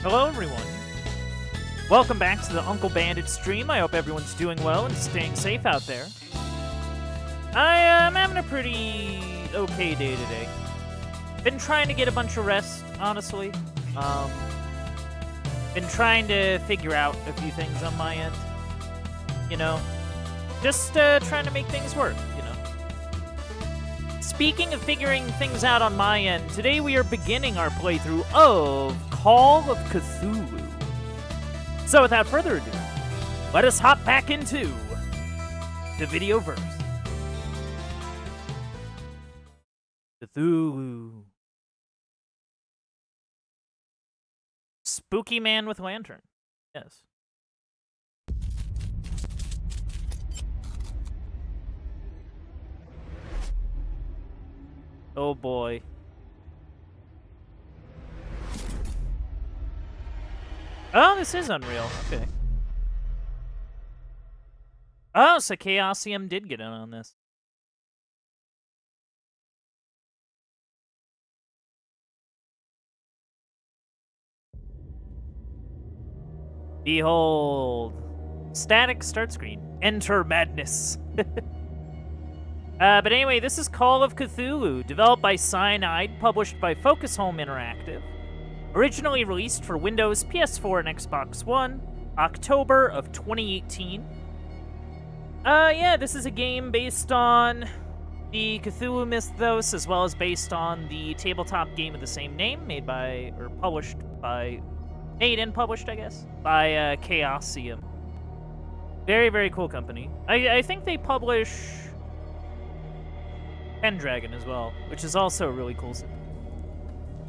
Hello, everyone. Welcome back to the Uncle Bandit stream. I hope everyone's doing well and staying safe out there. I'm having a pretty okay day today. Been trying to get a bunch of rest, honestly. Been trying to figure out a few things on my end. You know, just trying to make things work, you know. Speaking of figuring things out on my end, today we are beginning our playthrough of Call of Cthulhu. So without further ado, let us hop back into the video verse. Cthulhu. Spooky man with lantern. Yes. Oh boy. Oh, this is Unreal. Okay. Oh, so Chaosium did get in on this. Behold. Static start screen. Enter madness. But anyway, this is Call of Cthulhu, developed by Cyanide, published by Focus Home Interactive. Originally released for Windows, PS4, and Xbox One, October of 2018. Yeah, this is a game based on the Cthulhu mythos, as well as based on the tabletop game of the same name, made and published, I guess, by Chaosium. Very, very cool company. I think they publish Pendragon as well, which is also really cool.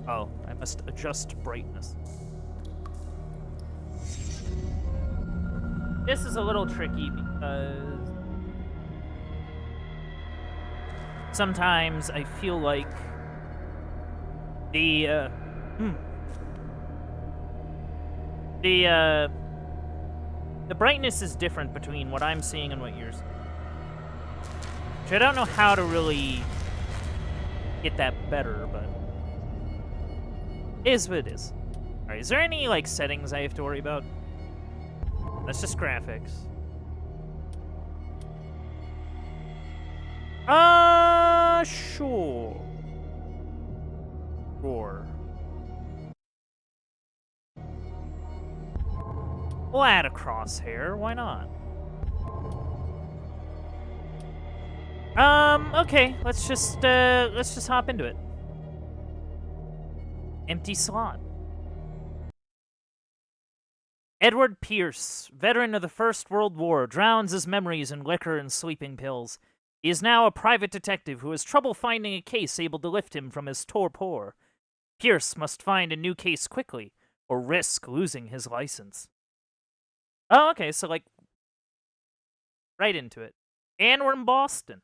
Oh, I must adjust brightness. This is a little tricky because sometimes I feel like the brightness is different between what I'm seeing and what you're seeing. Which I don't know how to really get that better, but it is what it is. Alright, is there any, like, settings I have to worry about? That's just graphics. Sure. Sure. We'll add a crosshair, why not? Okay, let's just hop into it. Empty slot. Edward Pierce, veteran of the First World War, drowns his memories in liquor and sleeping pills. He is now a private detective who has trouble finding a case able to lift him from his torpor. Pierce must find a new case quickly, or risk losing his license. Oh, okay, so, like, right into it. And we're in Boston.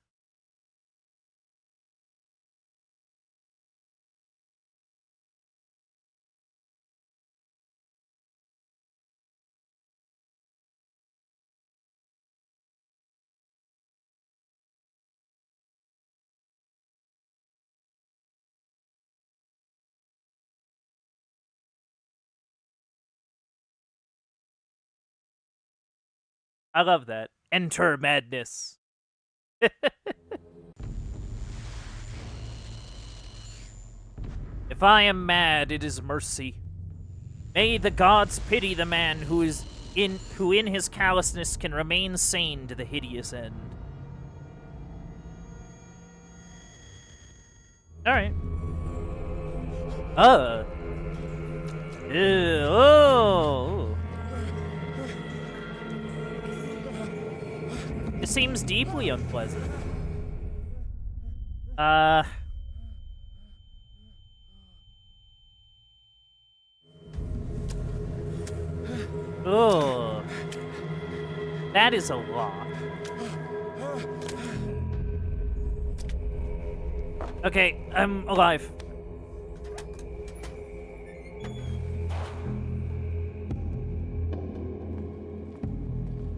I love that. Enter madness. If I am mad, it is mercy. May the gods pity the man who in his callousness can remain sane to the hideous end. Alright. Oh. It seems deeply unpleasant. Ugh. That is a lot. Okay, I'm alive.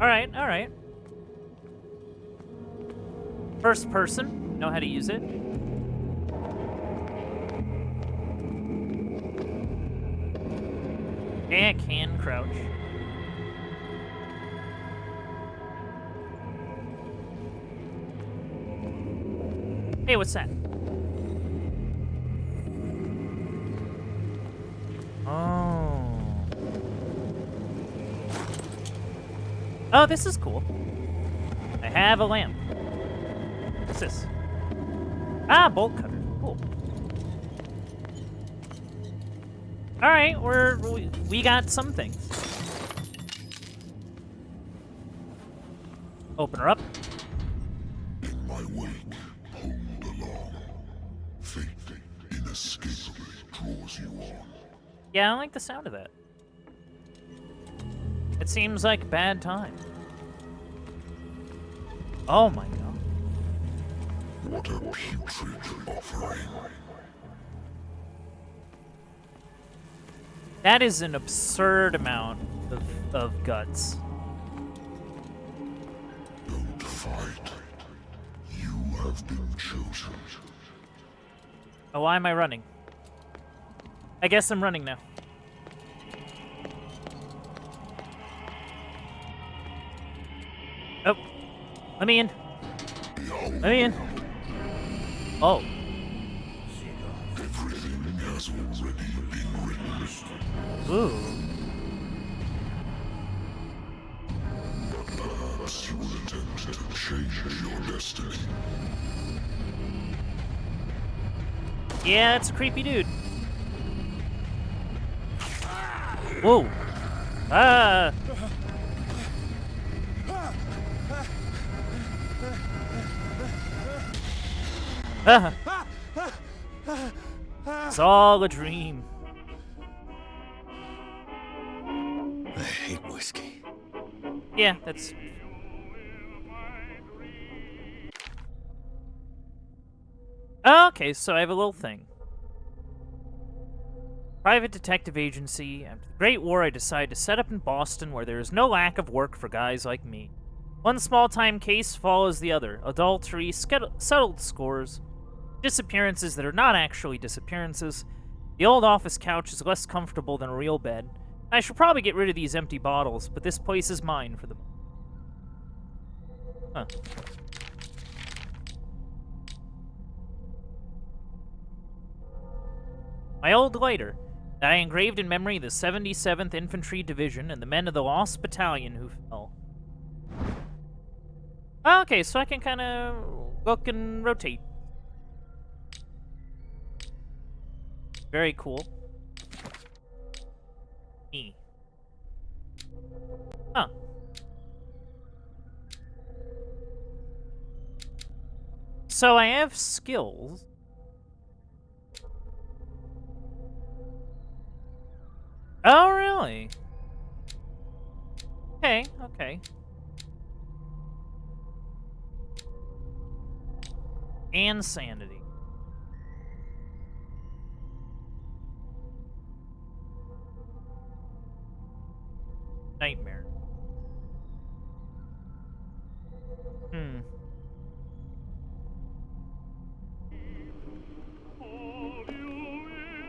Alright. First person, know how to use it. Okay, I can crouch. Hey, what's that? Oh. Oh, this is cool. I have a lamp. What's this? Ah, bolt cutter. Cool. All right, we got some things. Open her up. In my wake, hold along. Fate inescapably draws you on. Yeah, I don't like the sound of that. It seems like a bad time. Oh my god. What a putrid offering. That is an absurd amount of guts. Don't fight. You have been chosen. Oh, why am I running? I guess I'm running now. Oh. Let me in. Let me in. Oh. Everything has already been written. Ooh. Perhaps you will attempt to change your destiny. Yeah, it's a creepy dude. Whoa. Ah. Ah. It's all a dream. I hate whiskey. Yeah, that's... Okay, so I have a little thing. Private detective agency. After the Great War, I decided to set up in Boston where there is no lack of work for guys like me. One small-time case follows the other. Adultery, settled scores, disappearances that are not actually disappearances. The old office couch is less comfortable than a real bed. I should probably get rid of these empty bottles, but this place is mine for the moment. Huh. My old lighter, that I engraved in memory of the 77th Infantry Division and the men of the Lost Battalion who fell. Okay, so I can kind of look and rotate. Very cool. Me. Huh. So I have skills. Oh, really? Okay, okay. And sanity. Nightmare.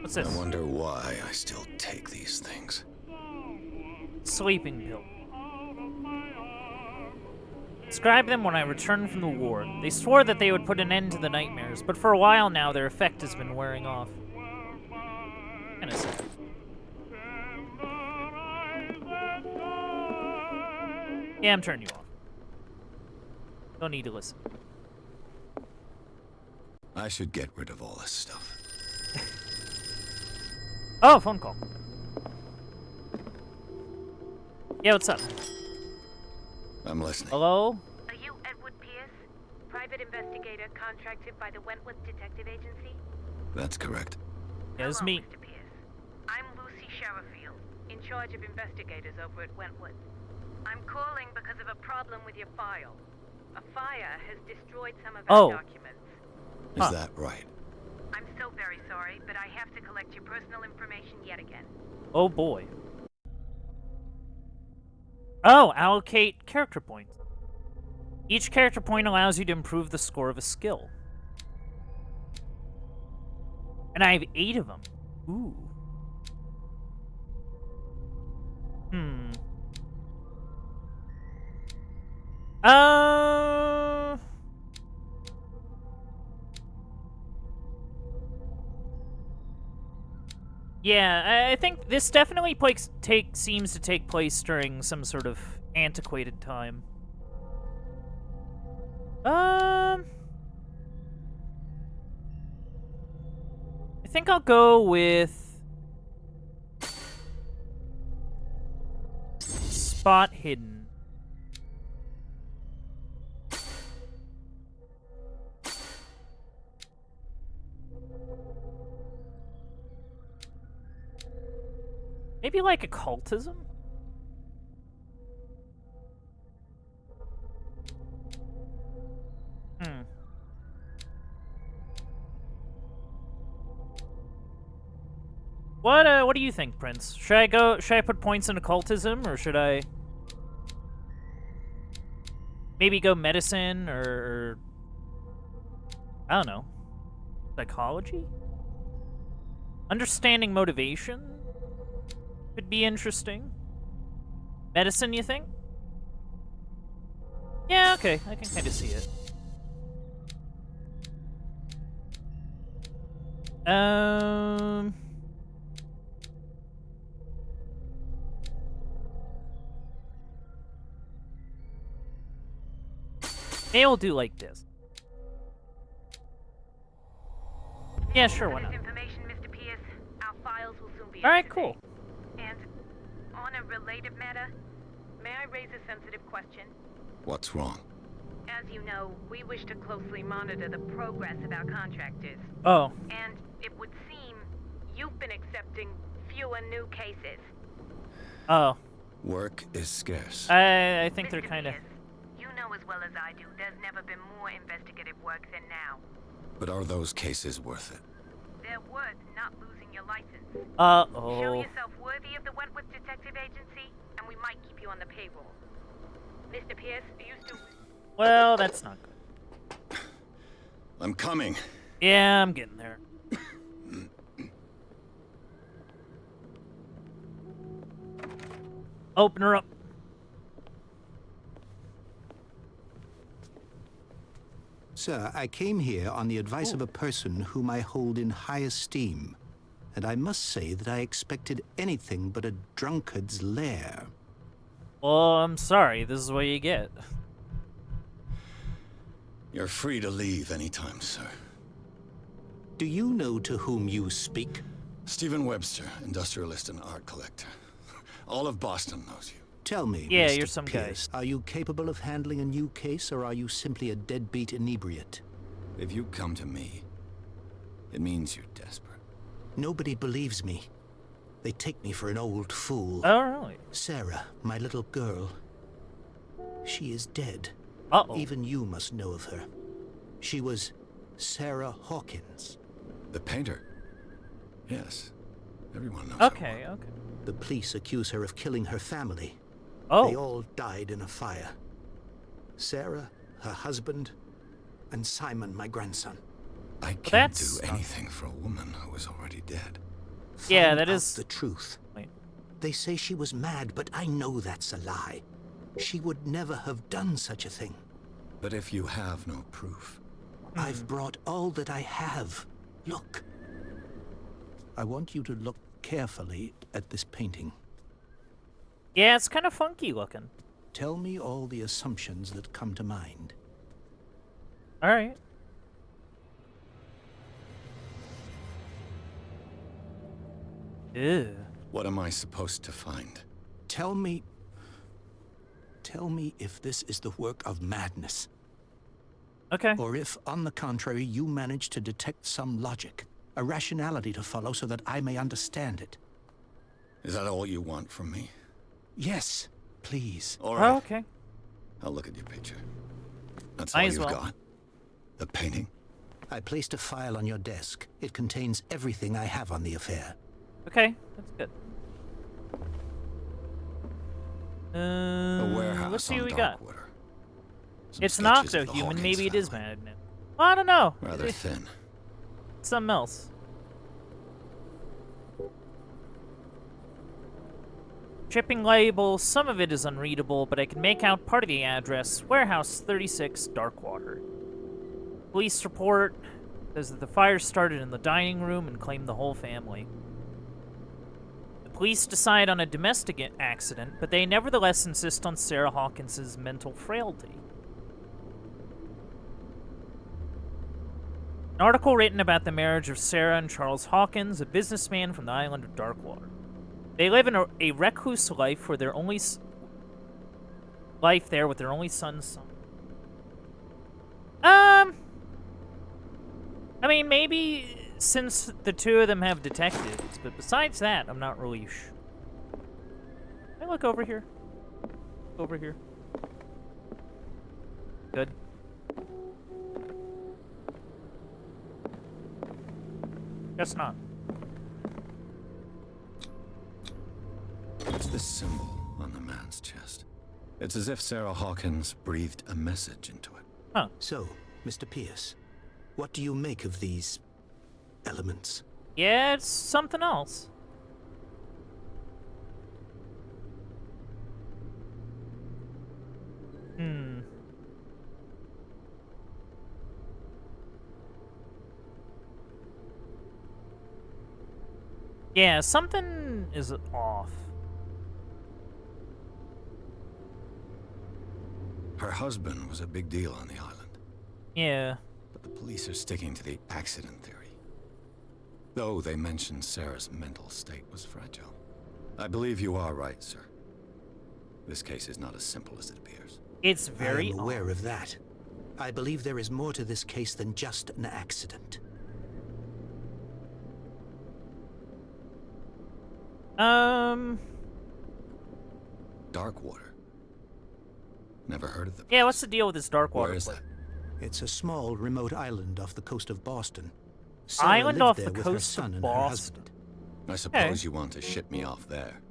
What's this? I wonder why I still take these things. Sleeping pill. Describe them when I returned from the war. They swore that they would put an end to the nightmares, but for a while now their effect has been wearing off. Kinda sad. Yeah, I'm turning you off. Don't need to listen. I should get rid of all this stuff. Oh, phone call. Yeah, what's up? I'm listening. Hello? Are you Edward Pierce, private investigator contracted by the Wentworth Detective Agency? That's correct. Yeah, it's Hello, me. Mr. Pierce. I'm Lucy Sherifield, in charge of investigators over at Wentworth. I'm calling because of a problem with your file. A fire has destroyed some of our documents. Is that right? I'm so very sorry, but I have to collect your personal information yet again. Oh boy. Oh, allocate character points. Each character point allows you to improve the score of a skill. And I have 8 of them. Ooh. Hmm. Uh... Yeah, I think this definitely seems to take place during some sort of antiquated time. I think I'll go with spot hidden. Maybe like occultism? Hmm. What do you think, Prince? Should I put points in occultism, or should I maybe go medicine, or I don't know, psychology? Understanding motivation could be interesting. Medicine, you think? Yeah, okay, I can kind of see it. Maybe we'll do like this. Yeah, sure, why not? Information, Mr. Pierce. Our files will soon be All right, up to cool. date. And on a related matter, may I raise a sensitive question? What's wrong? As you know, we wish to closely monitor the progress of our contractors. Oh. And it would seem you've been accepting fewer new cases. Oh. Work is scarce. I think they're Mr. kind of... Pierce, you know as well as I do, there's never been more investigative work than now. But are those cases worth it? They're worth not losing your license. Show Uh-oh. yourself worthy of the Wentworth Detective Agency, and we might keep you on the payroll. Mr. Pierce, are you still... Well, that's not good. I'm coming. Yeah, I'm getting there. Open her up. Sir, I came here on the advice of a person whom I hold in high esteem, and I must say that I expected anything but a drunkard's lair. Well, I'm sorry. This is what you get. You're free to leave anytime, sir. Do you know to whom you speak? Stephen Webster, industrialist and art collector. All of Boston knows you. Tell me, Yeah, Mr. you're some guy. Pierce, are you capable of handling a new case, or are you simply a deadbeat inebriate? If you come to me, it means you're desperate. Nobody believes me. They take me for an old fool. Oh, really? Sarah, my little girl, she is dead. Uh-oh. Even you must know of her. She was Sarah Hawkins. The painter? Yes. Everyone knows her Okay, well. okay. The police accuse her of killing her family. Oh. They all died in a fire. Sarah, her husband, and Simon, my grandson. I can't that's do anything for a woman who is already dead. Yeah, Find that out is... the truth. Wait. They say she was mad, but I know that's a lie. She would never have done such a thing. But if you have no proof, I've brought all that I have. Look. I want you to look carefully at this painting. Yeah, it's kind of funky looking. Tell me all the assumptions that come to mind. All right. Ew. what am I supposed to find? Tell me if this is the work of madness, Okay. or if, on the contrary, you manage to detect some logic, a rationality to follow so that I may understand it. Is that all you want from me? Yes, please. All right. Oh, okay. I'll look at your picture. That's Might all as you've well. got? The painting? I placed a file on your desk. It contains everything I have on the affair. Okay, that's good. A warehouse let's see on what we got. Darkwater. Some It's an sketches of the octo-human. Hawkins Maybe it is family. madness. Well, I don't know. Rather thin. Something else. Shipping label, some of it is unreadable, but I can make out part of the address. Warehouse 36, Darkwater. Police report says that the fire started in the dining room and claimed the whole family. The police decide on a domestic accident, but they nevertheless insist on Sarah Hawkins's mental frailty. An article written about the marriage of Sarah and Charles Hawkins, a businessman from the island of Darkwater. They live in a recluse life where their only life there with their only son's son. I mean, maybe since the two of them have detectives, but besides that, I'm not really sure. Can I look over here? Over here. Good. Guess not. What's this symbol on the man's chest? It's as if Sarah Hawkins breathed a message into it. Huh. So, Mr. Pierce, what do you make of these elements? Yeah, it's something else. Yeah, something is off. Her husband was a big deal on the island. Yeah. But the police are sticking to the accident theory. Though they mentioned Sarah's mental state was fragile. I believe you are right, sir. This case is not as simple as it appears. It's very I am aware of that. I believe there is more to this case than just an accident. Darkwater. Never heard of the place. Yeah, what's the deal with this Darkwater? Where is that? It's a small, remote island off the coast of Boston. Sarah Island lived off there the with her coast son of and her Boston. husband. I suppose you want to ship me off there.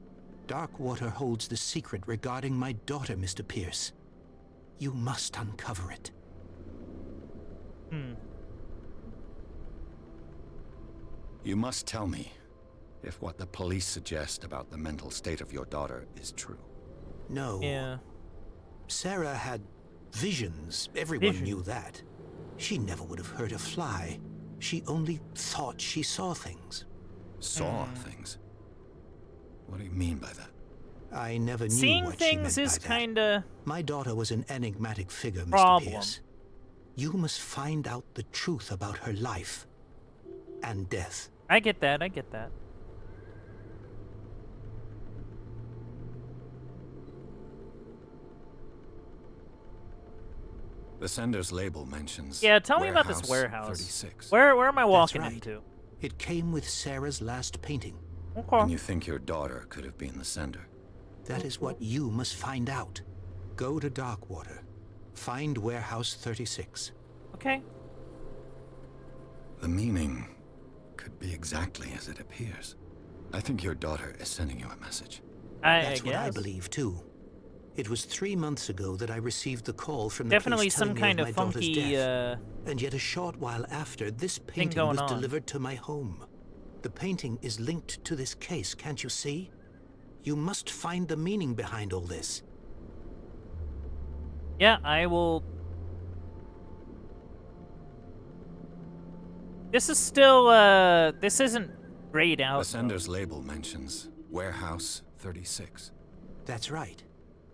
Darkwater holds the secret regarding my daughter, Mr. Pierce. You must uncover it. You must tell me if what the police suggest about the mental state of your daughter is true. No. Yeah. Sarah had visions. Everyone knew that. She never would have hurt a fly. She only thought she saw things. Saw things? What do you mean by that? I never knew Seeing what she things meant is by that. kinda My daughter was an enigmatic figure, Mr. Problem. Pierce. You must find out the truth about her life and death. I get that, I get that. The sender's label mentions. Yeah, tell me about this warehouse. 36. Where am I walking right. into? It came with Sarah's last painting. Okay. And you think your daughter could have been the sender? That is what you must find out. Go to Darkwater. Find Warehouse 36. Okay. The meaning could be exactly as it appears. I think your daughter is sending you a message. That's I what I guess. believe, too. It was 3 months ago that I received the call from the Definitely police some telling kind me of of my daughter's funky, death. And yet a short while after, this painting going was on. delivered to my home. The painting is linked to this case, can't you see? You must find the meaning behind all this. Yeah, I will. This is still, this isn't grayed out. The sender's label mentions Warehouse 36. That's right.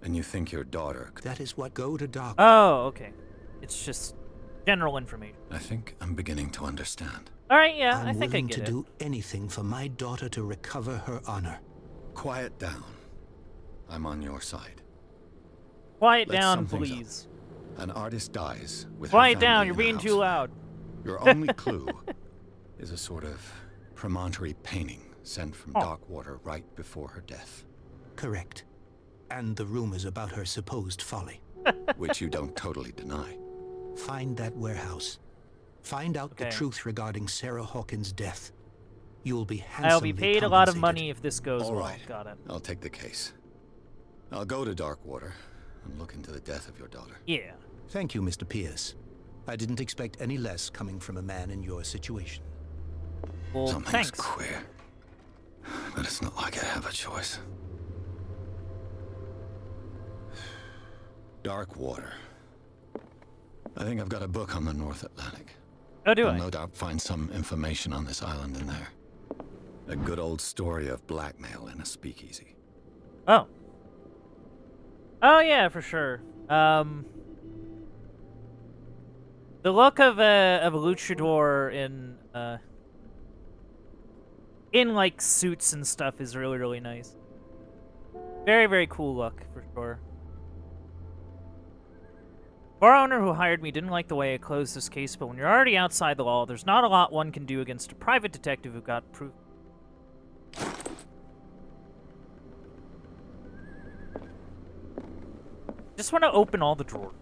And you think your daughter That is what Go to Dark. Oh, okay. It's just general information. I think I'm beginning to understand. Alright, yeah, I I'm think I willing get to it. do anything for my daughter to recover her honor. Quiet down. I'm on your side. Quiet Let's down, sum things please. An artist dies with Quiet her down, family you're in a being house. too loud. Your only clue is a sort of promontory painting sent from Oh. Darkwater right before her death, Correct. And the rumors about her supposed folly. which you don't totally deny. Find that warehouse. Find out the Okay. truth regarding Sarah Hawkins' death. You'll be handsomely I'll be paid a lot of compensated. money if this goes All well. right. Got it. I'll take the case. I'll go to Darkwater and look into the death of your daughter. Yeah. Thank you, Mr. Pierce. I didn't expect any less coming from a man in your situation. Well, Something's thanks. queer. But it's not like I have a choice. Dark water. I think I've got a book on the North Atlantic. Oh, do I'll I? no doubt find some information on this island in there. A good old story of blackmail in a speakeasy. Oh. Oh, yeah, for sure. The look of a luchador in like suits and stuff is really, really nice. Very, very cool look, for sure. Bar owner who hired me didn't like the way I closed this case, but when you're already outside the law, there's not a lot one can do against a private detective who got proof. Just want to open all the drawers.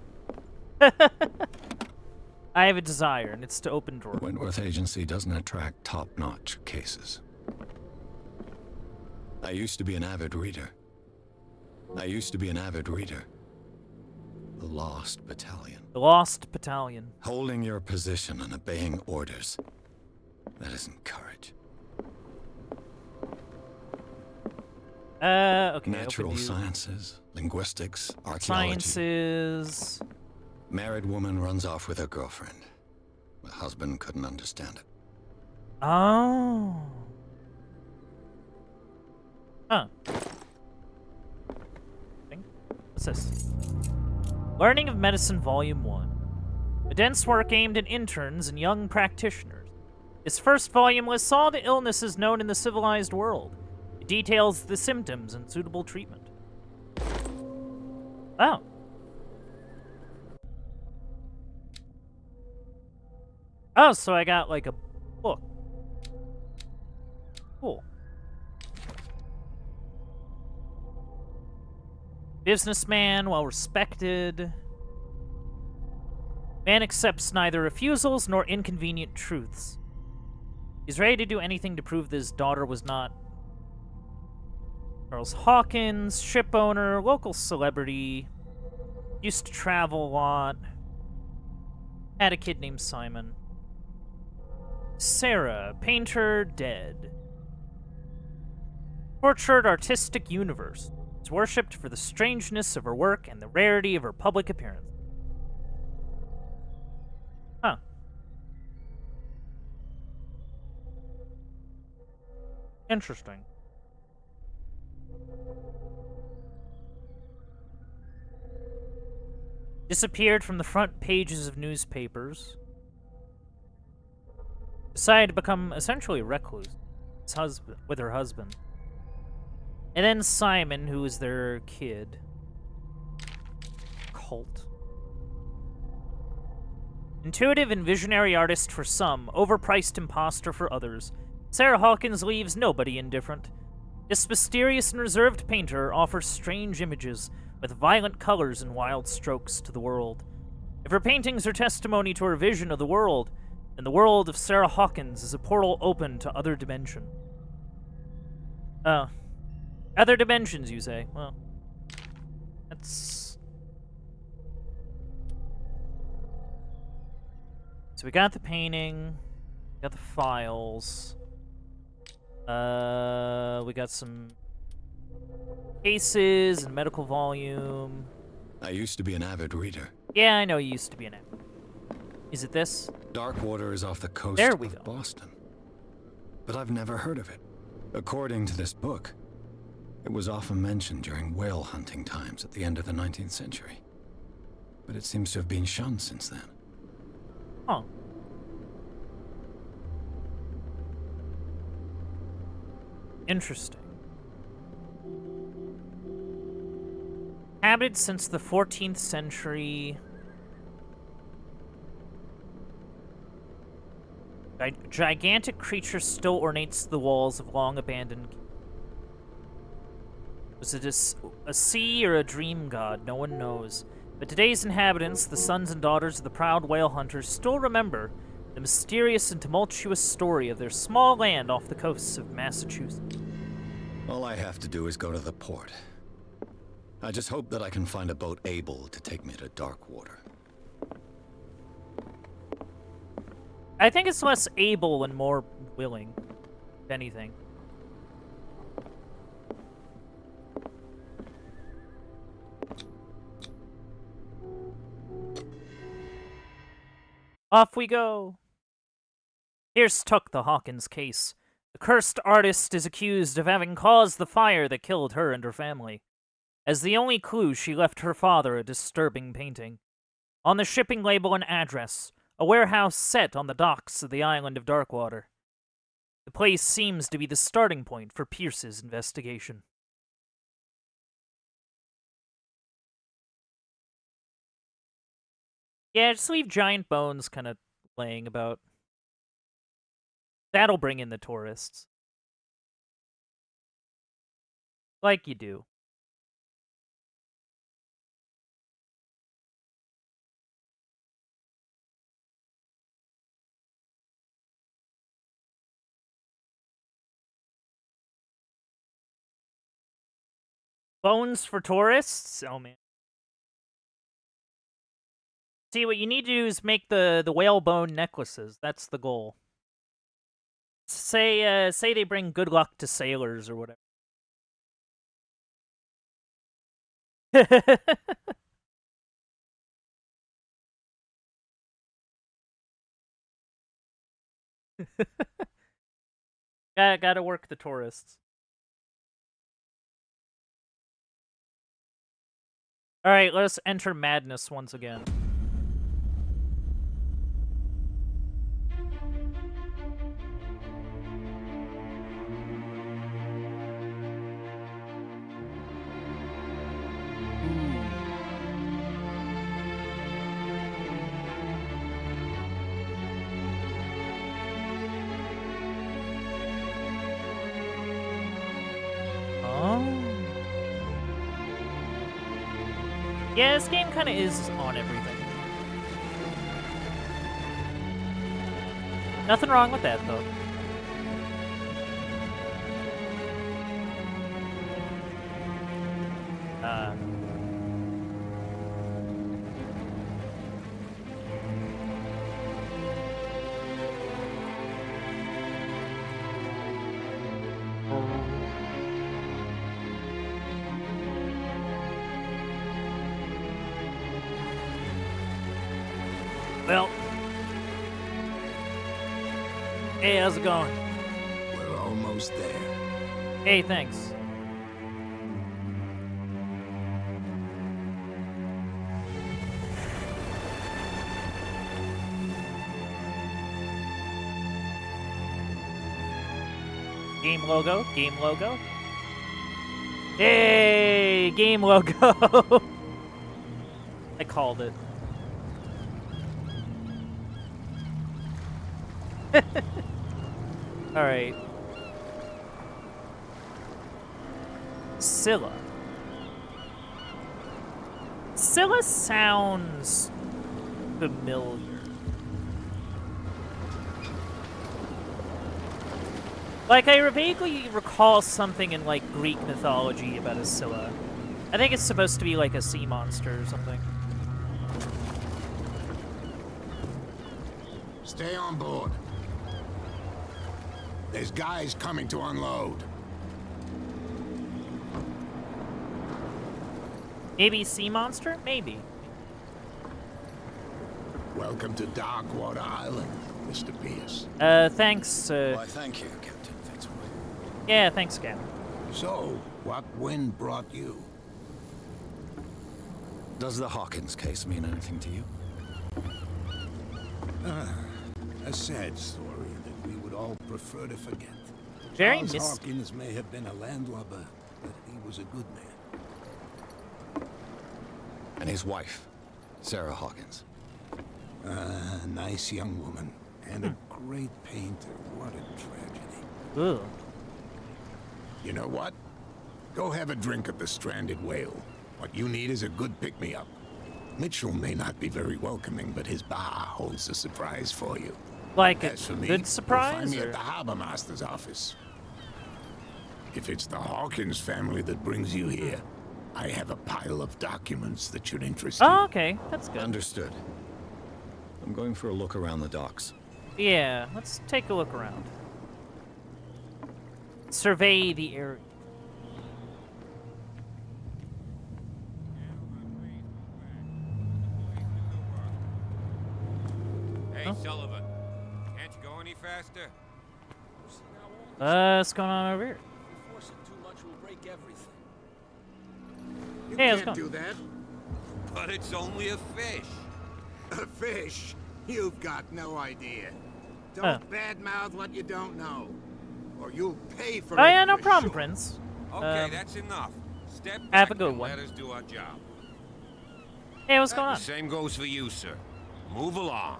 I have a desire, and it's to open drawers. The Wentworth Agency doesn't attract top-notch cases. I used to be an avid reader. The Lost Battalion. The Lost Battalion. Holding your position and obeying orders. That isn't courage. Okay. Natural sciences, linguistics, archaeology. Sciences. Married woman runs off with her girlfriend. The husband couldn't understand it. Oh. Huh. What's this? Learning of Medicine, Volume 1. A dense work aimed at interns and young practitioners. This first volume lists all the illnesses known in the civilized world. It details the symptoms and suitable treatment. Oh. Oh, so I got, like, a book. Cool. Businessman, well-respected. Man accepts neither refusals nor inconvenient truths. He's ready to do anything to prove that his daughter was not. Charles Hawkins, ship owner, local celebrity. Used to travel a lot. Had a kid named Simon. Sarah, painter, dead. Tortured artistic universe. Is worshipped for the strangeness of her work and the rarity of her public appearance. Huh. Interesting. Disappeared from the front pages of newspapers. Decided to become essentially a recluse with her husband. And then Simon, who is their kid. Cult. Intuitive and visionary artist for some, overpriced imposter for others. Sarah Hawkins leaves nobody indifferent. This mysterious and reserved painter offers strange images with violent colors and wild strokes to the world. If her paintings are testimony to her vision of the world, then the world of Sarah Hawkins is a portal open to other dimension. Oh. Other dimensions, you say? Well, that's... So we got the painting, we got the files, we got some cases and medical volume. I used to be an avid reader. Yeah, I know you used to be an avid. Is it this? Darkwater is off the coast There we of go. Boston. But I've never heard of it. According to this book, it was often mentioned during whale hunting times at the end of the 19th century. But it seems to have been shunned since then. Oh. Interesting. Inhabited since the 14th century. A gigantic creature still ornates the walls of long-abandoned. Was it a sea or a dream god? No one knows. But today's inhabitants, the sons and daughters of the proud whale hunters, still remember the mysterious and tumultuous story of their small land off the coasts of Massachusetts. All I have to do is go to the port. I just hope that I can find a boat able to take me to Darkwater. I think it's less able and more willing, if anything. Off we go. Pierce took the Hawkins case. The cursed artist is accused of having caused the fire that killed her and her family. As the only clue, she left her father a disturbing painting. On the shipping label, an address, a warehouse set on the docks of the island of Darkwater. The place seems to be the starting point for Pierce's investigation. Yeah, just leave giant bones kind of laying about. That'll bring in the tourists. Like you do. Bones for tourists? Oh, man. See, what you need to do is make the whalebone necklaces. That's the goal. Say they bring good luck to sailors or whatever. Gotta work the tourists. Alright, let us enter madness once again. Yeah, this game kind of is on everything. Nothing wrong with that, though. Well. Hey, how's it going? We're almost there. Hey, thanks. Game logo, game logo. Hey, game logo. I called it. Alright. Scylla. Scylla sounds familiar. Like, I vaguely recall something in, like, Greek mythology about a Scylla. I think it's supposed to be, like, a sea monster or something. Stay on board. There's guys coming to unload. Maybe sea monster? Maybe. Welcome to Darkwater Island, Mr. Pierce. Thanks, Why, thank you, Captain Fitzroy. Yeah, thanks, Captain. So, what wind brought you? Does the Hawkins case mean anything to you? A sad story that we would all prefer to forget. Very Charles mis- Hawkins may have been a landlubber, but he was a good man. And his wife, Sarah Hawkins. A nice young woman, and a great painter. What a tragedy. Ugh. You know what? Go have a drink at the Stranded Whale. What you need is a good pick-me-up. Mitchell may not be very welcoming, but his bar holds a surprise for you. Like a As for me, good you'll surprise? find me Or... at the harbor master's office. If it's the Hawkins family that brings you here, I have a pile of documents that should interest you. Oh, okay. That's good. Understood. I'm going for a look around the docks. Yeah, let's take a look around. Survey the area. Hey, What's going on over here? Force it too much will break everything. You Hey, how's it can't going? do that. But it's only a fish. A fish? You've got no idea. Don't Huh. badmouth what you don't know, or you'll pay for Oh it. yeah, no for problem, sure. Prince. Okay, that's enough. Step back have a good and one. let us do our job. Hey, what's going on? Same goes for you, sir. Move along.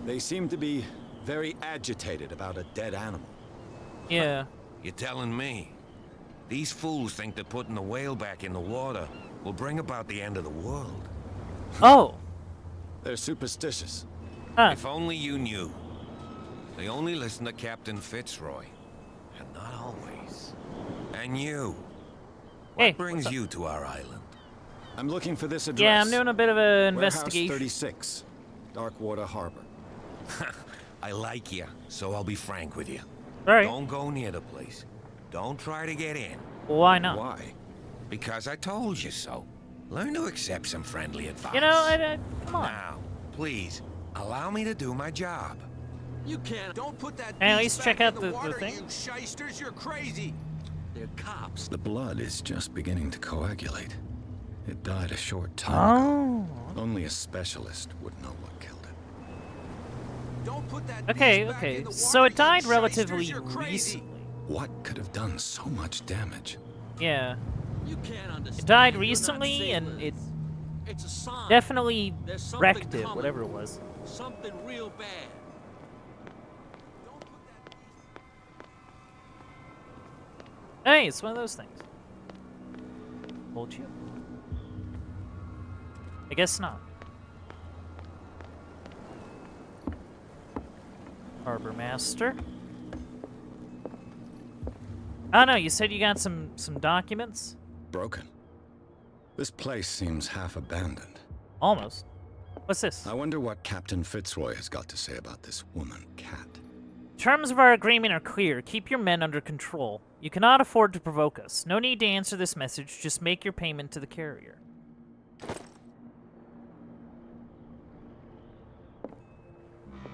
They seem to be very agitated about a dead animal. Yeah. You're telling me? These fools think that putting the whale back in the water will bring about the end of the world. Oh. They're superstitious. Huh. If only you knew. They only listen to Captain Fitzroy. And not always. And you. What Hey, brings what's up? you to our island? I'm looking for this address. Yeah, I'm doing a bit of an Warehouse investigation. 36, Darkwater Harbor. I like you, so I'll be frank with you. All right. Don't go near the place. Don't try to get in. Why not? Why? Because I told you so. Learn to accept some friendly advice. You know, come on. Now, please, allow me to do my job. You can't. Don't put that. Hey, at beast least check back out in the water, thing. You shysters, you're crazy. They're cops. The blood is just beginning to coagulate. It died a short time ago. Oh. Only a specialist would know what killed it. Don't put that. Okay, beast back okay. in the So water, it died you relatively shysters, you're crazy. recently. What could have done so much damage? Yeah. You can't understand. It died You're not recently, and sailors. it It's a sign. definitely There's something wrecked it, coming. whatever it was. Something real bad. Don't put that beast. Hey, it's one of those things. Hold you. I guess not. Harbor Master. Oh no, you said you got some documents? Broken. This place seems half abandoned. Almost. What's this? I wonder what Captain Fitzroy has got to say about this woman, Cat. Terms of our agreement are clear. Keep your men under control. You cannot afford to provoke us. No need to answer this message. Just make your payment to the carrier.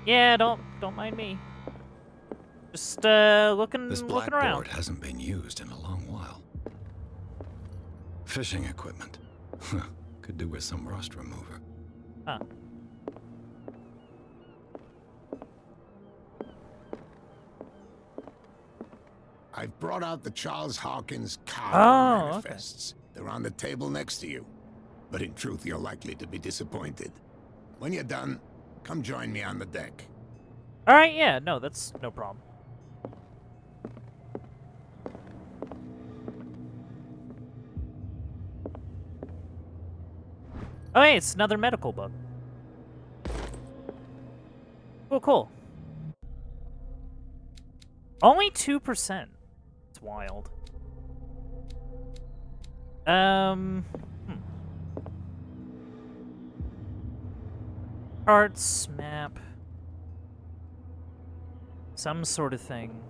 Yeah, don't mind me. Just looking This looking blackboard around. hasn't been used in a long while. Fishing equipment. Could do with some rust remover. Huh. I've brought out the Charles Hawkins cargo Oh, okay. manifests. They're on the table next to you. But in truth, you're likely to be disappointed. When you're done, come join me on the deck. All right, yeah, no, that's no problem. Oh, hey, it's another medical book. Cool, cool. Only 2%. It's wild. Charts, map. Some sort of thing.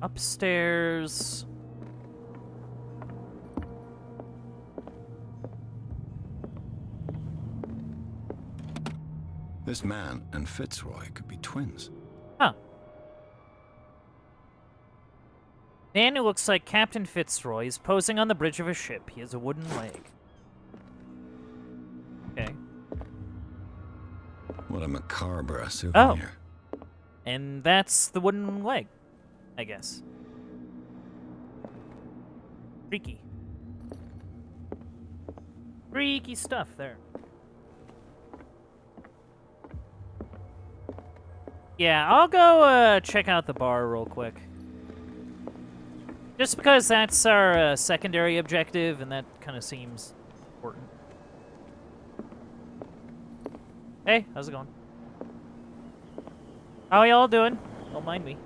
Upstairs. This man and Fitzroy could be twins. Huh. Man who looks like Captain Fitzroy is posing on the bridge of a ship. He has a wooden leg. Okay. What a macabre souvenir. And that's the wooden leg, I guess. Freaky. Freaky stuff there. Yeah, I'll go check out the bar real quick. Just because that's our secondary objective, and that kind of seems important. Hey, how's it going? How y'all doing? Don't mind me.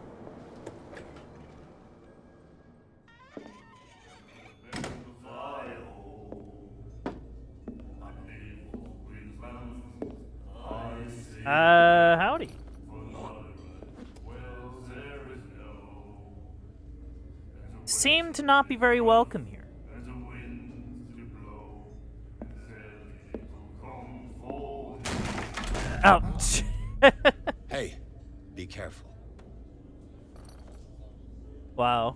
Howdy. seem to not be very welcome here. Oh. Hey, be careful. Wow.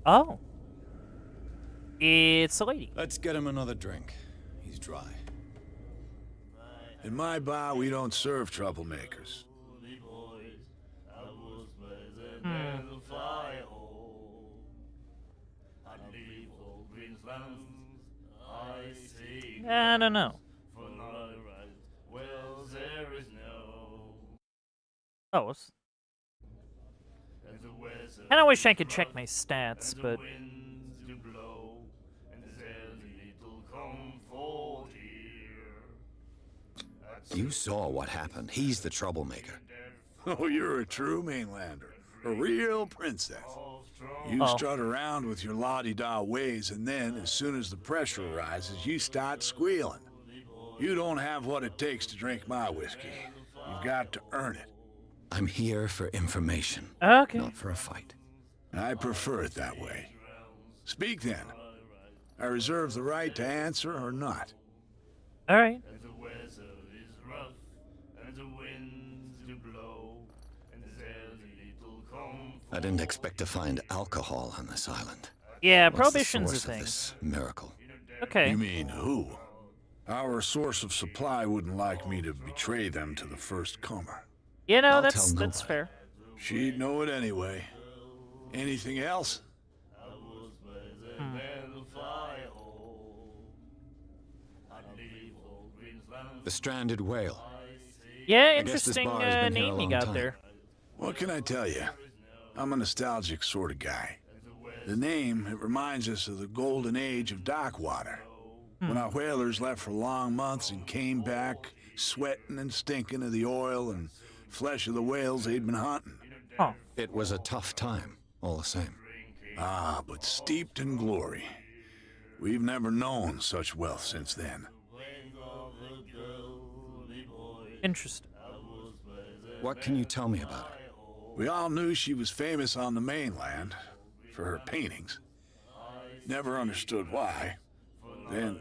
Oh. It's a lady. Let's get him another drink. He's dry. In my bar, we don't serve troublemakers. I don't know. Oh. And I wish I could check my stats, but... You saw what happened. He's the troublemaker. Oh, you're a true mainlander. A real princess. You Oh. strut around with your la-di-da ways, and then, as soon as the pressure arises, you start squealing. You don't have what it takes to drink my whiskey. You've got to earn it. I'm here for information, Okay. not for a fight. I prefer it that way. Speak then. I reserve the right to answer or not. Alright. I didn't expect to find alcohol on this island. Yeah, What's the prohibition's a source of thing. this miracle? Okay. You mean who? Our source of supply wouldn't like me to betray them to the first comer. You know, I'll that's tell that's nobody. fair. She'd know it anyway. Anything else? The stranded whale. Yeah, guess this interesting bar has been here a name you long got time. there. What can I tell you? I'm a nostalgic sort of guy. The name, it reminds us of the golden age of dockwater. When our whalers left for long months and came back sweating and stinking of the oil and flesh of the whales they'd been hunting. Huh. It was a tough time, all the same. Ah, but steeped in glory. We've never known such wealth since then. Interesting. What can you tell me about her? We all knew she was famous on the mainland for her paintings. Never understood why. Then,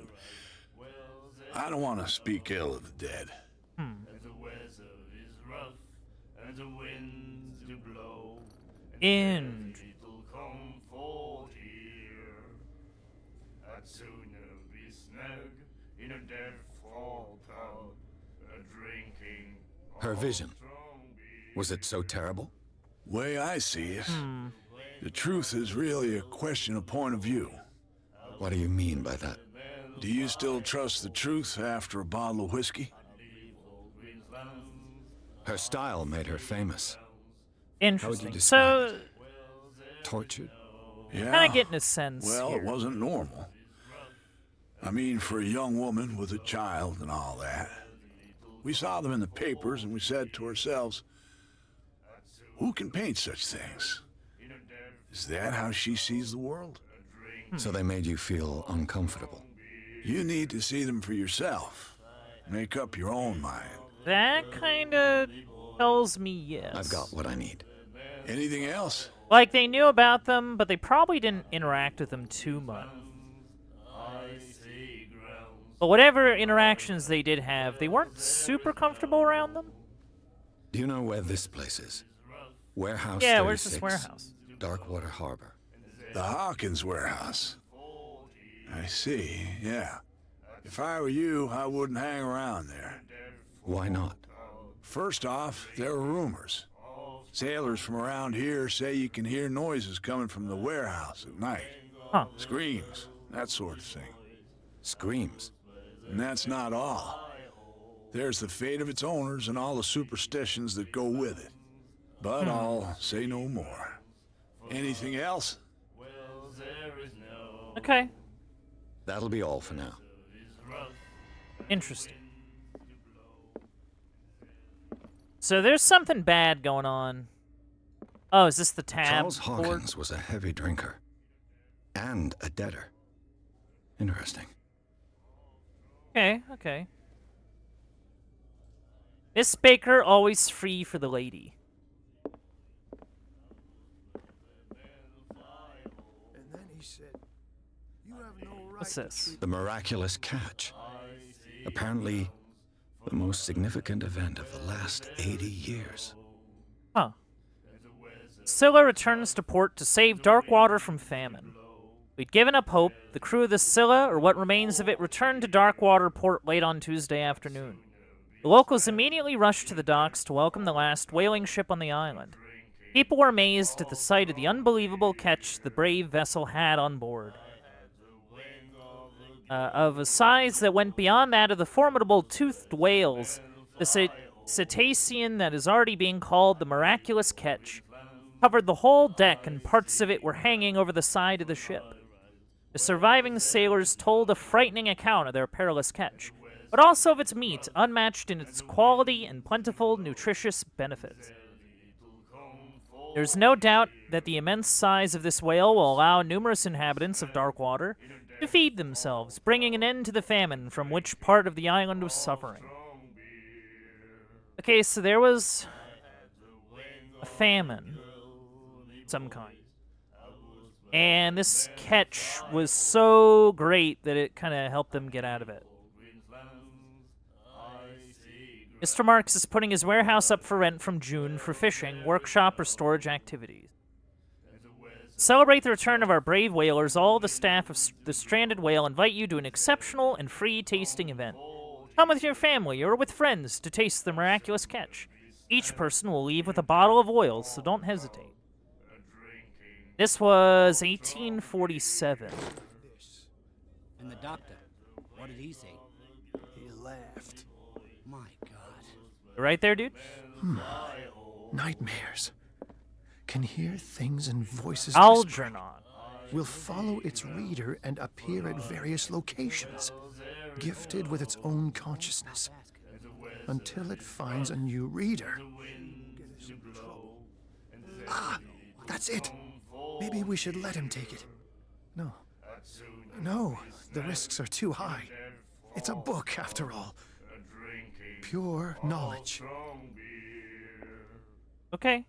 I don't want to speak ill of the dead. In. Her vision. Was it so terrible? Way I see it, the truth is really a question of point of view. What do you mean by that? Do you still trust the truth after a bottle of whiskey? Her style made her famous. Interesting. describe So, Tortured? Yeah. kind of getting a sense Well, here. it wasn't normal. I mean, for a young woman with a child and all that. We saw them in the papers and we said to ourselves, who can paint such things? Is that how she sees the world? So they made you feel uncomfortable. You need to see them for yourself. Make up your own mind. That kind of tells me yes. I've got what I need. Anything else? Like, they knew about them, but they probably didn't interact with them too much. But whatever interactions they did have, they weren't super comfortable around them. Do you know where this place is? Warehouse Yeah, 36, where's this warehouse? Darkwater Harbor. The Hawkins warehouse. I see, yeah. If I were you, I wouldn't hang around there. Why not? First off, there are rumors. Sailors from around here say you can hear noises coming from the warehouse at night. Huh. Screams, that sort of thing. Screams. And that's not all. There's the fate of its owners and all the superstitions that go with it. But I'll say no more. Anything else? Okay. That'll be all for now. Interesting. So there's something bad going on. Oh, is this the tab Charles board? Hawkins was a heavy drinker. And a debtor. Interesting. Okay, okay. Miss Baker, always free for the lady. And then he said, "You have no right What's to this? The miraculous catch. Apparently, the most significant event of the last 80 years. Huh. Scylla returns to port to save Darkwater from famine. We'd given up hope. The crew of the Scylla, or what remains of it, returned to Darkwater port late on Tuesday afternoon. The locals immediately rushed to the docks to welcome the last whaling ship on the island. People were amazed at the sight of the unbelievable catch the brave vessel had on board. Of a size that went beyond that of the formidable toothed whales, the cetacean that is already being called the miraculous catch covered the whole deck, and parts of it were hanging over the side of the ship. The surviving sailors told a frightening account of their perilous catch, but also of its meat, unmatched in its quality and plentiful, nutritious benefits. There's no doubt that the immense size of this whale will allow numerous inhabitants of Darkwater to feed themselves, bringing an end to the famine from which part of the island was suffering. Okay, so there was a famine of some kind. And this catch was so great that it kind of helped them get out of it. Mr. Marks is putting his warehouse up for rent from June for fishing, workshop, or storage activities. To celebrate the return of our brave whalers, all the staff of the Stranded Whale invite you to an exceptional and free tasting event. Come with your family or with friends to taste the miraculous catch. Each person will leave with a bottle of oil, so don't hesitate. This was 1847. And the doctor, what did he say? He laughed. My God. You right there, dude? Nightmares. Can hear things and voices. Algernon. Will follow its reader and appear at various locations, gifted with its own consciousness, until it finds a new reader. Ah, that's it. Maybe we should let him take it. No. No, the risks are too high. It's a book, after all. Pure knowledge. Okay.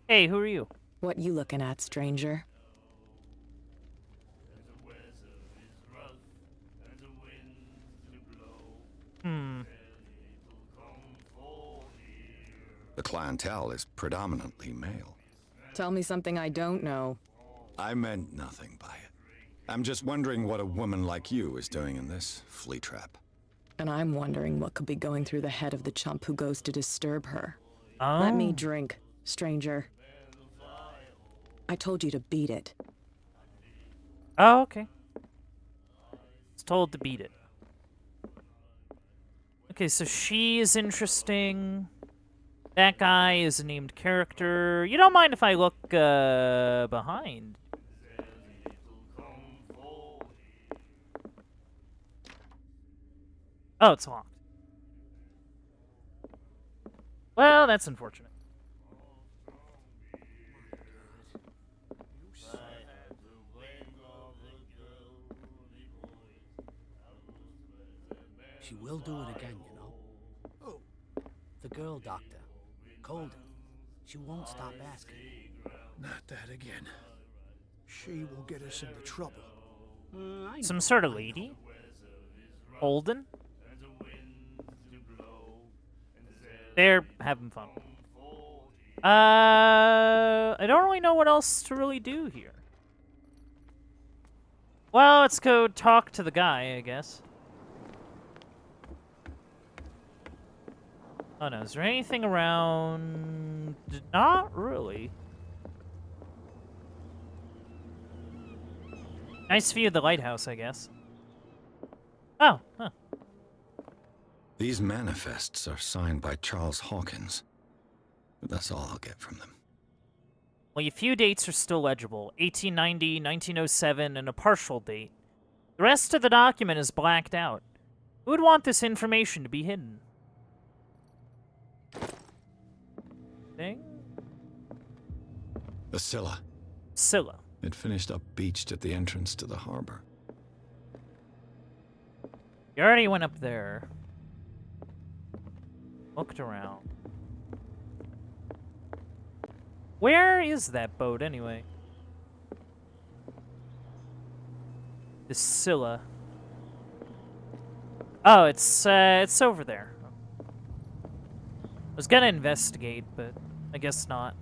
Hey, who are you? What you looking at, stranger? The clientele is predominantly male. Tell me something I don't know. I meant nothing by it. I'm just wondering what a woman like you is doing in this flea trap. And I'm wondering what could be going through the head of the chump who goes to disturb her. Oh. Let me drink, stranger. I told you to beat it. Oh, okay. It's told to beat it. Okay, so she is interesting. That guy is a named character. You don't mind if I look behind? Oh, it's locked. Well, that's unfortunate. She will do it again, you know. Oh, The girl doctor, Colden. She won't stop asking. not that again. She will get us into trouble. I Some know, sort of I lady? know. Holden? They're having fun. I don't really know what else to really do here. Well, let's go talk to the guy, I guess. Oh no, is there anything around? Not really. Nice view of the lighthouse, I guess. Oh, huh. These manifests are signed by Charles Hawkins. But that's all I'll get from them. Well, a few dates are still legible. 1890, 1907, and a partial date. The rest of the document is blacked out. Who would want this information to be hidden? Thing? The Scylla. Scylla. It finished up beached at the entrance to the harbor. You already went up there. Looked around. Where is that boat, anyway? The Scylla. Oh, it's over there. I was gonna investigate, but I guess not.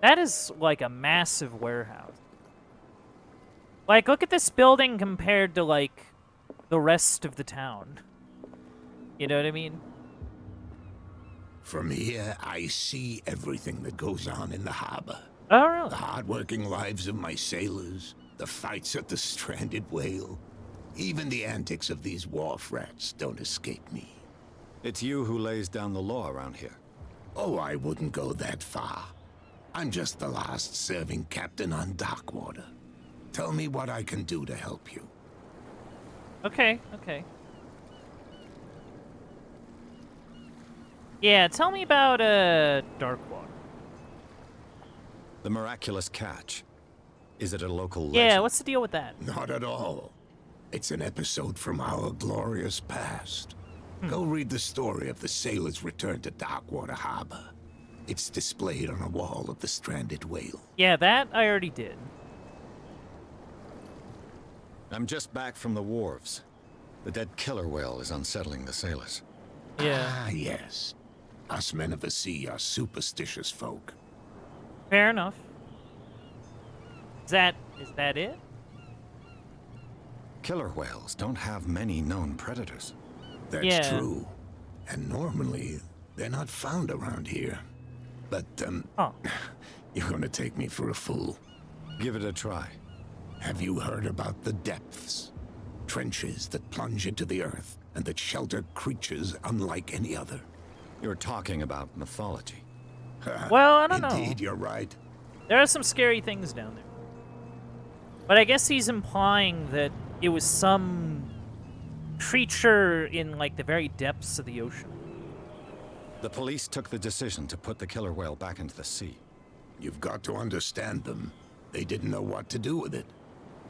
That is like a massive warehouse. Like, look at this building compared to, like, the rest of the town. You know what I mean? From here, I see everything that goes on in the harbor. Oh, really? The hard-working lives of my sailors, the fights at the stranded whale. Even the antics of these wharf rats don't escape me. It's you who lays down the law around here. Oh, I wouldn't go that far. I'm just the last serving captain on Darkwater. Tell me what I can do to help you. Okay, okay. Yeah, tell me about, Darkwater. The miraculous catch. Is it a local legend? Yeah, what's the deal with that? Not at all. It's an episode from our glorious past. Go read the story of the sailors' return to Darkwater Harbor. It's displayed on a wall of the stranded whale. Yeah, that I already did. I'm just back from the wharves. The dead killer whale is unsettling the sailors. Yeah. Ah, yes. Us men of the sea are superstitious folk. Fair enough. Is that it? Killer whales don't have many known predators. That's true. And normally, they're not found around here. But, you're gonna take me for a fool. Give it a try. Have you heard about the depths? Trenches that plunge into the earth and that shelter creatures unlike any other. You're talking about mythology. Well, I don't know. Indeed, you're right. There are some scary things down there. But I guess he's implying that it was some creature in, like, the very depths of the ocean. The police took the decision to put the killer whale back into the sea. You've got to understand them. They didn't know what to do with it.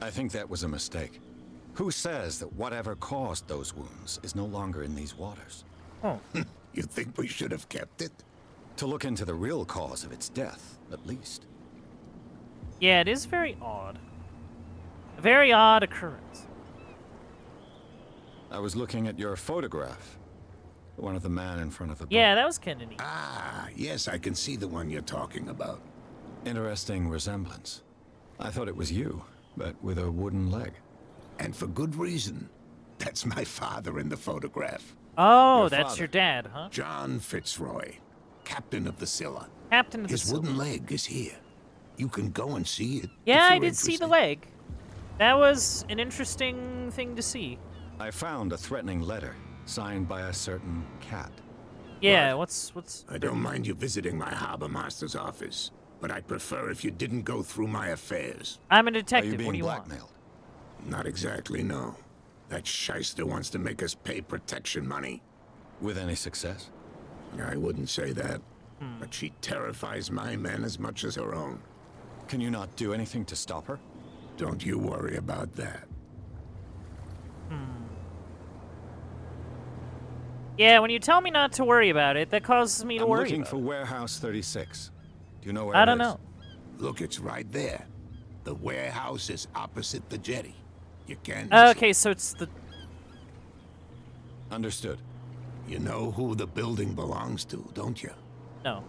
I think that was a mistake. Who says that whatever caused those wounds is no longer in these waters? Oh. You think we should have kept it? To look into the real cause of its death, at least. Yeah, it is very odd. A very odd occurrence. I was looking at your photograph. The one of the man in front of the boat. Yeah, that was kind of neat. Ah, yes, I can see the one you're talking about. Interesting resemblance. I thought it was you, but with a wooden leg. And for good reason. That's my father in the photograph. Oh, Your that's father. your dad, huh? John Fitzroy, captain of the Scylla. Captain of the His Scylla. wooden leg is here. You can go and see it. Yeah, if I you're did see the interested. leg. That was an interesting thing to see. I found a threatening letter, signed by a certain cat. Yeah, What? what's... I don't mind you visiting my harbor master's office, but I'd prefer if you didn't go through my affairs. I'm a Are you detective. being What do you want? blackmailed? Not exactly, no. That shyster wants to make us pay protection money. With any success? I wouldn't say that, but she terrifies my men as much as her own. Can you not do anything to stop her? Don't you worry about that. Yeah, when you tell me not to worry about it, that causes me to I'm worry looking about for it. Warehouse 36. Do you know where I it don't is? know. Look, it's right there. The warehouse is opposite the jetty. You can't miss Okay, it. so it's the... Understood. You know who the building belongs to, don't you? No.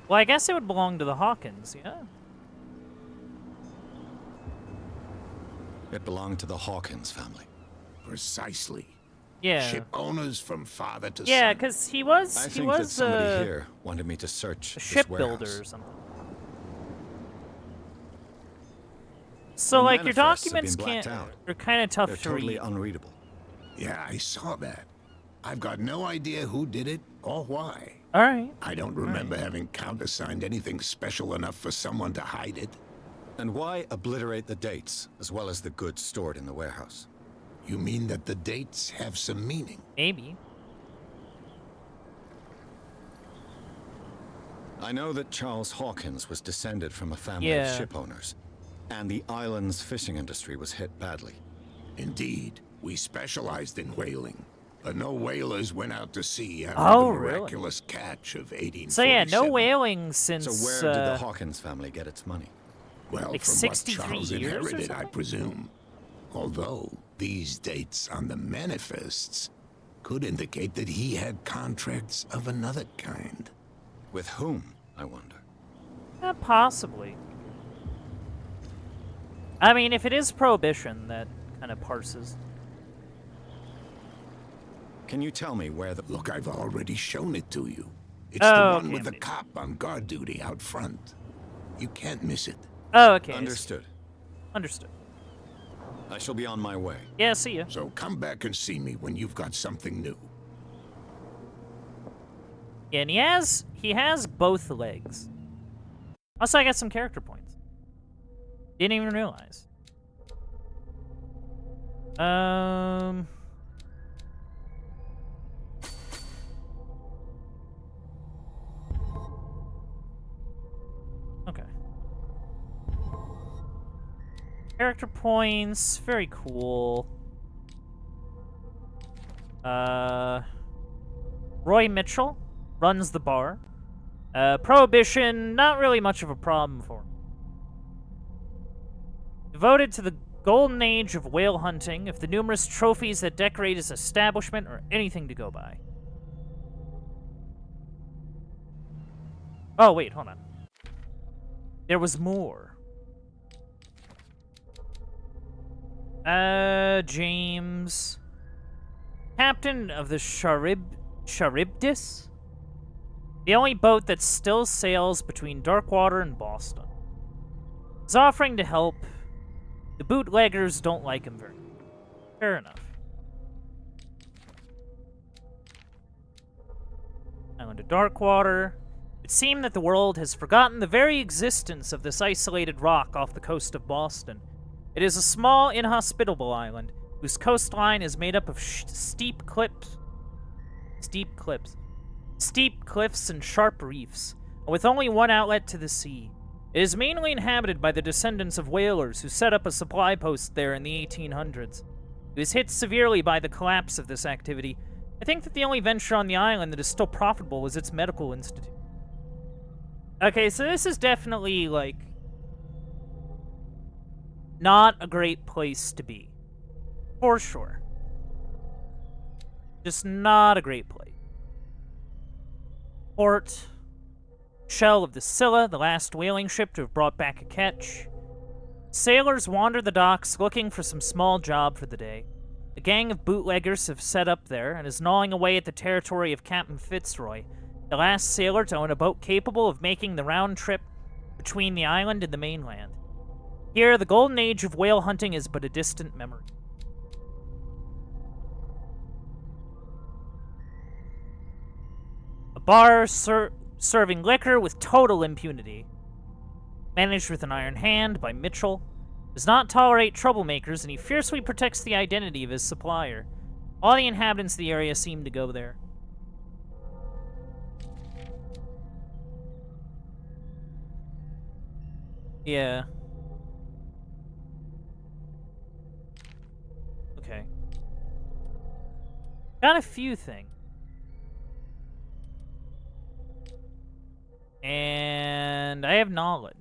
Well, I guess it would belong to the Hawkins, yeah? It belonged to the Hawkins family. Precisely. Yeah. Ship owners from father to Yeah, son. because he was... I he think was, that somebody here wanted me to search a this shipbuilder warehouse. or something. So, The like, your manifests have documents been can't... blacked out. are kind of tough They're to totally read. unreadable. Yeah, I saw that. I've got no idea who did it or why. All right. I don't remember having countersigned anything special enough for someone to hide it. And why obliterate the dates, as well as the goods stored in the warehouse? You mean that the dates have some meaning? Maybe. I know that Charles Hawkins was descended from a family of ship owners, and the island's fishing industry was hit badly. Indeed, we specialized in whaling, but no whalers went out to sea after the miraculous catch of 1847. So yeah, no whaling since. So where did the Hawkins family get its money? Well, like from 63 what Charles years or inherited, I something? presume. Although these dates on the manifests could indicate that he had contracts of another kind. With whom, I wonder? Possibly. I mean, if it is Prohibition, that kind of parses. Can you tell me where the... Look, I've already shown it to you. It's the one with the okay. cop on guard duty out front. You can't miss it. Oh, okay. Understood. Understood. I shall be on my way. Yeah, see ya. So come back and see me when you've got something new. Yeah, and he has both legs. Also, I got some character points. Didn't even realize. Okay. Character points, very cool. Roy Mitchell runs the bar. Prohibition, not really much of a problem for him. Devoted to the golden age of whale hunting, if the numerous trophies that decorate his establishment are anything to go by. Oh, wait, hold on. There was more. James. Captain of the Charybdis? The only boat that still sails between Darkwater and Boston. He's offering to help. The bootleggers don't like him very much. Fair enough. Island of Darkwater. It seemed that the world has forgotten the very existence of this isolated rock off the coast of Boston. It is a small, inhospitable island whose coastline is made up of steep cliffs and sharp reefs, and with only one outlet to the sea. It is mainly inhabited by the descendants of whalers who set up a supply post there in the 1800s. It was hit severely by the collapse of this activity. I think that the only venture on the island that is still profitable is its medical institute. Okay, so this is definitely, like, not a great place to be. For sure. Just not a great place. Port. Shell of the Scylla, the last whaling ship to have brought back a catch. Sailors wander the docks looking for some small job for the day. A gang of bootleggers have set up there and is gnawing away at the territory of Captain Fitzroy, the last sailor to own a boat capable of making the round trip between the island and the mainland. Here, the golden age of whale hunting is but a distant memory. A bar serving liquor with total impunity. Managed with an iron hand by Mitchell. Does not tolerate troublemakers, and he fiercely protects the identity of his supplier. All the inhabitants of the area seem to go there. Yeah. Okay. Got a few things. And I have knowledge.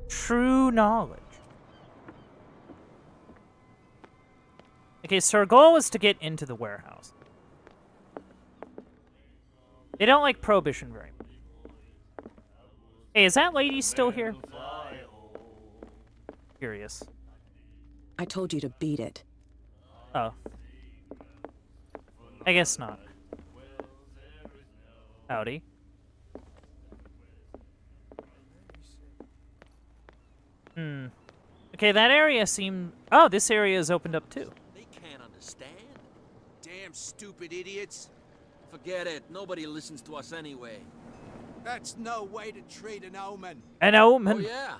True knowledge. Okay, so our goal is to get into the warehouse. They don't like Prohibition very much. Hey, is that lady still here? Curious. I told you to beat it. Oh. I guess not. Howdy. Okay, that area seemed... Oh, this area is opened up too. They can't understand. damn stupid idiots. Forget it. Nobody listens to us anyway. That's no way to treat an omen. An omen? Oh, yeah.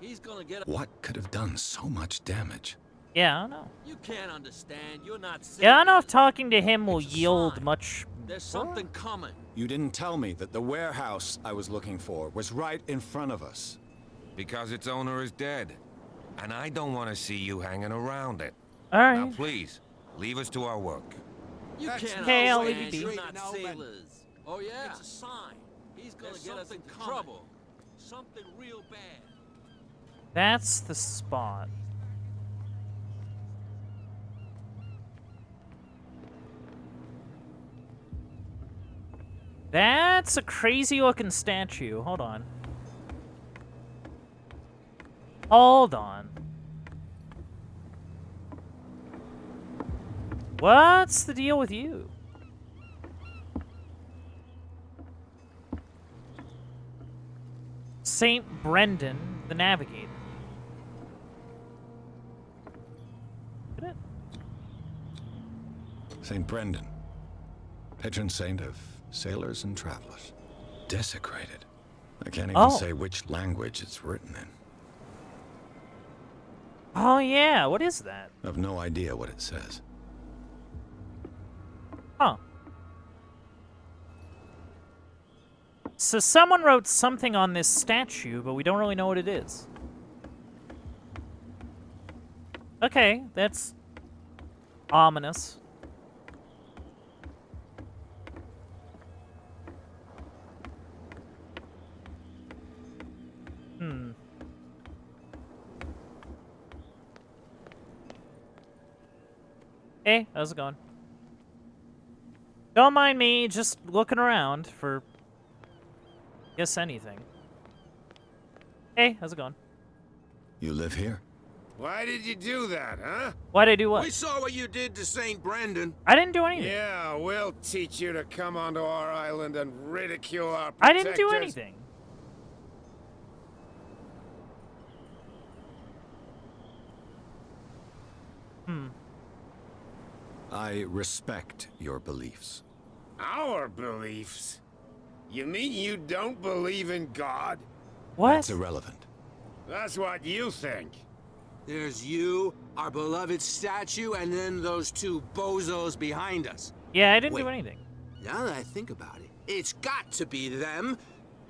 He's gonna get... What could have done so much damage? Yeah, I don't know. You can't understand. You're not... Yeah, I don't know if saviors. talking to him will It's a yield sign. much. There's something coming. You didn't tell me that the warehouse I was looking for was right in front of us. Because its owner is dead. And I don't want to see you hanging around it. All Now, right. please, leave us to our work. You can't okay, I'll understand. leave you You're be. not sailors. Oh, yeah. It's a sign. He's gonna get us in trouble. Something real bad. That's the spot. That's a crazy looking statue. Hold on. Hold on. What's the deal with you? Saint Brendan, the Navigator. Look at it. St. Brendan, patron saint of sailors and travelers. Desecrated. I can't even say which language it's written in. Oh yeah, what is that? I have no idea what it says. Huh. So someone wrote something on this statue, but we don't really know what it is. Okay, that's ominous. Hmm. Hey, how's it going? Don't mind me, just looking around for, guess anything. Hey, how's it going? You live here? Why did you do that, huh? Why'd I do what? We saw what you did to St. Brendan. I didn't do anything. Yeah, we'll teach you to come onto our island and ridicule our I protectors. didn't do anything. Hmm. I respect your beliefs. Our beliefs? You mean you don't believe in God? What? That's irrelevant. That's what you think. There's you, our beloved statue, and then those two bozos behind us. Yeah, I didn't do Wait. anything. Now that I think about it, it's got to be them.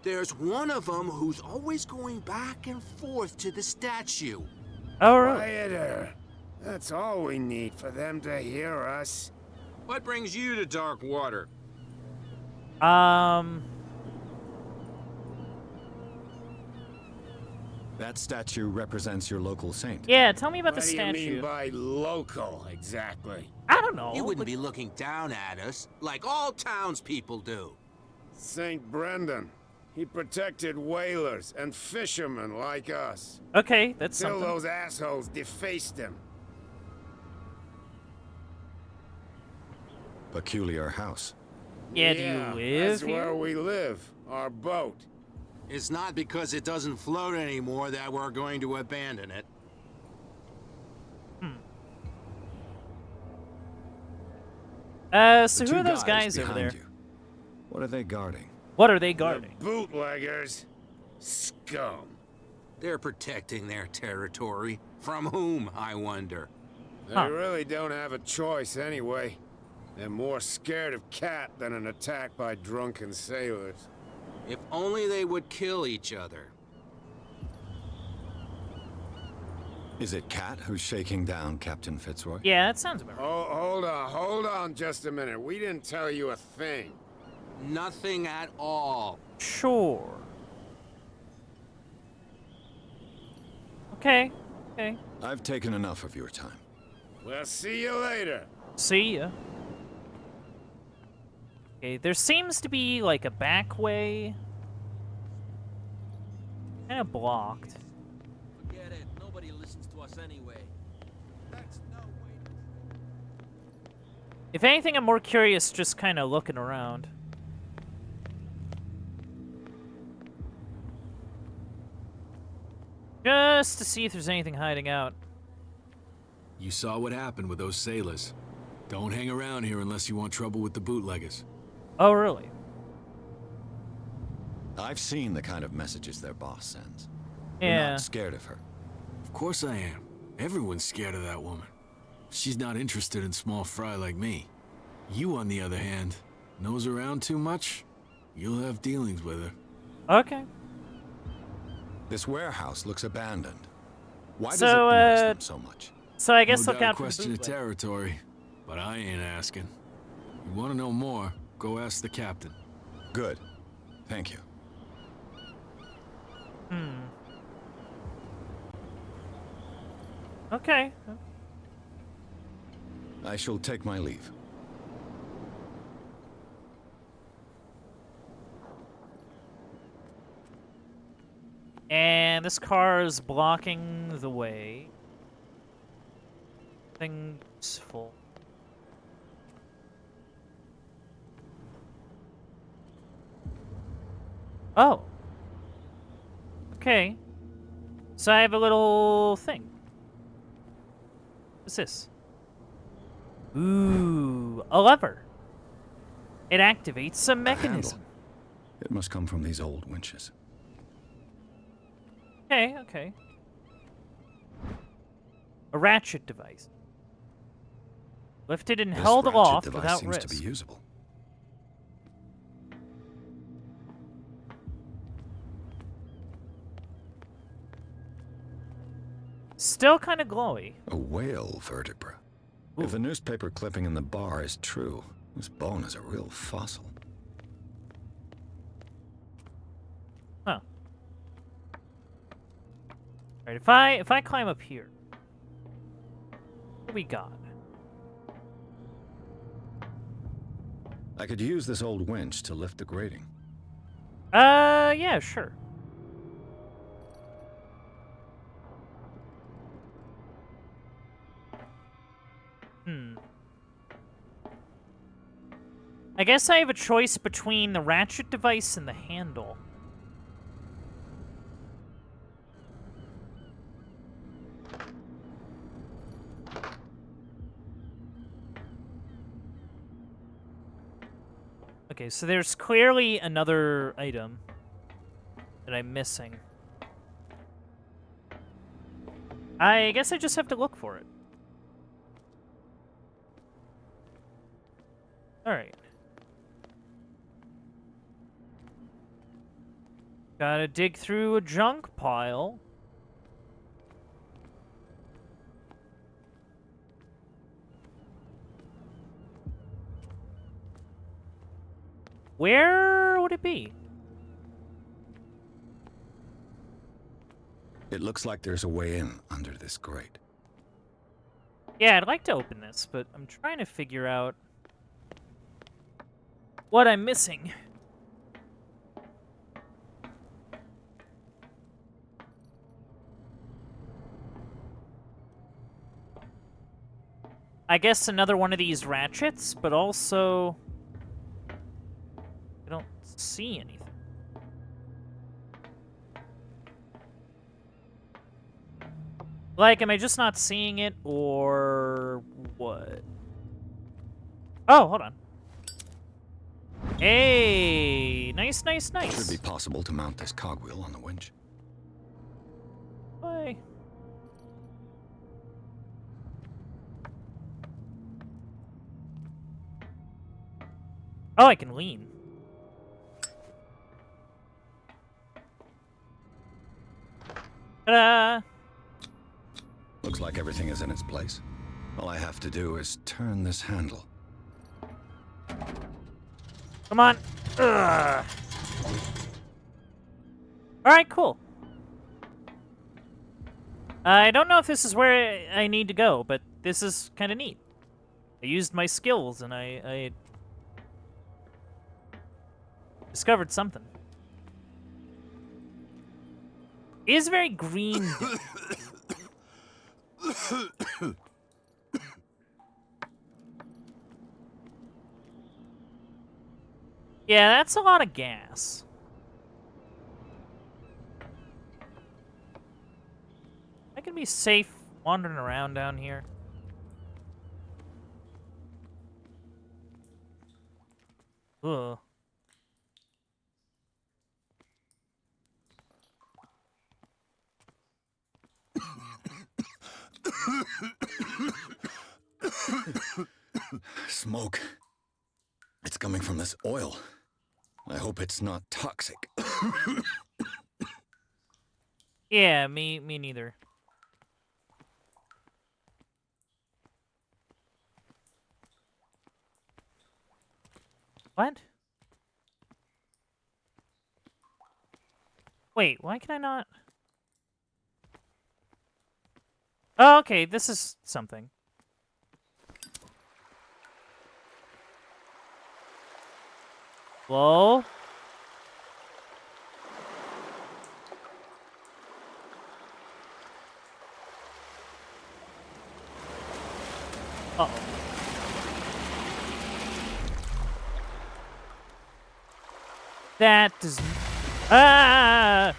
There's one of them who's always going back and forth to the statue. Oh, really? Quieter. That's all we need for them to hear us. What brings you to dark water? That statue represents your local saint. Yeah, tell me about What the do you statue. mean by local, exactly? I don't know. You wouldn't be looking down at us, like all townspeople do. St. Brendan. He protected whalers and fishermen like us. Okay, that's Till something. those assholes defaced him. Peculiar house. Yeah, do you live that's here? where we live. Our boat. It's not because it doesn't float anymore that we're going to abandon it. So The who two are those guys over behind there? you. What are they guarding? What are they The guarding? bootleggers. Scum. They're protecting their territory. From whom, I wonder? They really don't have a choice anyway. They're more scared of Cat than an attack by drunken sailors. If only they would kill each other. Is it Cat who's shaking down Captain Fitzroy? Yeah, that sounds about right. Oh, hold on just a minute. We didn't tell you a thing. Nothing at all. Sure. Okay, okay. I've taken enough of your time. We'll see you later. See ya. Okay, there seems to be like a back way. Kind of blocked. Forget it. Nobody listens to us anyway. That's no way. If anything, I'm more curious just kind of looking around. Just to see if there's anything hiding out. You saw what happened with those sailors. Don't hang around here unless you want trouble with the bootleggers. Oh, really? I've seen the kind of messages their boss sends. Yeah. You're not scared of her. Of course I am. Everyone's scared of that woman. She's not interested in small fry like me. You, on the other hand, nose around too much, you'll have dealings with her. Okay. This warehouse looks abandoned. Why does So, it interest them so much? So I guess No look doubt out a for the question of bootleg. territory, but I ain't asking. You want to know more, go ask the captain. Good. Thank you. Okay. I shall take my leave. And this car is blocking the way. Things full. Oh. Okay. So I have a little thing. What's this? Ooh, a lever. It activates a mechanism. handle. It must come from these old winches. Okay, okay. A ratchet device. Lifted and This held ratchet aloft device without seems risk. to be usable. Still kind of glowy. A whale vertebra. If the newspaper clipping in the bar is true, this bone is a real fossil. Huh. Alright, if I climb up here, what do we got? I could use this old winch to lift the grating. Yeah, sure. I guess I have a choice between the ratchet device and the handle. Okay, so there's clearly another item that I'm missing. I guess I just have to look for it. Alright. Gotta dig through a junk pile. Where would it be? It looks like there's a way in under this grate. Yeah, I'd like to open this, but I'm trying to figure out what I'm missing. I guess another one of these ratchets, but also I don't see anything. Like, am I just not seeing it, or what? Oh, hold on. Hey, nice, nice, nice. Should be possible to mount this cogwheel on the winch. Bye. Oh, I can lean. Ta-da! Looks like everything is in its place. All I have to do is turn this handle. Come on. Ugh. All right, cool. I don't know if this is where I need to go, but this is kind of neat. I used my skills, and I discovered something. It is very green. Yeah, that's a lot of gas. I can be safe wandering around down here. Ugh. Smoke. It's coming from this oil. I hope it's not toxic. Yeah, me neither. What? Wait, why can I not? Oh, okay, this is something. Whoa. Uh-oh. That does... Ah!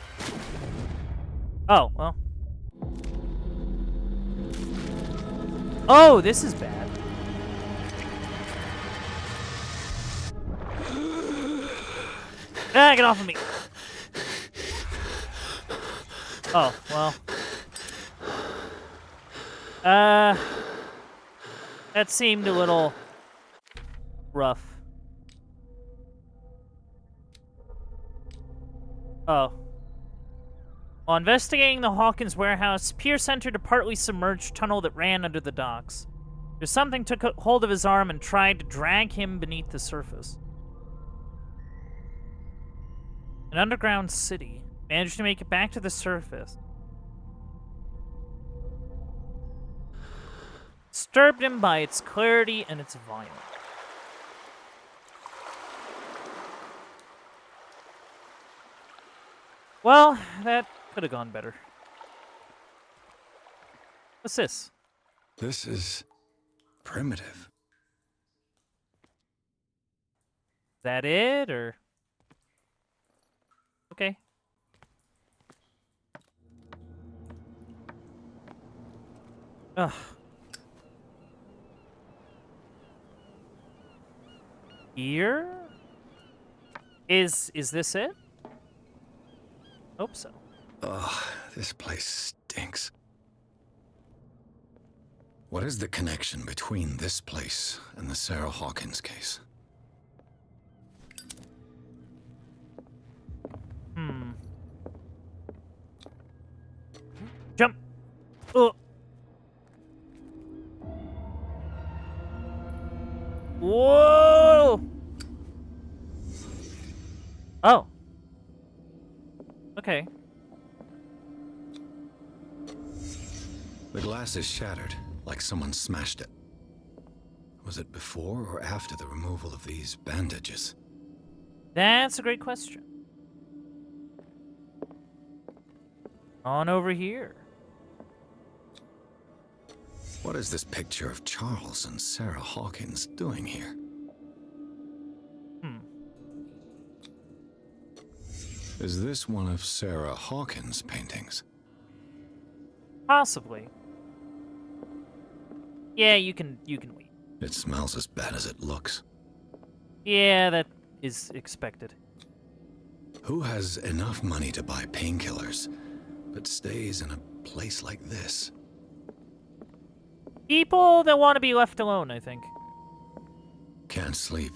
Oh, well. Oh, this is bad. Ah, get off of me. Oh, well. That seemed a little rough. Oh. While investigating the Hawkins warehouse, Pierce entered a partly submerged tunnel that ran under the docks. There's something took hold of his arm and tried to drag him beneath the surface. An underground city managed to make it back to the surface. Disturbed him by its clarity and its violence. Well, that could have gone better. What's this? This is primitive. Is that it, or? Okay. Ugh. Here? Is this it? Hope so. Ugh, this place stinks. What is the connection between this place and the Sarah Hawkins case? Jump! Oh! Whoa! Oh. Okay. The glass is shattered, like someone smashed it. Was it before or after the removal of these bandages? That's a great question. On over here. What is this picture of Charles and Sarah Hawkins doing here? Is this one of Sarah Hawkins' paintings? Possibly. Yeah, you can wait. It smells as bad as it looks. Yeah, that is expected. Who has enough money to buy painkillers, but stays in a place like this? People that want to be left alone, I think. Can't sleep.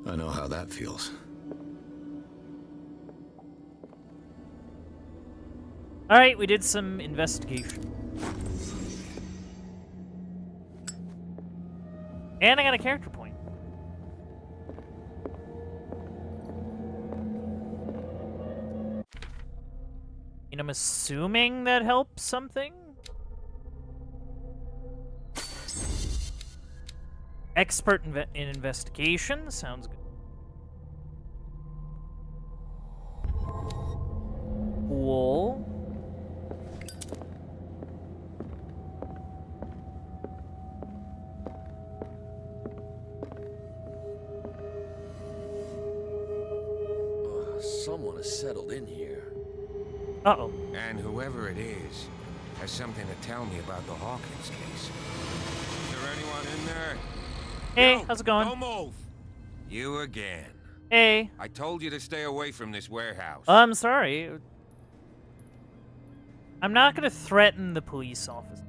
I know how that feels. Alright, we did some investigation. And I got a character point. And I'm assuming that helps something? Expert in investigation, sounds good. Cool. Someone has settled in here. Uh-oh. And whoever it is has something to tell me about the Hawkins case. Is there anyone in there? Hey, Yo, how's it going? Don't move. You again. Hey. I told you to stay away from this warehouse. I'm sorry. I'm not gonna threaten the police officer.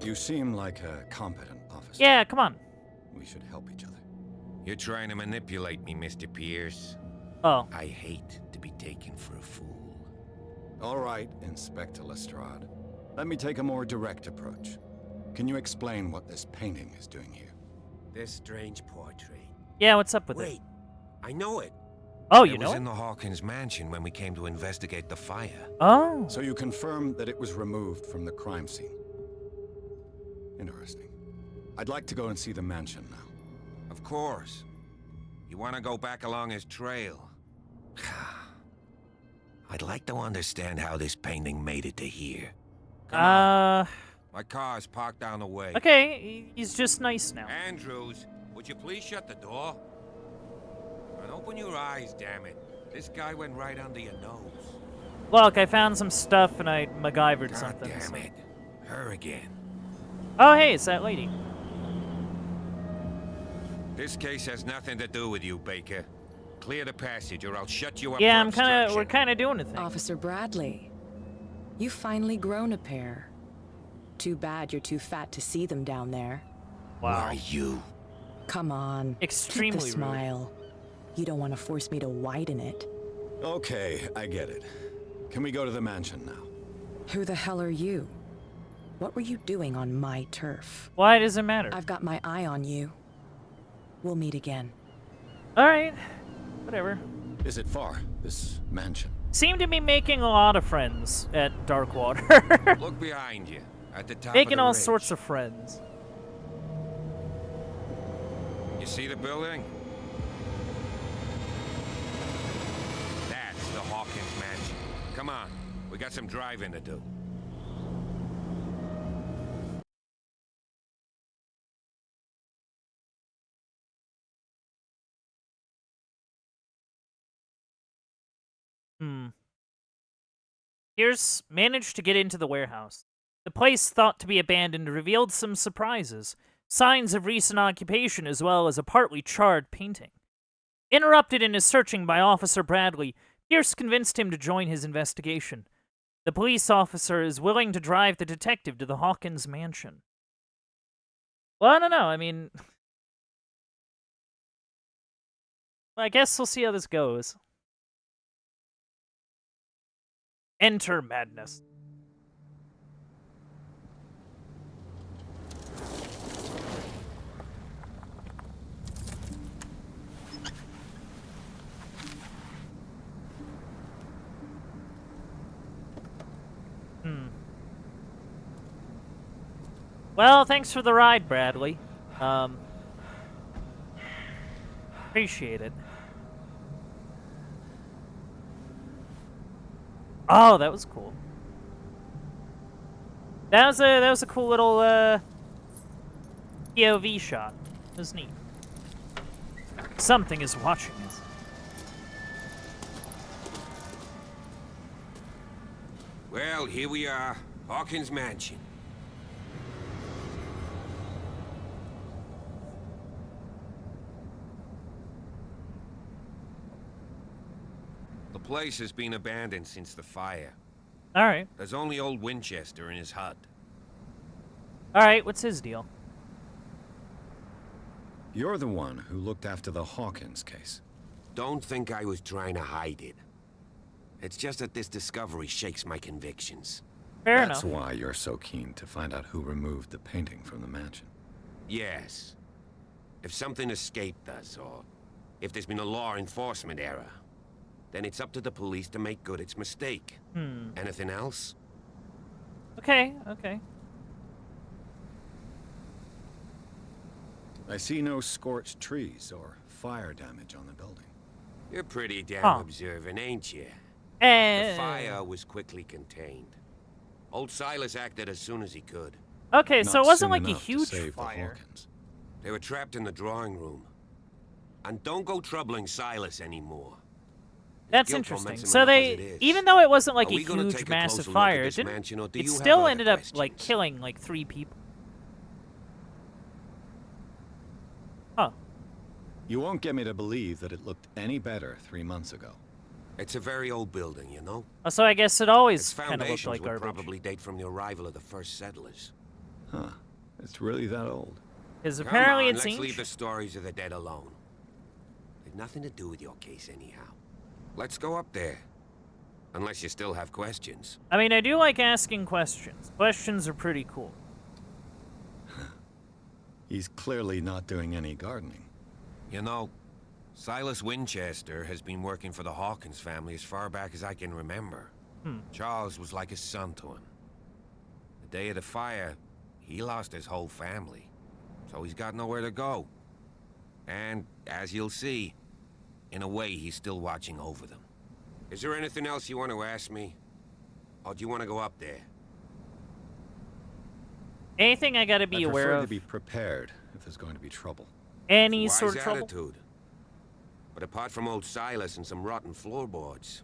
You seem like a competent officer. Yeah, come on. We should help each other. You're trying to manipulate me, Mr. Pierce. Oh. I hate to be taken for a fool. All right, Inspector Lestrade. Let me take a more direct approach. Can you explain what this painting is doing here? This strange portrait. Yeah, what's up with it? Wait, I know it. Oh, you It know was it? in the Hawkins mansion when we came to investigate the fire. Oh. So you confirm that it was removed from the crime scene. Interesting. I'd like to go and see the mansion now. Of course. You want to go back along his trail? I'd like to understand how this painting made it to here. Come on. My car's parked down the way. Okay, he's just nice now. Andrews, would you please shut the door? And open your eyes, damn it. This guy went right under your nose. Look, I found some stuff and I MacGyvered God something. damn it. Her again. Oh, hey, it's that lady. This case has nothing to do with you, Baker. Clear the passage or I'll shut you up Yeah, for we're kind of doing a thing. Officer Bradley, you've finally grown a pair. Too bad you're too fat to see them down there. Wow. Who are you? Come on. Extremely keep the rude. smile. You don't want to force me to widen it. Okay, I get it. Can we go to the mansion now? Who the hell are you? What were you doing on my turf? Why does it matter? I've got my eye on you. We'll meet again. All right. Whatever. Is it far, this mansion? Seem to be making a lot of friends at Darkwater. Look behind you, at the top Making of the all ridge. sorts of friends. You see the building? That's the Hawkins mansion. Come on, we got some driving to do. Pierce managed to get into the warehouse. The place thought to be abandoned revealed some surprises, signs of recent occupation as well as a partly charred painting. Interrupted in his searching by Officer Bradley, Pierce convinced him to join his investigation. The police officer is willing to drive the detective to the Hawkins mansion. Well, I don't know, I mean... I guess we'll see how this goes. Enter madness. Well, thanks for the ride, Bradley. Appreciate it. Oh, that was cool. That was a cool little POV shot. It was neat. Something is watching us. Well, here we are, Hawkins mansion. The place has been abandoned since the fire. All right. There's only old Winchester in his hut. All right, what's his deal? You're the one who looked after the Hawkins case. Don't think I was trying to hide it. It's just that this discovery shakes my convictions. Fair That's enough. why you're so keen to find out who removed the painting from the mansion. Yes. If something escaped us, or if there's been a law enforcement error, then it's up to the police to make good its mistake. Anything else? Okay, okay. I see no scorched trees or fire damage on the building. You're pretty damn Huh. observant, ain't you? Eh. The fire was quickly contained. Old Silas acted as soon as he could. Okay, so it Not wasn't soon like a enough to huge save the fire. Hawkins. They were trapped in the drawing room. And don't go troubling Silas anymore. That's guilt interesting. torments him So enough as they, it is. even though it wasn't like Are a we gonna huge, take a massive closer look at fire, this it didn't. mansion, or do It you have still other ended up like questions? killing like 3 people. Huh. You won't get me to believe that it looked any better 3 months ago. It's a very old building, you know? So I guess it always Its kind of looked foundations like would garbage. probably date from the arrival of the first settlers. Huh. It's really that old. Because Come apparently on, it's let's leave ancient. the stories of the dead alone. They've nothing to do with your case anyhow. Let's go up there. Unless you still have questions. I mean, I do like asking questions. Questions are pretty cool. He's clearly not doing any gardening. You know, Silas Winchester has been working for the Hawkins family as far back as I can remember. Charles was like a son to him. The day of the fire, he lost his whole family. So he's got nowhere to go. And, as you'll see, in a way, he's still watching over them. Is there anything else you want to ask me? Or do you want to go up there? Anything I gotta be I aware prefer of? to be prepared if there's going to be trouble. Any Wise sort of trouble? attitude. But apart from old Silas and some rotten floorboards,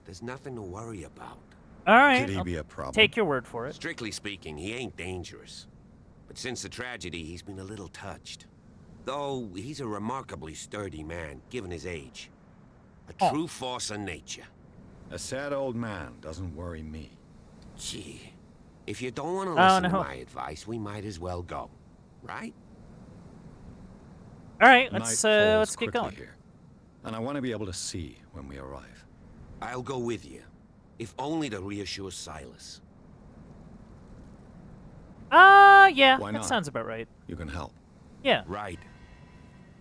there's nothing to worry about. All right. Could he I'll be a problem? take your word for it. Strictly speaking, he ain't dangerous. But since the tragedy, he's been a little touched. Though, he's a remarkably sturdy man, given his age. A true force of nature. A sad old man doesn't worry me. Gee, if you don't want to Oh, listen to no. my advice, we might as well go. Right? All right, Night let's falls get quickly going. here, and I want to be able to see when we arrive. I'll go with you. If only to reassure Silas. Yeah, Why that not? sounds about right. You can help. Yeah. Right.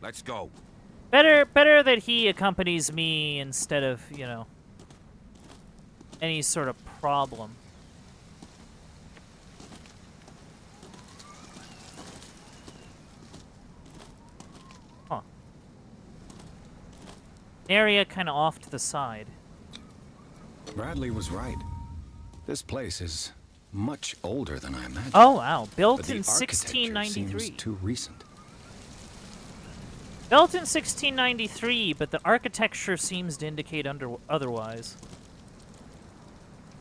Let's go. Better that he accompanies me instead of, you know, any sort of problem. Huh. An area kind of off to the side. Bradley was right. This place is much older than I imagined. Oh, wow. Built But the in architecture 1693. seems too recent. Built in 1693, but the architecture seems to indicate otherwise.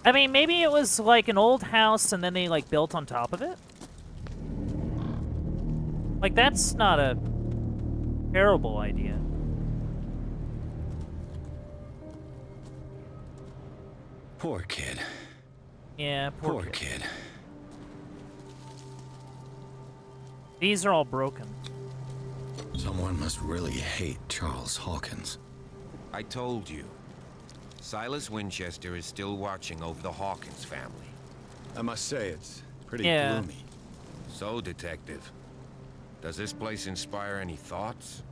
I mean, maybe it was like an old house and then they like built on top of it? Like, that's not a terrible idea. Poor kid. Yeah, poor kid. kid. These are all broken. Someone must really hate Charles Hawkins. I told you. Silas Winchester is still watching over the Hawkins family. I must say, it's pretty Yeah. gloomy. So, Detective, does this place inspire any thoughts?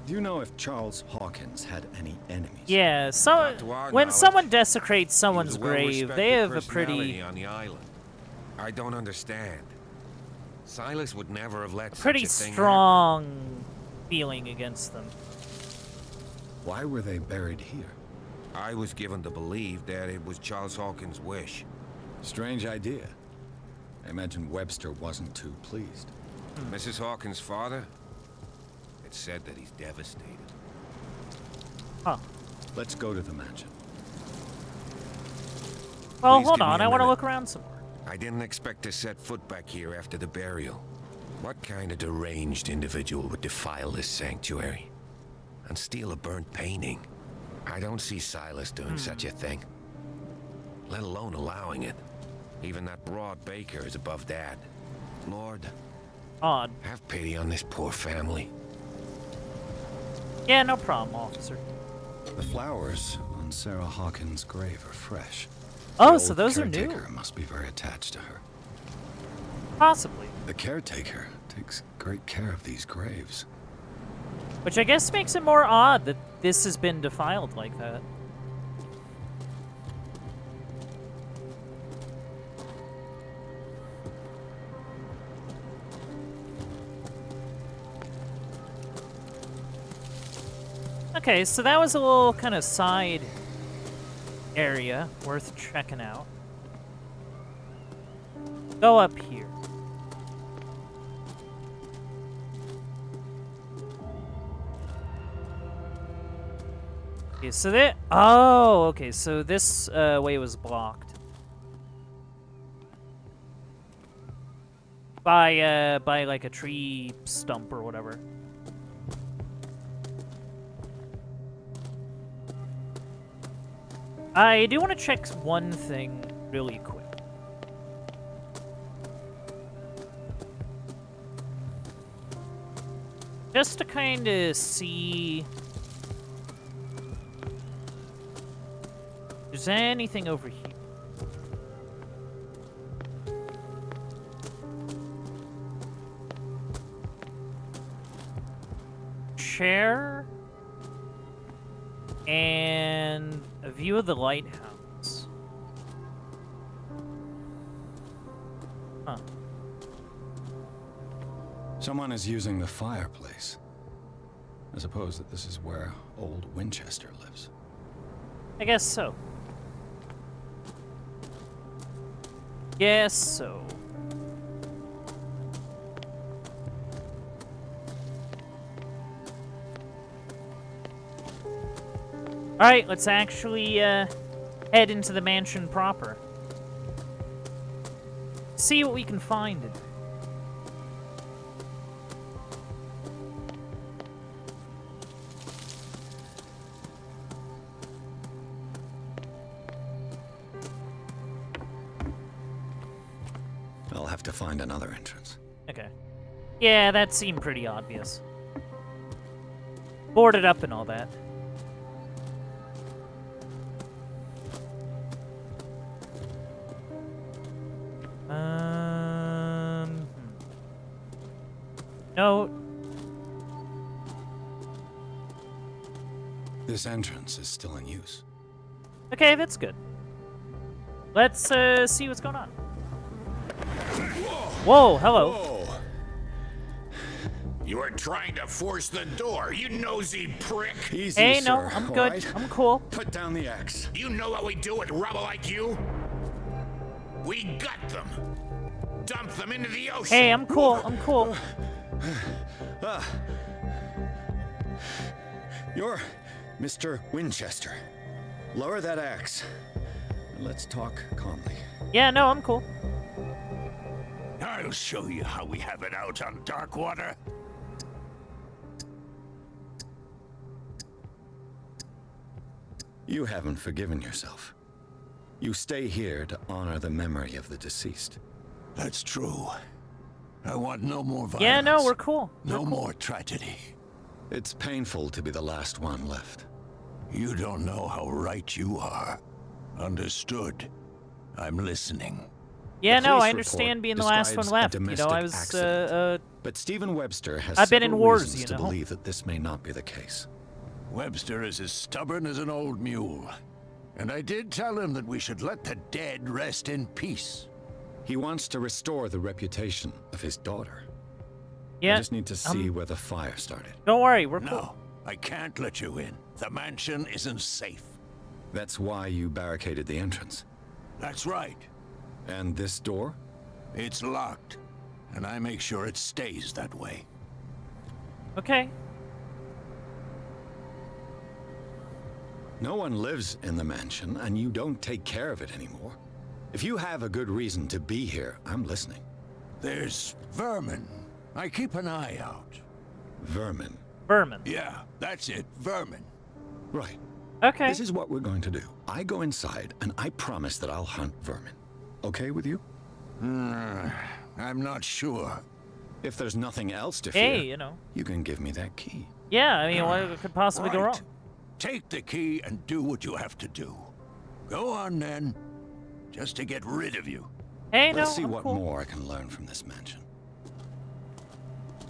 Do you know if Charles Hawkins had any enemies? Yeah, so Not to our when knowledge. someone desecrates He someone's was a grave, well-respected they have a personality pretty on the island. I don't understand. Silas would never have let pretty such a thing strong feeling against them. Why were they buried here? happen. I was given to believe that it was Charles Hawkins' wish. Strange idea. I imagine Webster wasn't too pleased. Mrs. Hawkins' father? It's said that he's devastated. Huh. Let's go to the mansion. Well, Please hold give me on. a I want to minute. look around some more. I didn't expect to set foot back here after the burial. What kind of deranged individual would defile this sanctuary? And steal a burnt painting? I don't see Silas doing such a thing. Let alone allowing it. Even that broad baker is above that. Lord, Odd. have pity on this poor family. Yeah, no problem, officer. The flowers on Sarah Hawkins' grave are fresh. Oh, The so old those are new. caretaker must be very attached to her. Possibly. The caretaker takes great care of these graves. Which I guess makes it more odd that this has been defiled like that. Okay, so that was a little kind of side area worth checking out. Go up here. Okay, so that. Oh, okay. So this way was blocked by like a tree stump or whatever. I do want to check one thing really quick. Just to kind of see if there's anything over here. Chair and a view of the lighthouse. Huh. Someone is using the fireplace. I suppose that this is where old Winchester lives. I guess so. Guess so. Alright, let's actually head into the mansion proper. See what we can find in there. I'll have to find another entrance. Okay. Yeah, that seemed pretty obvious. Boarded up and all that. No. This entrance is still in use. Okay, that's good. Let's see what's going on. Whoa, hello. Whoa. You are trying to force the door, you nosy prick. Easy, Hey, sir, no, I'm all good. right? I'm cool. Put down the axe. You know what we do with rubble like you? We gut them. Dump them into the ocean. Hey, I'm cool. I'm cool. You're Mr. Winchester. Lower that axe. Let's talk calmly. Yeah, no, I'm cool. I'll show you how we have it out on Darkwater. You haven't forgiven yourself. You stay here to honor the memory of the deceased. That's true. I want no more violence. Yeah, no, we're cool. No more tragedy. It's painful to be the last one left. You don't know how right you are. Understood. I'm listening. Yeah, The no, police I understand report being the last one describes a left. You know, domestic I was, accident. But Stephen Webster has I've been in several wars, reasons you to know. believe that this may not be the case. Webster is as stubborn as an old mule. And I did tell him that we should let the dead rest in peace. He wants to restore the reputation of his daughter. Yeah. I just need to see where the fire started. Don't worry, we're cool. No, I can't let you in. The mansion isn't safe. That's why you barricaded the entrance. That's right. And this door? It's locked. And I make sure it stays that way. Okay. No one lives in the mansion, and you don't take care of it anymore. If you have a good reason to be here, I'm listening. There's vermin. I keep an eye out. Vermin? Vermin. Yeah, that's it. Vermin. Right. Okay. This is what we're going to do. I go inside, and I promise that I'll hunt vermin. Okay with you? I'm not sure. If there's nothing else to fear, Hey, you know. you can give me that key. Yeah, I mean, what could possibly go wrong? Take the key and do what you have to do. Go on then. Just to get rid of you. Hey, no, Let's see I'm what cool. more I can learn from this mansion.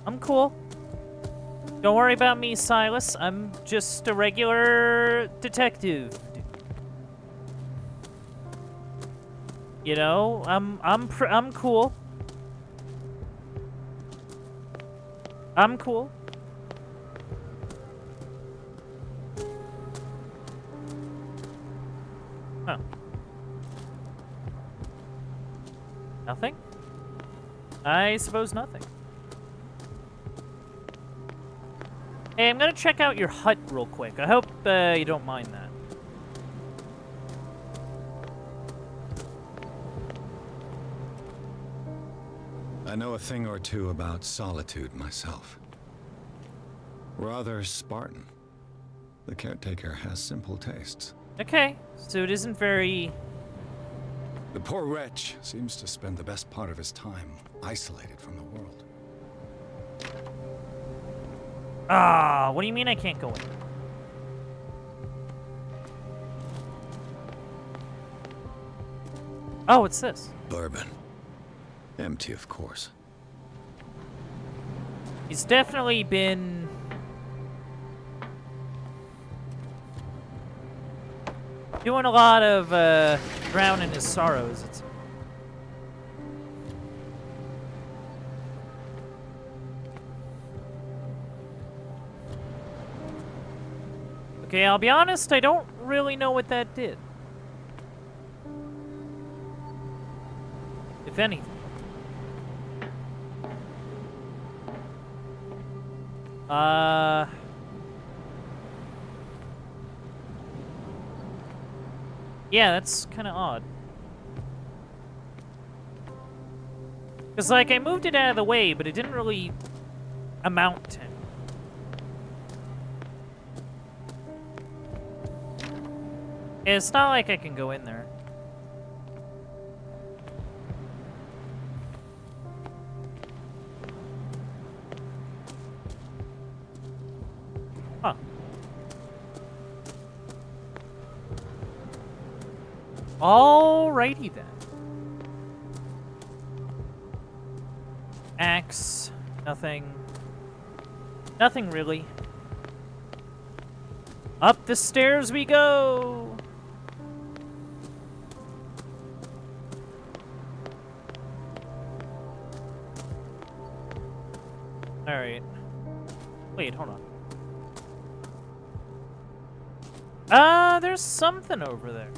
I'm cool. Don't worry about me, Silas. I'm just a regular detective. You know, I'm cool. I'm cool. Huh. Nothing? I suppose nothing. Hey, I'm gonna check out your hut real quick. I hope you don't mind that. I know a thing or two about solitude myself. Rather Spartan. The caretaker has simple tastes. Okay, so it isn't very... The poor wretch seems to spend the best part of his time isolated from the world. Ah, what do you mean I can't go in? Oh, what's this? Bourbon. Empty, of course. He's definitely been... doing a lot of, drowning his sorrows. It's... Okay, I'll be honest, I don't really know what that did. If anything. Yeah, that's kind of odd. Because, like, I moved it out of the way, but it didn't really amount to. It's not like I can go in there. Huh. Alrighty then. Axe. Nothing. Nothing really. Up the stairs we go! Alright. Wait, hold on. There's something over there.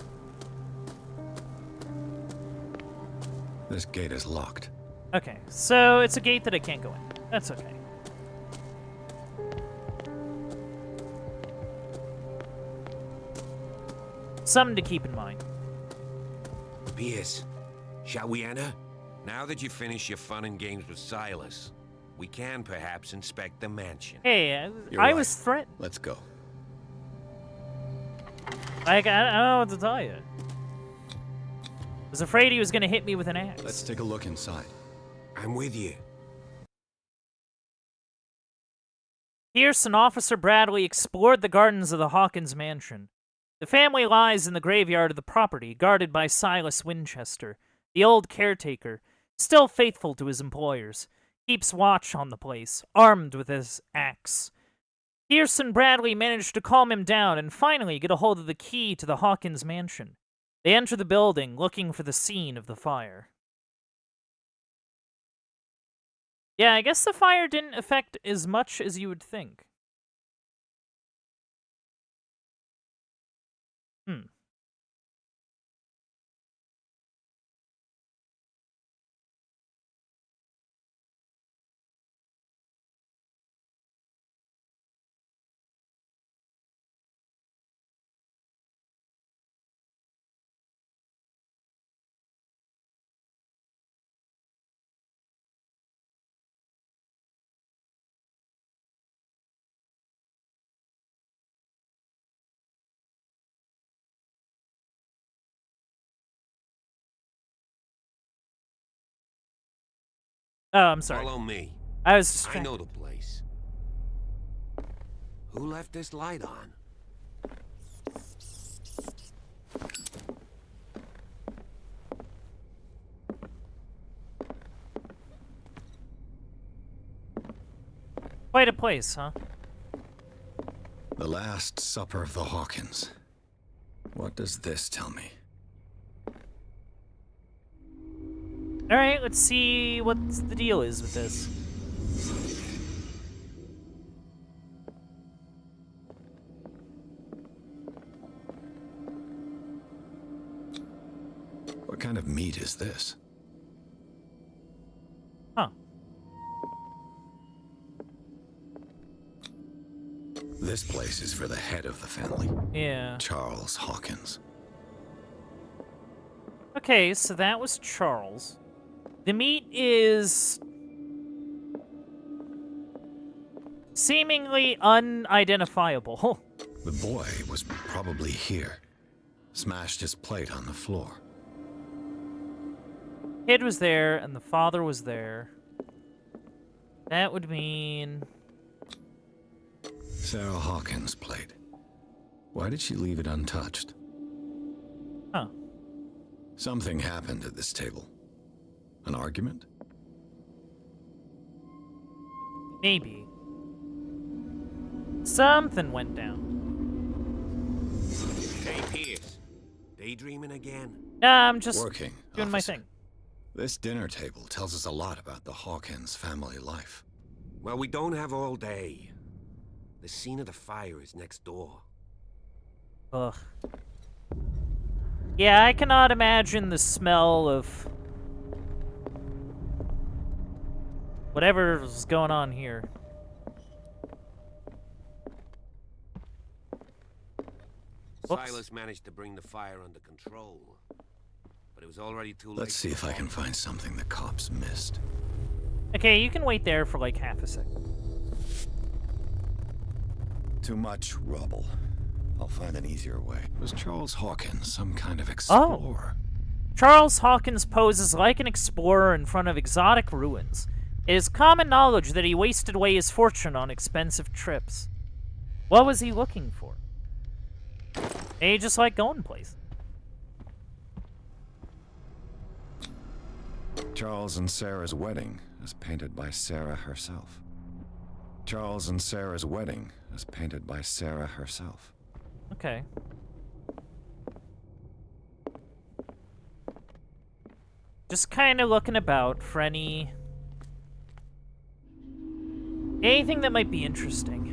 This gate is locked. Okay, so it's a gate that I can't go in. That's okay. Something to keep in mind. Pierce, shall we enter? Now that you've finished your fun and games with Silas, we can perhaps inspect the mansion. Hey, You're I right. was threatened. Let's go. I don't know what to tell you. I was afraid he was going to hit me with an axe. Let's take a look inside. I'm with you. Pierce and Officer Bradley explored the gardens of the Hawkins mansion. The family lies in the graveyard of the property, guarded by Silas Winchester, the old caretaker, still faithful to his employers. Keeps watch on the place, armed with his axe. Pierce and Bradley managed to calm him down and finally get a hold of the key to the Hawkins mansion. They enter the building, looking for the scene of the fire. Yeah, I guess the fire didn't affect as much as you would think. Oh, I'm sorry. Follow me. I was I distracted. know the place. Who left this light on? Quite a place, huh? The Last Supper of the Hawkins. What does this tell me? Alright, let's see what the deal is with this. What kind of meat is this? Huh. This place is for the head of the family. Yeah. Charles Hawkins. Okay, so that was Charles. The meat is seemingly unidentifiable. The boy was probably here. Smashed his plate on the floor. Kid was there, and the father was there. That would mean... Sarah Hawkins' plate. Why did she leave it untouched? Huh. Something happened at this table. An argument? Maybe. Something went down. Hey, Pierce. Daydreaming again? Nah, I'm just Working, doing my officer. thing. This dinner table tells us a lot about the Hawkins family life. Well, we don't have all day. The scene of the fire is next door. Ugh. Yeah, I cannot imagine the smell of whatever's going on here. Whoops. Silas managed to bring the fire under control, but it was already too late. Let's see if I can find something the cops missed. Okay, you can wait there for like half a second. Too much rubble. I'll find an easier way. Was Charles Hawkins some kind of explorer? Charles Hawkins poses like an explorer in front of exotic ruins. It is common knowledge that he wasted away his fortune on expensive trips. What was he looking for? He just like going places. Charles and Sarah's wedding, as painted by Sarah herself. Charles and Sarah's wedding, as painted by Sarah herself. Okay. Just kind of looking about for anything that might be interesting.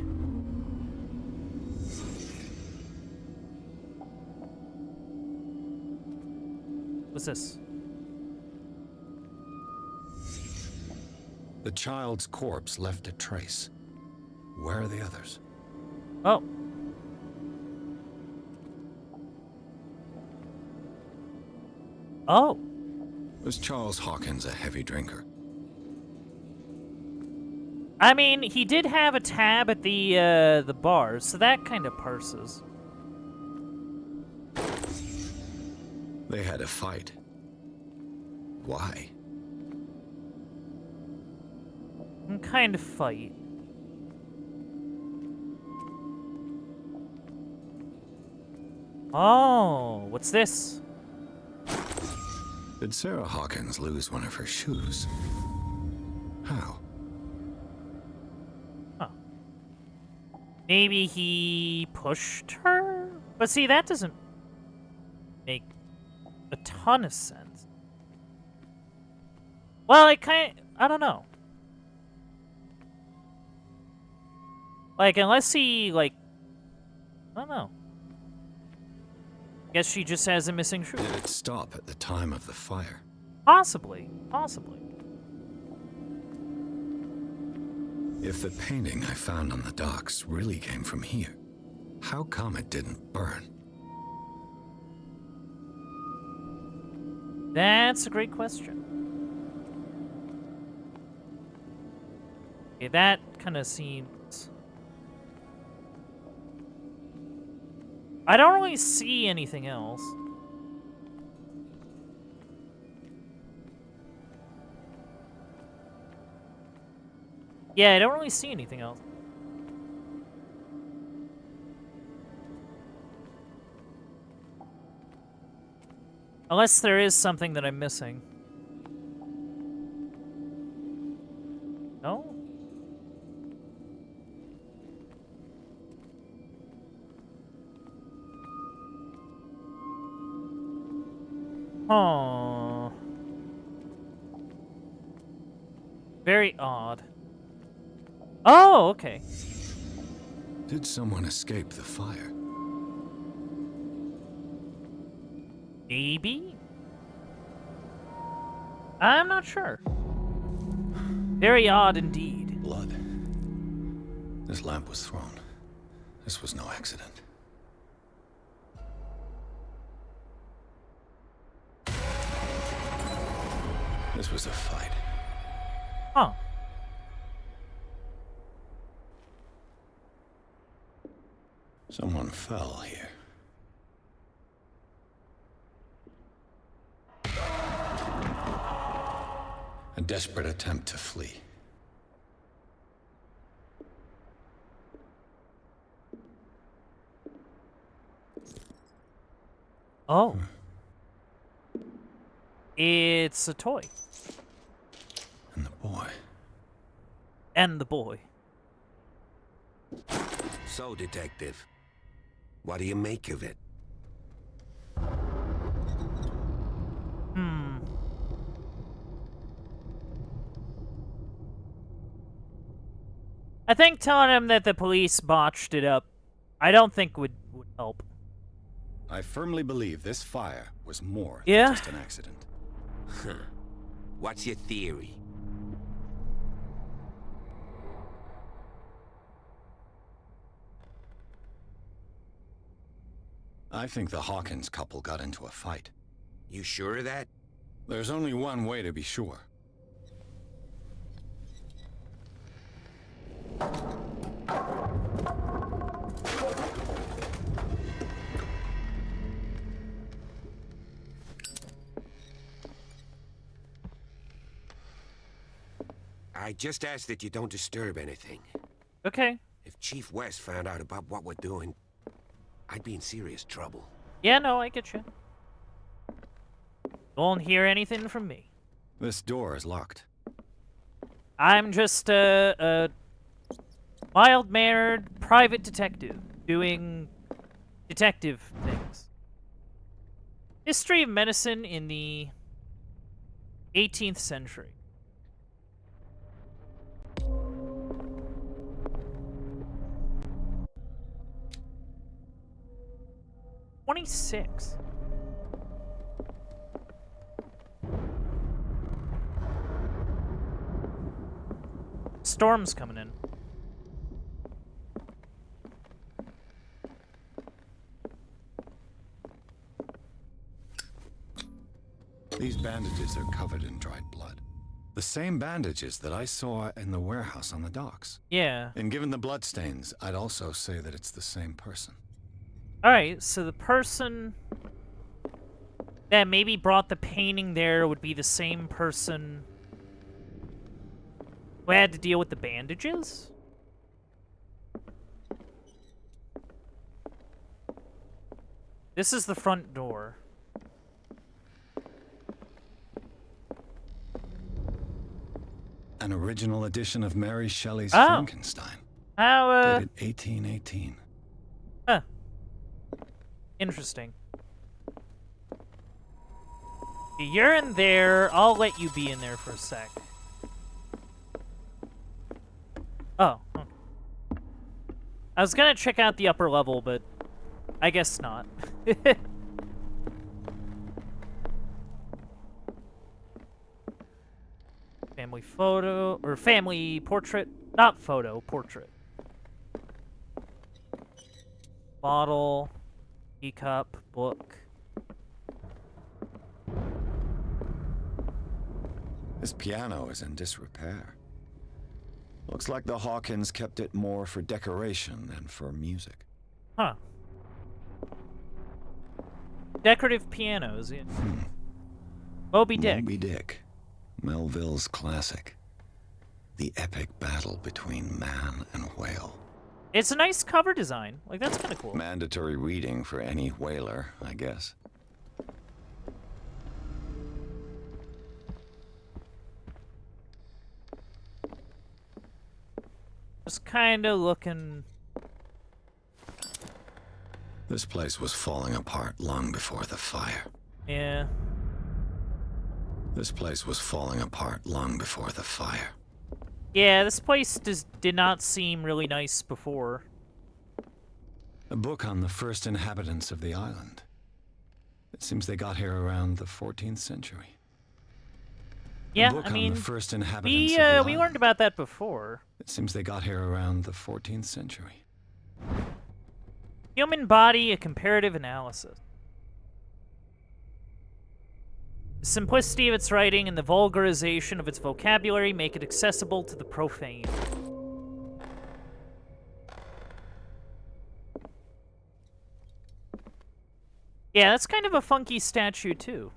What's this? The child's corpse left a trace. Where are the others? Oh. Oh. Was Charles Hawkins a heavy drinker? I mean, he did have a tab at the bar, so that kind of parses. They had a fight. Why? Some kind of fight. Oh, what's this? Did Sarah Hawkins lose one of her shoes? How? Huh. Maybe he pushed her? But see, that doesn't make a ton of sense. Well, I don't know. Like, unless he, like, I don't know. Guess she just has a missing shoe. Did it stop at the time of the fire? Possibly. Possibly. If the painting I found on the docks really came from here, how come it didn't burn? That's a great question. Okay, that kind of seems... I don't really see anything else. Yeah, I don't really see anything else. Unless there is something that I'm missing. No? Oh. Very odd. Oh, okay. Did someone escape the fire? Maybe? I'm not sure. Very odd indeed. Blood. This lamp was thrown. This was no accident. This was a fight. Huh. Someone fell here. A desperate attempt to flee. Oh. It's a toy. And the boy. And the boy. So, Detective, what do you make of it? I think telling him that the police botched it up, I don't think would help. I firmly believe this fire was more Yeah? than just an accident. Huh. What's your theory? I think the Hawkins couple got into a fight. You sure of that? There's only one way to be sure. I just ask that you don't disturb anything. Okay. If Chief West found out about what we're doing, I'd be in serious trouble. Yeah, no, I get you. Won't hear anything from me. This door is locked. I'm just a mild-mannered private detective doing detective things. History of medicine in the 18th century. '26. Storm's coming in. These bandages are covered in dried blood. The same bandages that I saw in the warehouse on the docks. Yeah. And given the bloodstains, I'd also say that it's the same person. Alright, so the person that maybe brought the painting there would be the same person who had to deal with the bandages? This is the front door. An original edition of Mary Shelley's Oh. Frankenstein. How, Dated 1818. Huh. Interesting. You're in there. I'll let you be in there for a sec. Oh. Okay. I was gonna check out the upper level, but I guess not. Family photo, or family portrait. Not photo, portrait. Bottle, teacup, book. This piano is in disrepair. Looks like the Hawkins kept it more for decoration than for music. Huh. Decorative pianos. Yeah. Moby Dick. Moby Dick. Melville's classic. The epic battle between man and whale. It's a nice cover design. Like, that's kind of cool. Mandatory reading for any whaler, I guess. Just kind of looking... This place was falling apart long before the fire. Yeah. This place was falling apart long before the fire. Yeah, this place did not seem really nice before. A book on the first inhabitants of the island. It seems they got here around the 14th century. Yeah, a book I on mean, the first inhabitants of the island. we learned about that before. It seems they got here around the 14th century. Human body, a comparative analysis. The simplicity of its writing and the vulgarization of its vocabulary make it accessible to the profane. Yeah, that's kind of a funky statue, too.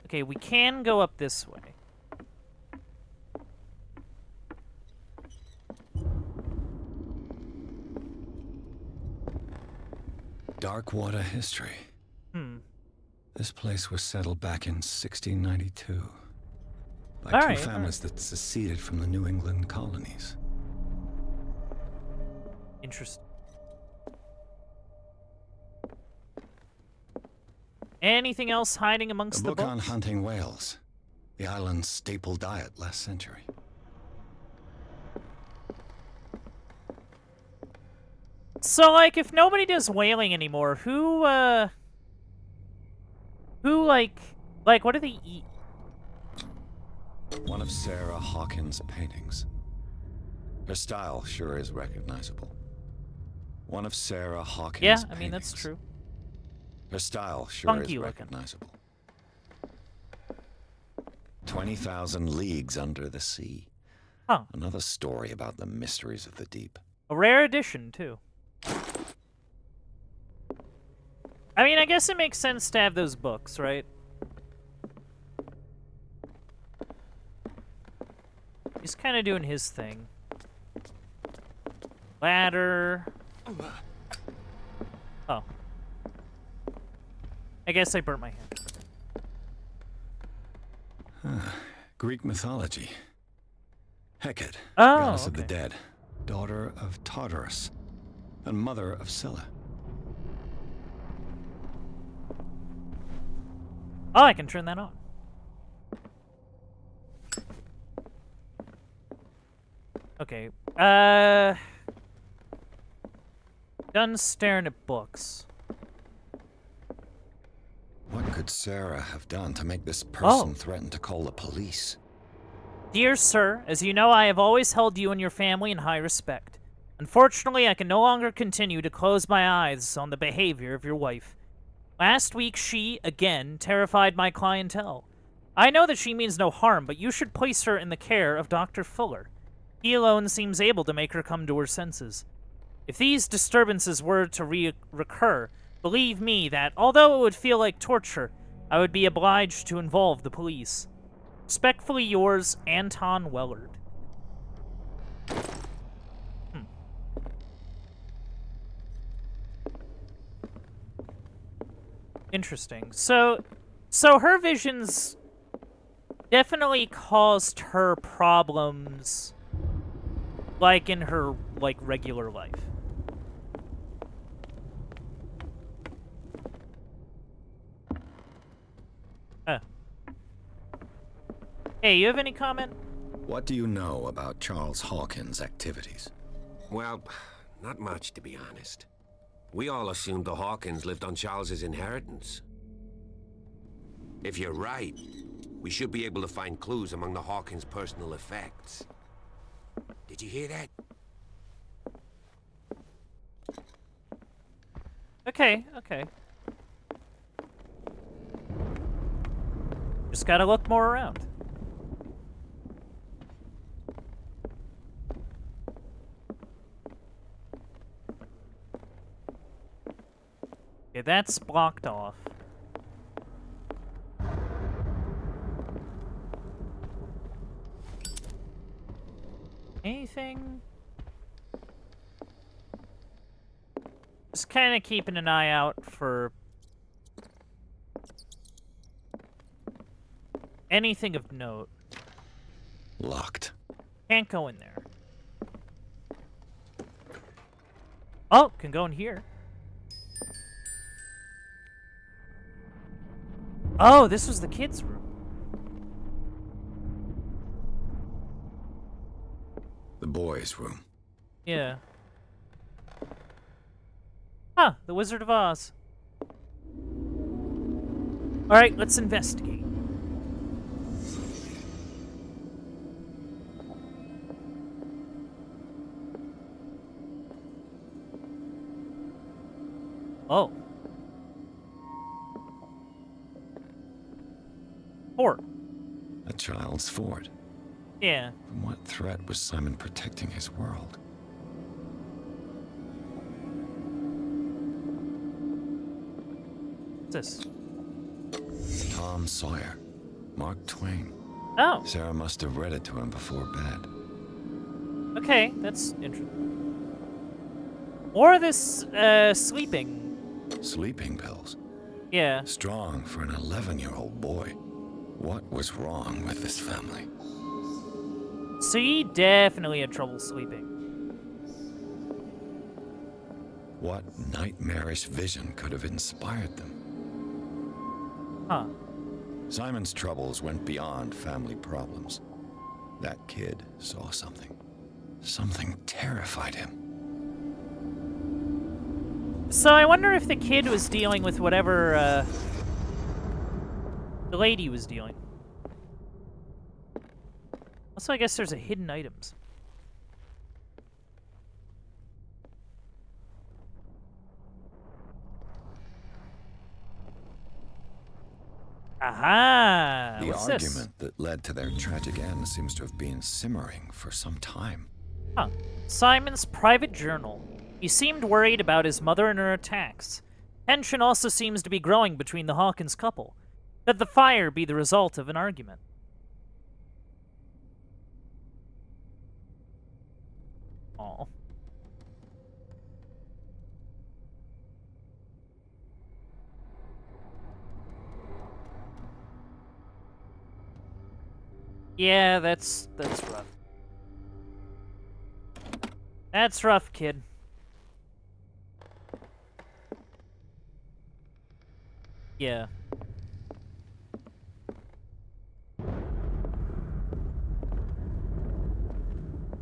Okay, we can go up this way. Darkwater history. This place was settled back in 1692 by two families that seceded from the New England colonies. Interesting. Anything else hiding amongst the book books? on hunting whales, the island's staple diet last century. So, like, if nobody does whaling anymore, who, like, what do they eat? One of Sarah Hawkins' paintings. Her style sure is recognizable. One of Sarah Hawkins' paintings. Yeah, I mean, that's true. Her style sure Funky is looking. recognizable. 20,000 Leagues Under the Sea. Huh. Another story about the mysteries of the deep. A rare edition, too. I mean, I guess it makes sense to have those books, right? He's kind of doing his thing. Ladder. Oh. I guess I burnt my hand. Greek mythology. Hecate, Oh, goddess of the dead, daughter of Tartarus, and mother of Scylla. Oh, I can turn that on. Okay. Done staring at books. What could Sarah have done to make this person threaten to call the police? Dear sir, as you know, I have always held you and your family in high respect. Unfortunately, I can no longer continue to close my eyes on the behavior of your wife. Last week, she, again, terrified my clientele. I know that she means no harm, but you should place her in the care of Dr. Fuller. He alone seems able to make her come to her senses. If these disturbances were to recur, believe me that, although it would feel like torture, I would be obliged to involve the police. Respectfully yours, Anton Wellard. Interesting. So her visions definitely caused her problems, like in her, like, regular life. Hey, you have any comment? What do you know about Charles Hawkins' activities? Well, not much, to be honest. We all assumed the Hawkins lived on Charles's inheritance. If you're right, we should be able to find clues among the Hawkins' personal effects. Did you hear that? Okay. Just gotta look more around. Okay, that's blocked off. Anything? Just kind of keeping an eye out for anything of note. Locked. Can't go in there. Oh, can go in here. Oh, this was the kids' room. The boys' room. Yeah. Huh, the Wizard of Oz. Alright, let's investigate. Oh. 4. A child's fort. Yeah. From what threat was Simon protecting his world? What's this? Tom Sawyer. Mark Twain. Oh. Sarah must have read it to him before bed. Okay, that's interesting. More of this, sleeping. Sleeping pills. Yeah. Strong for an 11-year-old boy. What was wrong with this family? So he definitely had trouble sleeping. What nightmarish vision could have inspired them? Huh. Simon's troubles went beyond family problems. That kid saw something. Something terrified him. So I wonder if the kid was dealing with whatever, the lady was dealing. Also, I guess there's a hidden items. Aha! The What's argument that led to their tragic end seems to have been simmering for some time. Huh. Simon's private journal. He seemed worried about his mother and her attacks. Tension also seems to be growing between the Hawkins couple. Could the fire be the result of an argument? Aw. Yeah, that's rough. That's rough, kid. Yeah. Is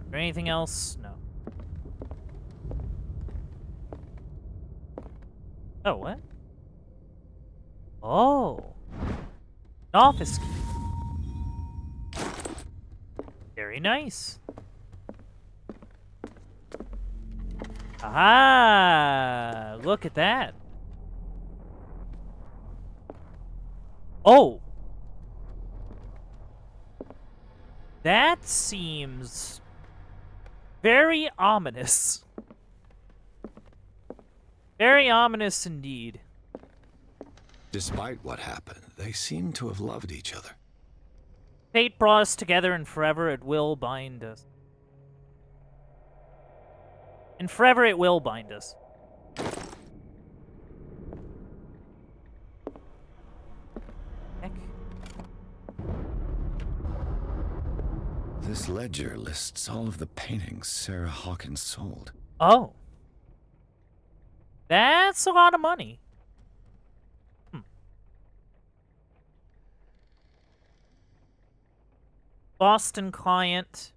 there anything else? No. Oh, what? Oh. An office key. Very nice. Aha! Look at that. Oh! That seems very ominous. Very ominous indeed. Despite what happened, they seem to have loved each other. Fate brought us together, and forever it will bind us. And forever it will bind us. Heck. This ledger lists all of the paintings Sarah Hawkins sold. Oh. That's a lot of money. Boston client.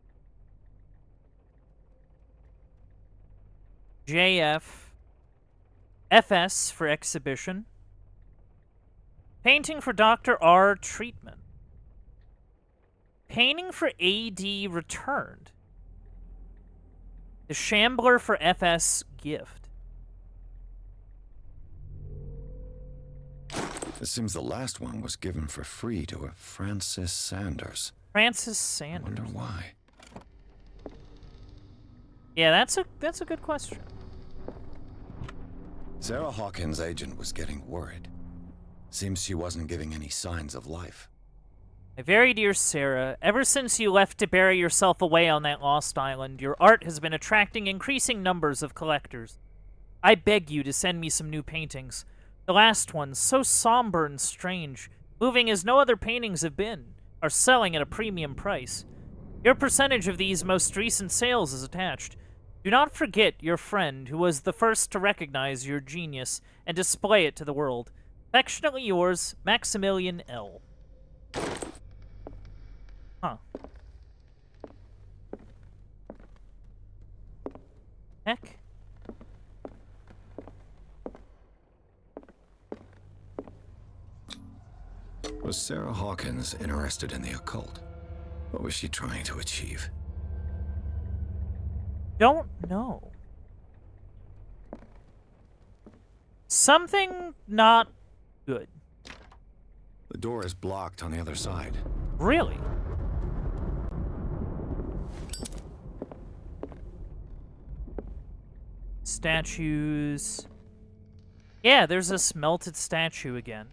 JF. FS for exhibition. Painting for Dr. R treatment. Painting for AD returned. The Shambler for FS gift. It seems the last one was given for free to a Francis Sanders. Francis Sanders. Wonder why. Yeah, that's a good question. Sarah Hawkins' agent was getting worried. Seems she wasn't giving any signs of life. My very dear Sarah, ever since you left to bury yourself away on that lost island, your art has been attracting increasing numbers of collectors. I beg you to send me some new paintings. The last ones, so somber and strange, moving as no other paintings have been, are selling at a premium price. Your percentage of these most recent sales is attached. Do not forget your friend who was the first to recognize your genius and display it to the world. Affectionately yours, Maximilian L. Huh. Heck. Was Sarah Hawkins interested in the occult? What was she trying to achieve? Don't know. Something not good. The door is blocked on the other side. Really? Statues. Yeah, there's a smelted statue again.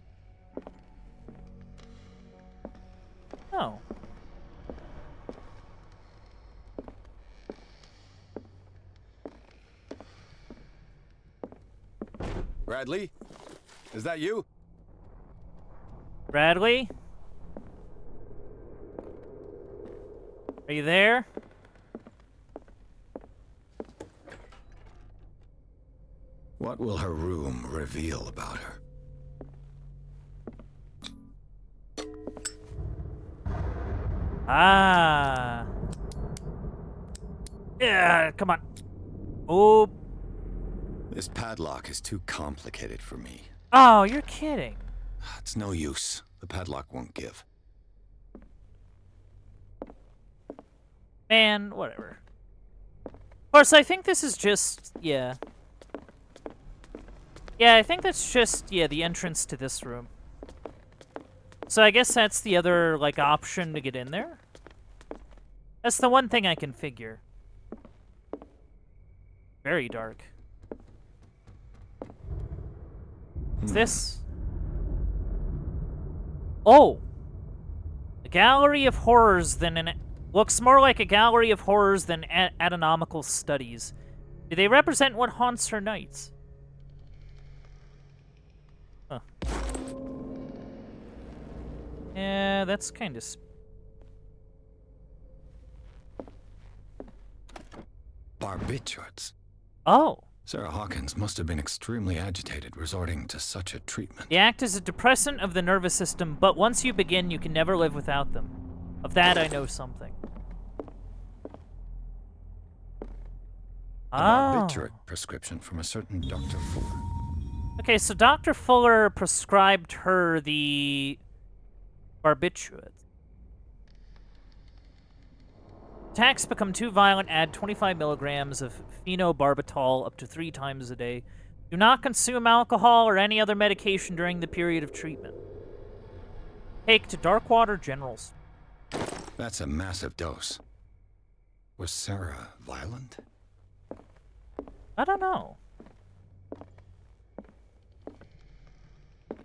Oh. Bradley? Is that you? Bradley? Are you there? What will her room reveal about her? Ah. Yeah, come on. Oh. This padlock is too complicated for me. Oh, you're kidding. It's no use. The padlock won't give. Man, whatever. Of course, I think this is just, yeah. Yeah, I think that's just, yeah, the entrance to this room. So I guess that's the other, like, option to get in there? That's the one thing I can figure. Very dark. What's this? Oh! A gallery of horrors than an... Looks more like a gallery of horrors than anatomical studies. Do they represent what haunts her nights? Huh. Yeah, that's kind of... Barbiturates. Oh. Sarah Hawkins must have been extremely agitated, resorting to such a treatment. They act as a depressant of the nervous system, but once you begin, you can never live without them. Of that, I know something. A barbiturate prescription from a certain Dr. Fuller. Okay, so Dr. Fuller prescribed her the barbiturates. Attacks become too violent, add 25 milligrams of phenobarbital up to 3 times a day. Do not consume alcohol or any other medication during the period of treatment. Take to Darkwater Generals. That's a massive dose. Was Sarah violent? I don't know.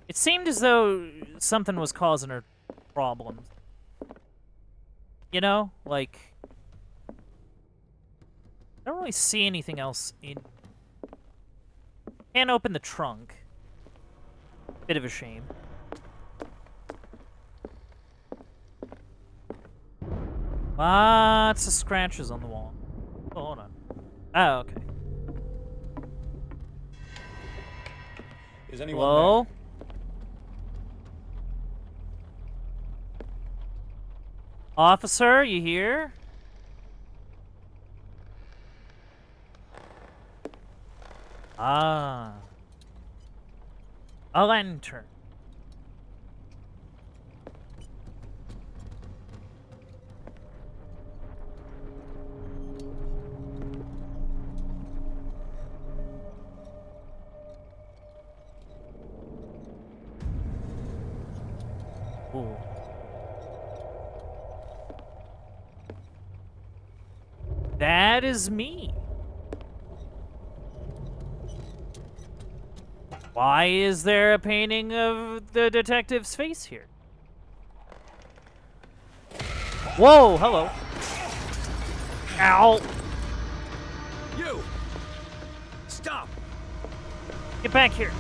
It seemed as though something was causing her problems. You know? Like... I don't really see anything else in... Can't open the trunk. Bit of a shame. Lots of scratches on the wall. Oh, hold on. Oh, okay. Is anyone Hello? there? Officer, you here? Ah. A lantern. Ooh. That is me. Why is there a painting of the detective's face here? Whoa, hello. Ow. You! Stop! Get back here.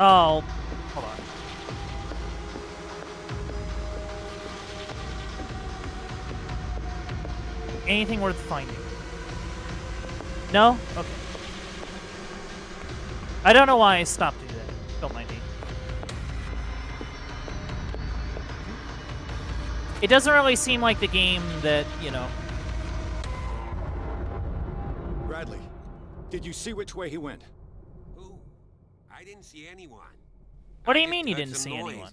Oh, hold on. Anything worth finding? No? Okay. I don't know why I stopped doing that. Don't mind me. It doesn't really seem like the game that, you know... Bradley, did you see which way he went? Who? I didn't see anyone. What do I you just mean you heard didn't some see noise. anyone?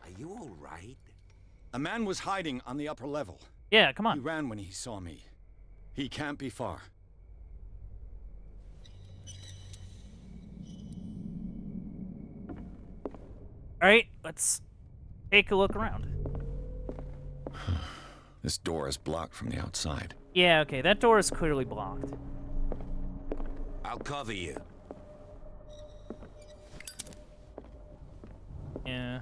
Are you all right? A man was hiding on the upper level. Yeah, come on. He ran when he saw me. He can't be far. Alright, let's take a look around. This door is blocked from the outside. Yeah, okay, that door is clearly blocked. I'll cover you. Yeah.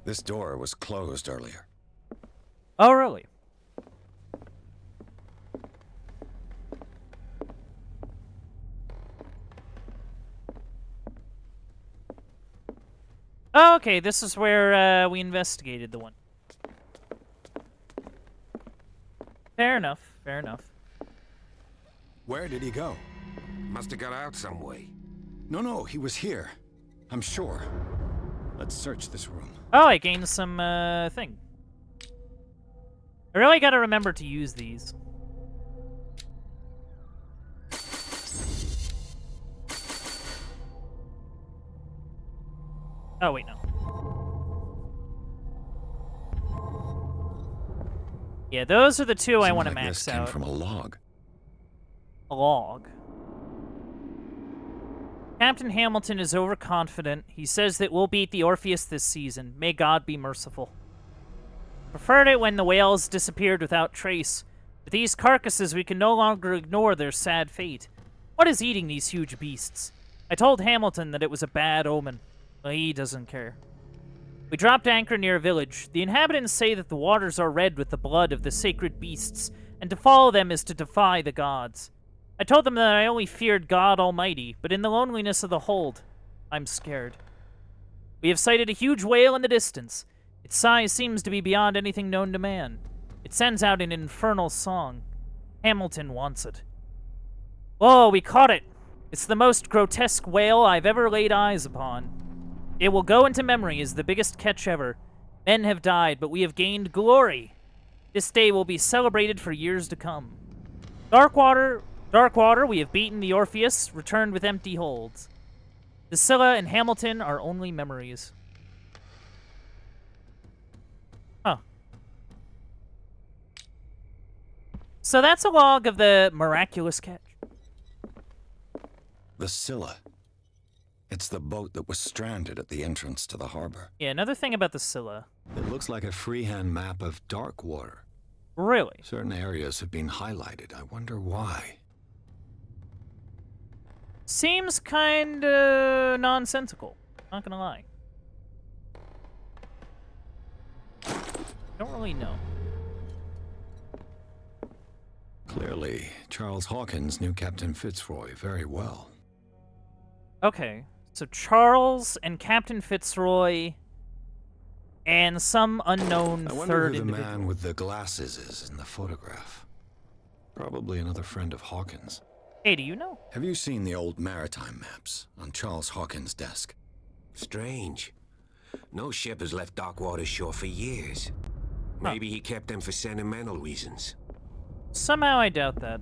This door was closed earlier. Oh, really? Oh, okay, this is where we investigated the one. Fair enough, fair enough. Where did he go? Must have got out some way. No, he was here. I'm sure. Let's search this room. Oh, I gained some, thing. I really gotta remember to use these. Oh, wait, no. Yeah, those are the two I want to max this came out. from a log. A log. Captain Hamilton is overconfident. He says that we'll beat the Orpheus this season. May God be merciful. Preferred it when the whales disappeared without trace. With these carcasses, we can no longer ignore their sad fate. What is eating these huge beasts? I told Hamilton that it was a bad omen. Well, he doesn't care. We dropped anchor near a village. The inhabitants say that the waters are red with the blood of the sacred beasts, and to follow them is to defy the gods. I told them that I only feared God Almighty, but in the loneliness of the hold, I'm scared. We have sighted a huge whale in the distance. Its size seems to be beyond anything known to man. It sends out an infernal song. Hamilton wants it. Whoa, we caught it! It's the most grotesque whale I've ever laid eyes upon. It will go into memory as the biggest catch ever. Men have died, but we have gained glory. This day will be celebrated for years to come. Darkwater, we have beaten the Orpheus, returned with empty holds. The Scylla and Hamilton are only memories. Huh. So that's a log of the miraculous catch. The Scylla. It's the boat that was stranded at the entrance to the harbor. Yeah, another thing about the Scylla. It looks like a freehand map of dark water. Really? Certain areas have been highlighted. I wonder why. Seems kinda nonsensical. Not gonna lie. Don't really know. Clearly, Charles Hawkins knew Captain Fitzroy very well. Okay, so Charles and Captain Fitzroy and some unknown I wonder third who the individual. man with the glasses is in the photograph. Probably another friend of Hawkins. Hey, do you know? Have you seen the old maritime maps on Charles Hawkins' desk? Strange. No ship has left Darkwater's shore for years. Maybe he kept them for sentimental reasons. Somehow I doubt that.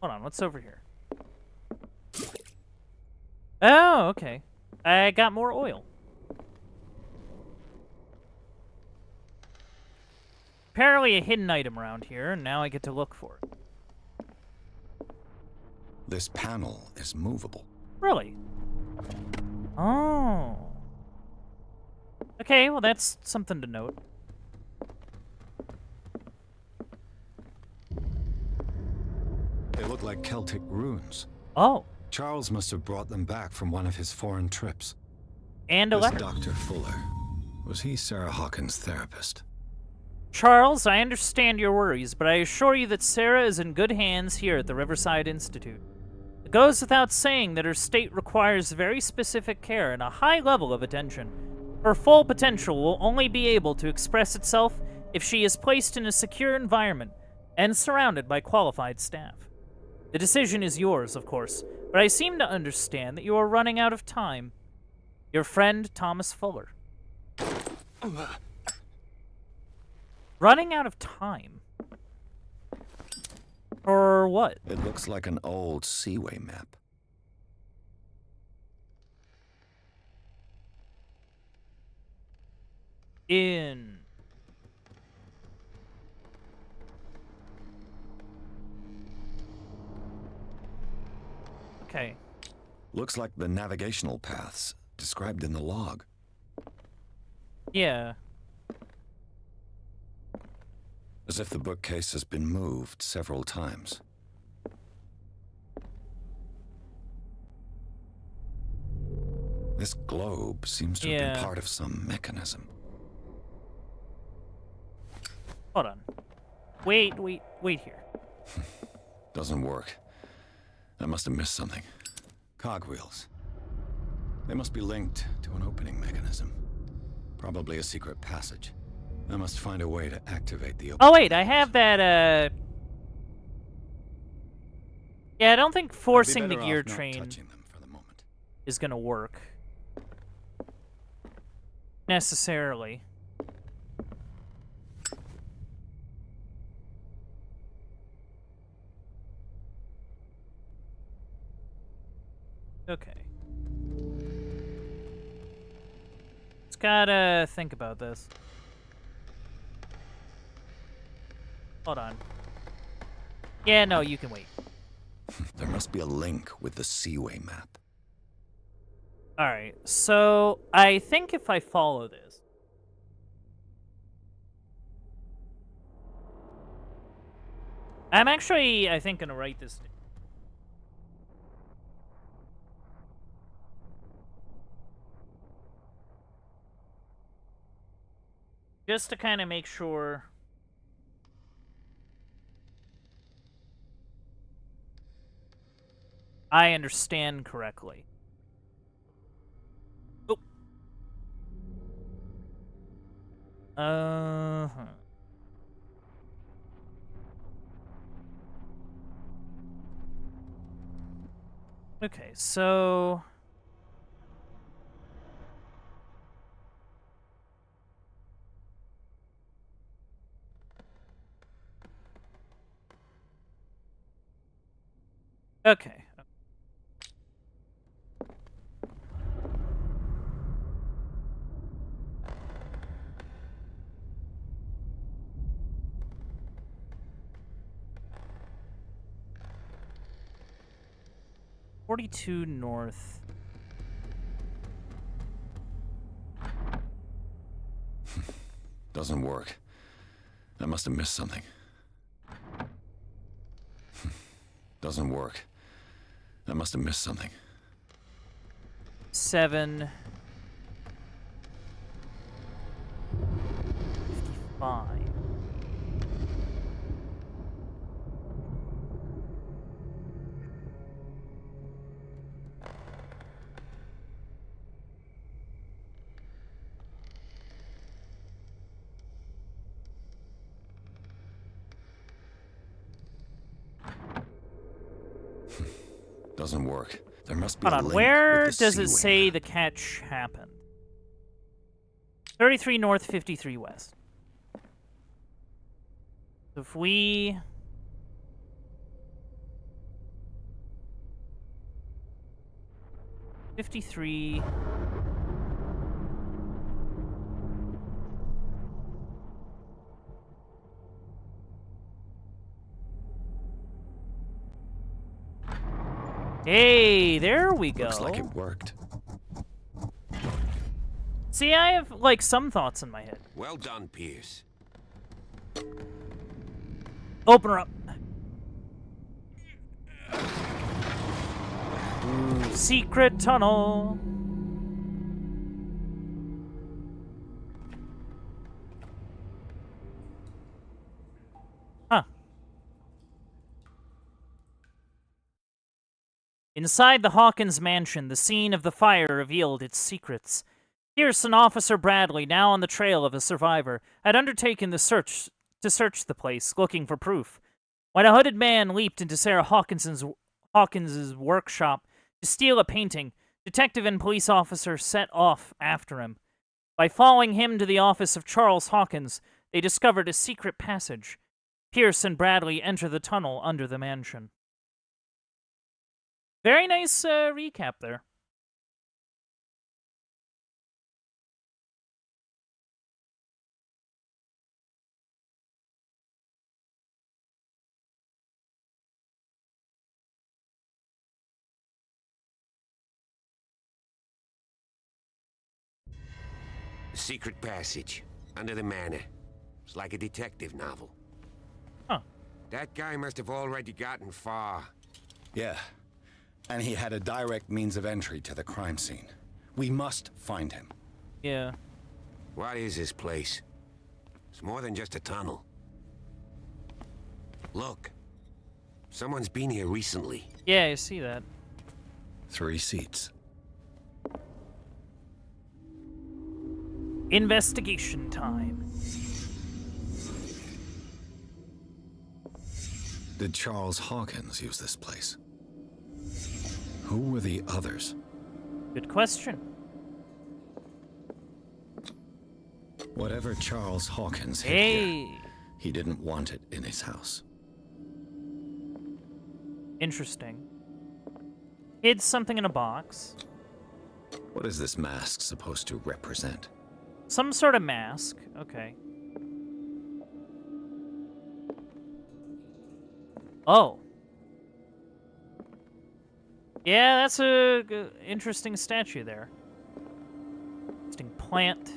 Hold on, what's over here? Oh, okay. I got more oil. Apparently a hidden item around here, and now I get to look for it. This panel is movable. Really? Oh. Okay, well that's something to note. They look like Celtic runes. Oh. Charles must have brought them back from one of his foreign trips. And a This letter. Dr. Fuller. Was he Sarah Hawkins' therapist? Charles, I understand your worries, but I assure you that Sarah is in good hands here at the Riverside Institute. It goes without saying that her state requires very specific care and a high level of attention. Her full potential will only be able to express itself if she is placed in a secure environment and surrounded by qualified staff. The decision is yours, of course, but I seem to understand that you are running out of time. Your friend, Thomas Fuller. Running out of time? For what? It looks like an old seaway map. Okay. Looks like the navigational paths described in the log. Yeah. As if the bookcase has been moved several times. This globe seems to have been part of some mechanism. Hold on. Wait here. Doesn't work. I must have missed something. Cogwheels. They must be linked to an opening mechanism. Probably a secret passage. I must find a way to activate the opening. Oh wait, I have that, Yeah, I don't think forcing the gear train is gonna work. Necessarily. Okay. Just gotta think about this. Hold on. Yeah, no, you can wait. There must be a link with the Seaway map. Alright, so I think if I follow this... I'm actually, I think, gonna write this down. Just to kind of make sure... I understand correctly. Oh. Okay, so... Okay. 42 north. Doesn't work. I must have missed something. Doesn't work. I must have missed something. 7. 55. Doesn't work. There must be Hold a on, link where with the does it Seaway say map. the catch happened? 33 north, 53 west. So if we... $53... Hey, there we go. Looks like it worked. See, I have, like, some thoughts in my head. Well done, Pierce. Open her up. Secret tunnel. Huh. Inside the Hawkins mansion, the scene of the fire revealed its secrets. Pierce and Officer Bradley, now on the trail of a survivor, had undertaken the search the place, looking for proof. When a hooded man leaped into Sarah Hawkins's workshop to steal a painting, detective and police officer set off after him. By following him to the office of Charles Hawkins, they discovered a secret passage. Pierce and Bradley enter the tunnel under the mansion. Very nice recap there. A secret passage under the manor. It's like a detective novel. Huh. That guy must have already gotten far. Yeah. And he had a direct means of entry to the crime scene. We must find him. Yeah. What is this place? It's more than just a tunnel. Look. Someone's been here recently. Yeah, I see that. 3 seats. Investigation time. Did Charles Hawkins use this place? Who were the others? Good question. Whatever Charles Hawkins hid here, he didn't want it in his house. Interesting. Hid something in a box. What is this mask supposed to represent? Some sort of mask. Okay. Oh. Yeah, that's a interesting statue there. Interesting plant.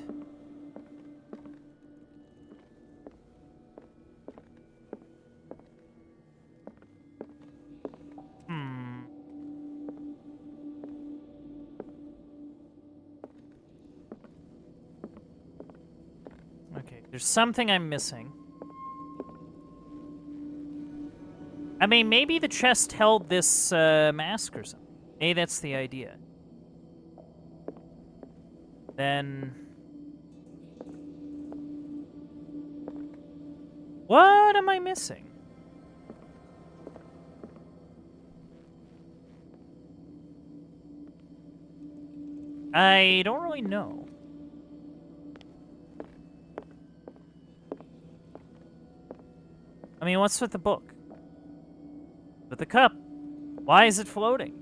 Okay, there's something I'm missing. I mean, maybe the chest held this mask or something. Maybe that's the idea. Then... what am I missing? I don't really know. I mean, what's with the book? With the cup? Why is it floating?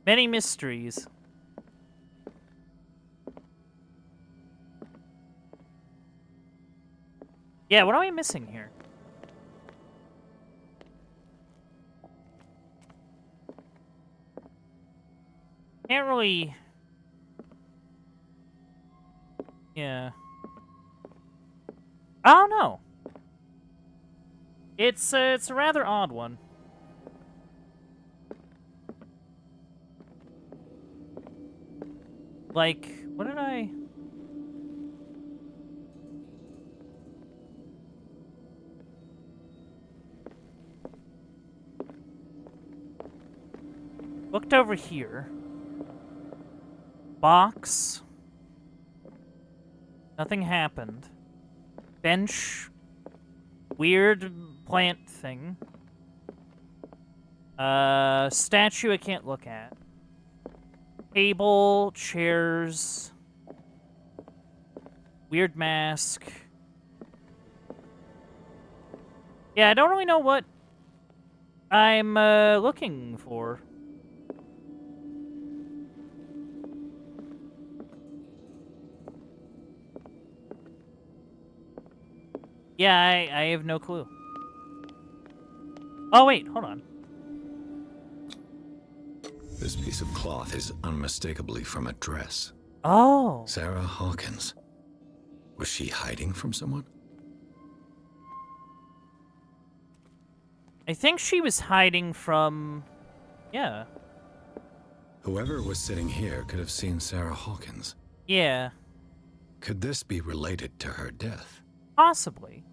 Many mysteries. Yeah, what am I missing here? Can't really... yeah. I don't know. It's a rather odd one. Like, what did I... looked over here. Box. Nothing happened. Bench. Weird plant thing. Statue I can't look at. Table, chairs. Weird mask. Yeah, I don't really know what I'm looking for. Yeah, I have no clue. Oh, wait, hold on. This piece of cloth is unmistakably from a dress. Oh. Sarah Hawkins. Was she hiding from someone? I think she was hiding from... yeah. Whoever was sitting here could have seen Sarah Hawkins. Yeah. Could this be related to her death? Possibly.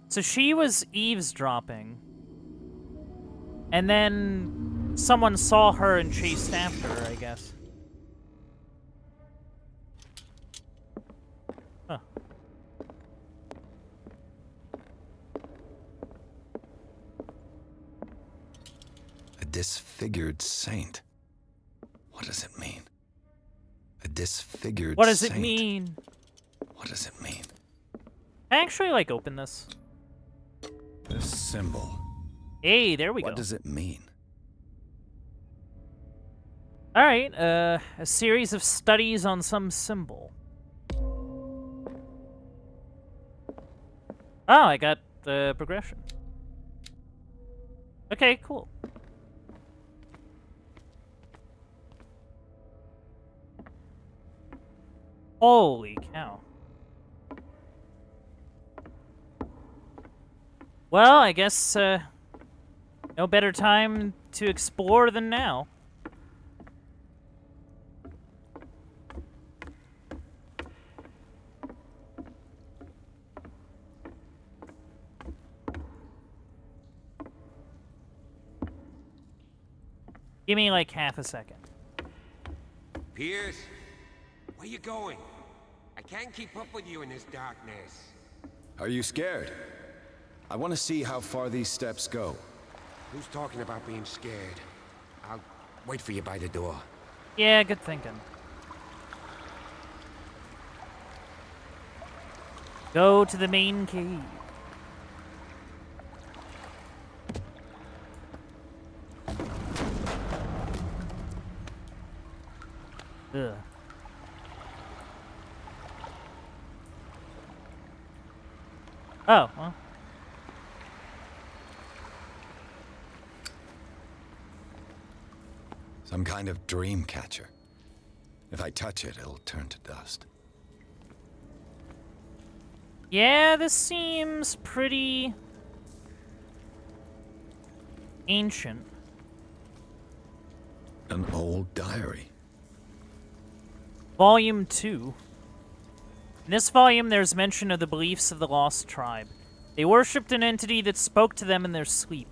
So she was eavesdropping. And then someone saw her and chased after her, I guess. Huh. A disfigured saint. What does it mean? A disfigured saint. What does it mean? What does it mean? I actually, like, open this. This symbol. Hey, there we go. What does it mean? Alright, a series of studies on some symbol. Oh, I got the progression. Okay, cool. Holy cow. Well, I guess, no better time to explore than now. Give me like half a second. Pierce, where you going? I can't keep up with you in this darkness. Are you scared? I want to see how far these steps go. Who's talking about being scared? I'll wait for you by the door. Yeah, good thinking. Go to the main cave. Ugh. Oh, well. Some kind of dream catcher. If I touch it, it'll turn to dust. Yeah, this seems pretty ancient. An old diary. Volume 2. In this volume, there's mention of the beliefs of the lost tribe. They worshipped an entity that spoke to them in their sleep.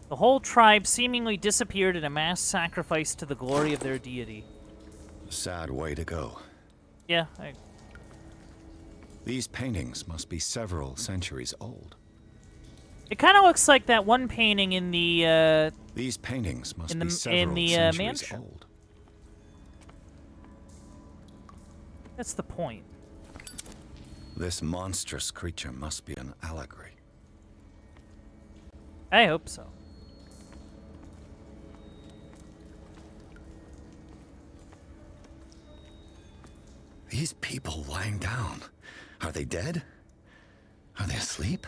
The whole tribe seemingly disappeared in a mass sacrifice to the glory of their deity. A sad way to go. Yeah, These paintings must be several centuries old. It kind of looks like that one painting in the, These paintings must be several centuries mansion. old. That's the point. This monstrous creature must be an allegory. I hope so. These people lying down, are they dead? Are they asleep?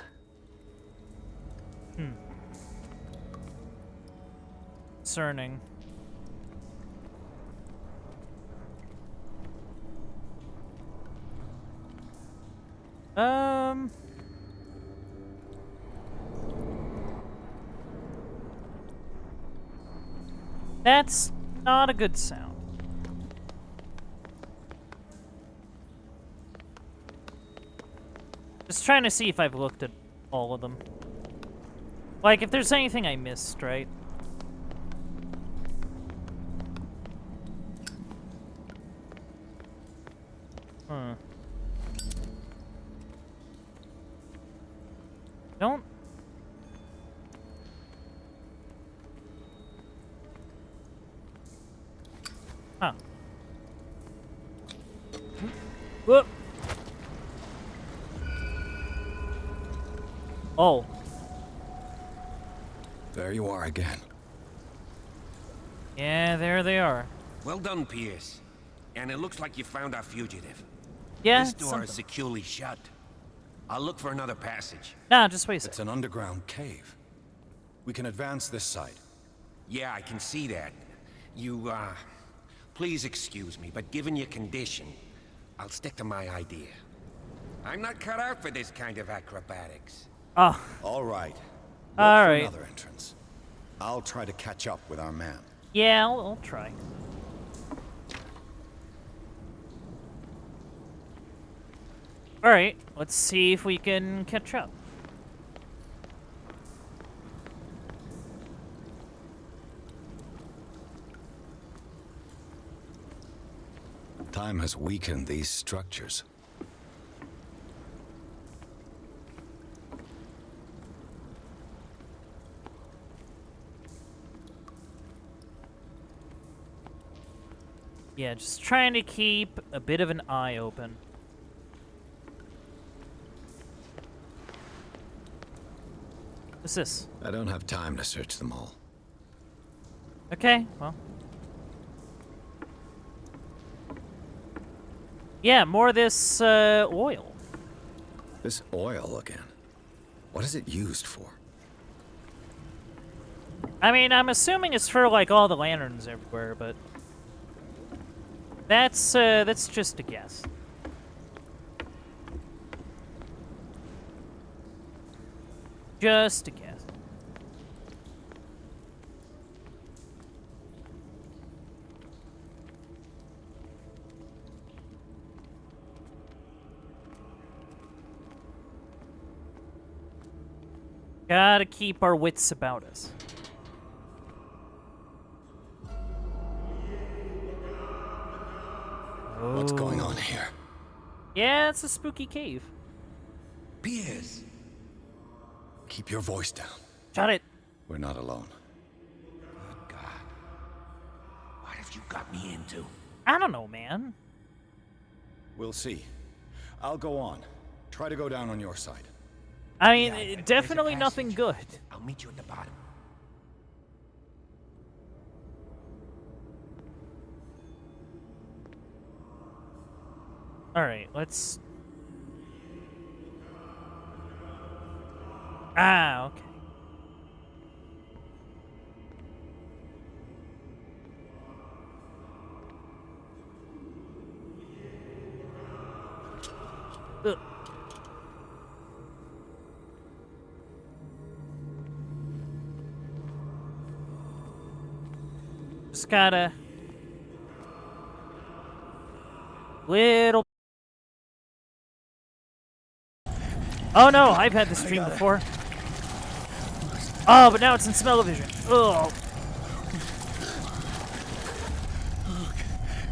Concerning. That's not a good sound. Just trying to see if I've looked at all of them. Like, if there's anything I missed, right? Don't... Huh. Whoop! Oh. There you are again. Yeah, there they are. Well done, Pierce. And it looks like you found our fugitive. Yeah, This door is securely shut. I'll look for another passage. Nah, just wait a second. It's an underground cave. We can advance this side. Yeah, I can see that. You, please excuse me, but given your condition, I'll stick to my idea. I'm not cut out for this kind of acrobatics. Oh. All right. All right. Another entrance. I'll try to catch up with our man. Yeah, I'll try. Alright, let's see if we can catch up. Time has weakened these structures. Yeah, just trying to keep a bit of an eye open. What's this? I don't have time to search them all. Okay, well. Yeah, more of this, oil. This oil again. What is it used for? I mean, I'm assuming it's for, like, all the lanterns everywhere, but... That's just a guess. Just a guess. Gotta keep our wits about us. What's going on here? Yeah, it's a spooky cave. Piers! Keep your voice down. Shut it. We're not alone. Good God. What have you got me into? I don't know, man. We'll see. I'll go on. Try to go down on your side. I mean, definitely nothing good. I'll meet you at the bottom. Alright, let's... Ah, okay. Ugh. Just gotta... Little... Oh no, I've had this dream before. Oh, but now it's in smell-o-vision. Ugh.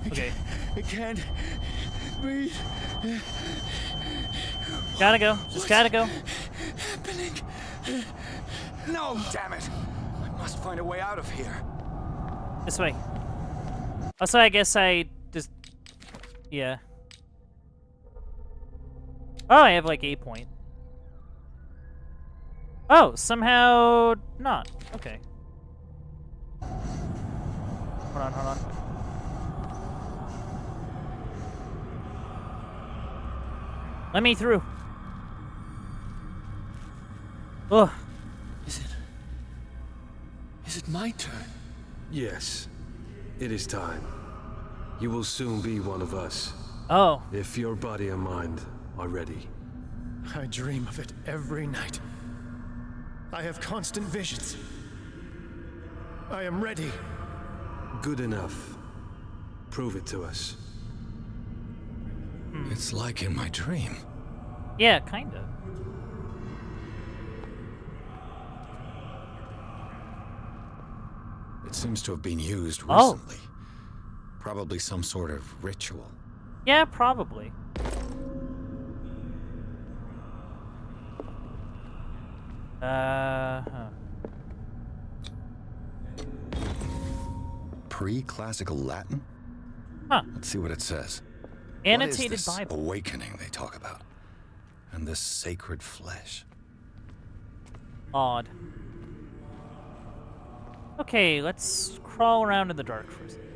Okay. I can't breathe. Gotta go. Just gotta go. Happening. No, damn it! I must find a way out of here. This way. Also, I guess I just... Yeah. Oh, I have like a point. Oh, somehow not. Okay. Hold on, hold on. Let me through. Ugh. Is it my turn? Yes. It is time. You will soon be one of us. Oh. If your body and mind are ready. I dream of it every night. I have constant visions. I am ready. Good enough. Prove it to us. It's like in my dream. Yeah, kinda. It seems to have been used Oh. recently. Probably some sort of ritual. Yeah, probably. Huh. Pre-classical Latin? Huh. Let's see what it says. Annotated what is this Bible. awakening they talk about? And this sacred flesh? Odd. Okay, let's crawl around in the dark for a second.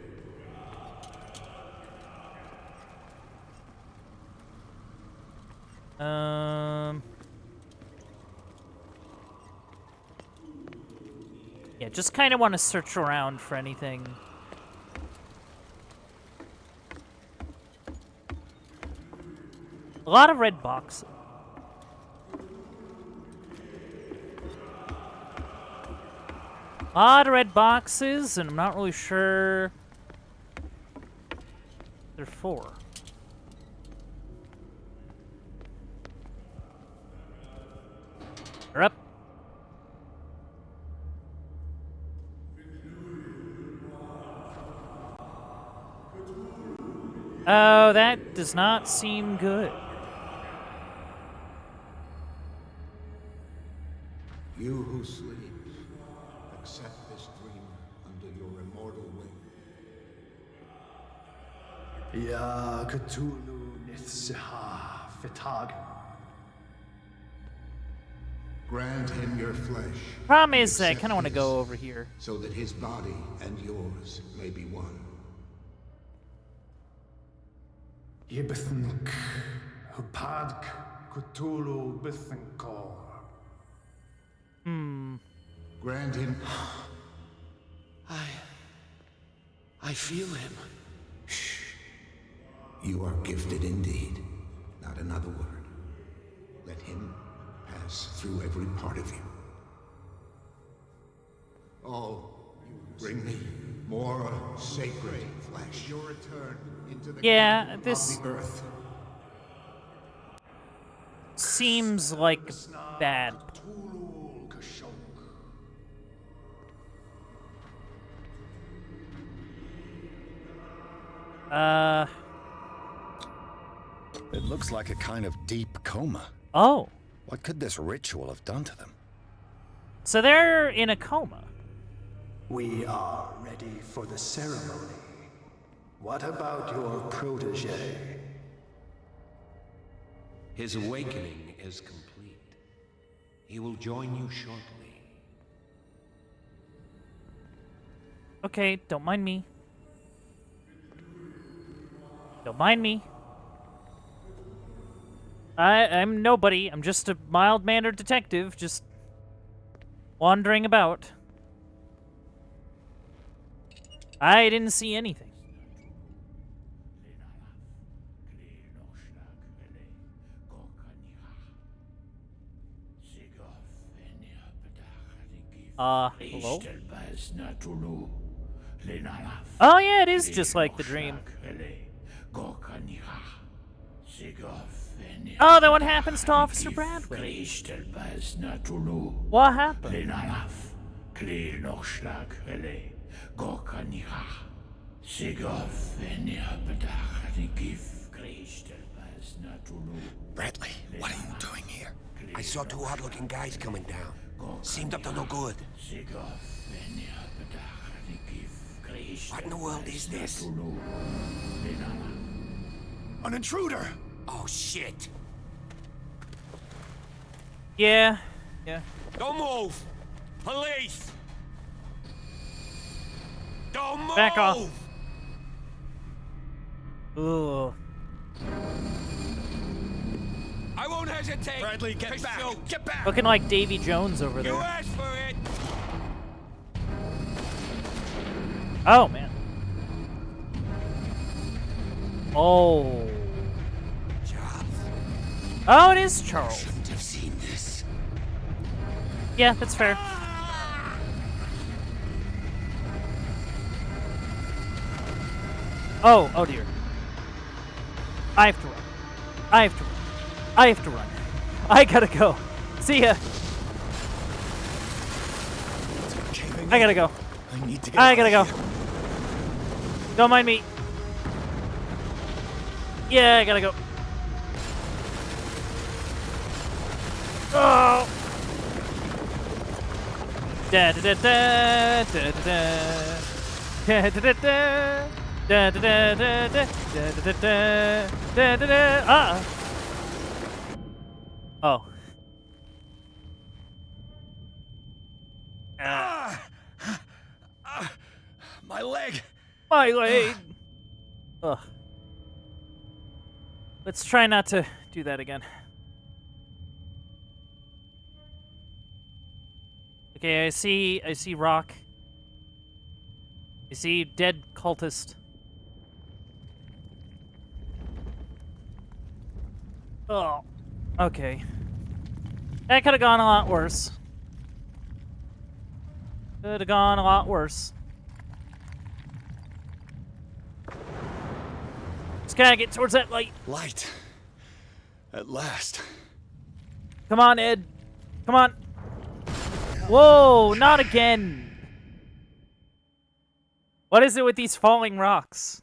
Yeah, just kind of want to search around for anything. A lot of red boxes. A lot of red boxes, and I'm not really sure they're for. They're up. Oh, that does not seem good. You who sleep, accept this dream under your immortal wing. Ya Cthulhu Nithsiha Fitag. Grant him your flesh. Problem is, I kind of want to go over here. So that his body and yours may be one. Yibithink Hupadk Cthulhu Bithinkor. Grant him. I feel him. You are gifted indeed. Not another word. Let him pass pass through every part of you. Oh, you bring me more sacred flesh. Your return into the Yeah, kingdom this of the earth. seems like bad. It looks like a kind of deep coma. Oh. What could this ritual have done to them? So they're in a coma. We are ready for the ceremony. What about your protege? His awakening is complete. He will join you shortly. Okay, don't mind me. Don't mind me. I'm nobody. I'm just a mild-mannered detective, just wandering about. I didn't see anything. Hello? Oh yeah, it is just like the dream. Oh, that one happens to Officer Bradley. What happened? Bradley, what are you doing here? I saw two odd-looking guys coming down. Seemed up to no good. What in the world is this? An intruder! Oh, shit! Yeah. Don't move! Police! Don't move! Back off. Ugh. I won't hesitate. Bradley, get back! Shoot. Get back! Looking like Davy Jones over You there. asked for it. Oh, man. Oh. Charles. Oh, it is Charles. Shouldn't have seen this. Yeah, that's fair. Oh dear. I have to run. I have to run. I have to run. I gotta go. See ya. I gotta go. I need to get I out gotta of go. here. Don't mind me. Yeah, I gotta go. Oh. Da da da da da da da da da da da da da da da da da da da da. Oh. My leg! My leg. Ugh. Let's try not to do that again. Okay, I see rock. I see dead cultist. Oh. Okay. That could have gone a lot worse. Could have gone a lot worse. Just gotta get towards that light. Light. At last. Come on, Ed. Come on. Whoa, not again. What is it with these falling rocks?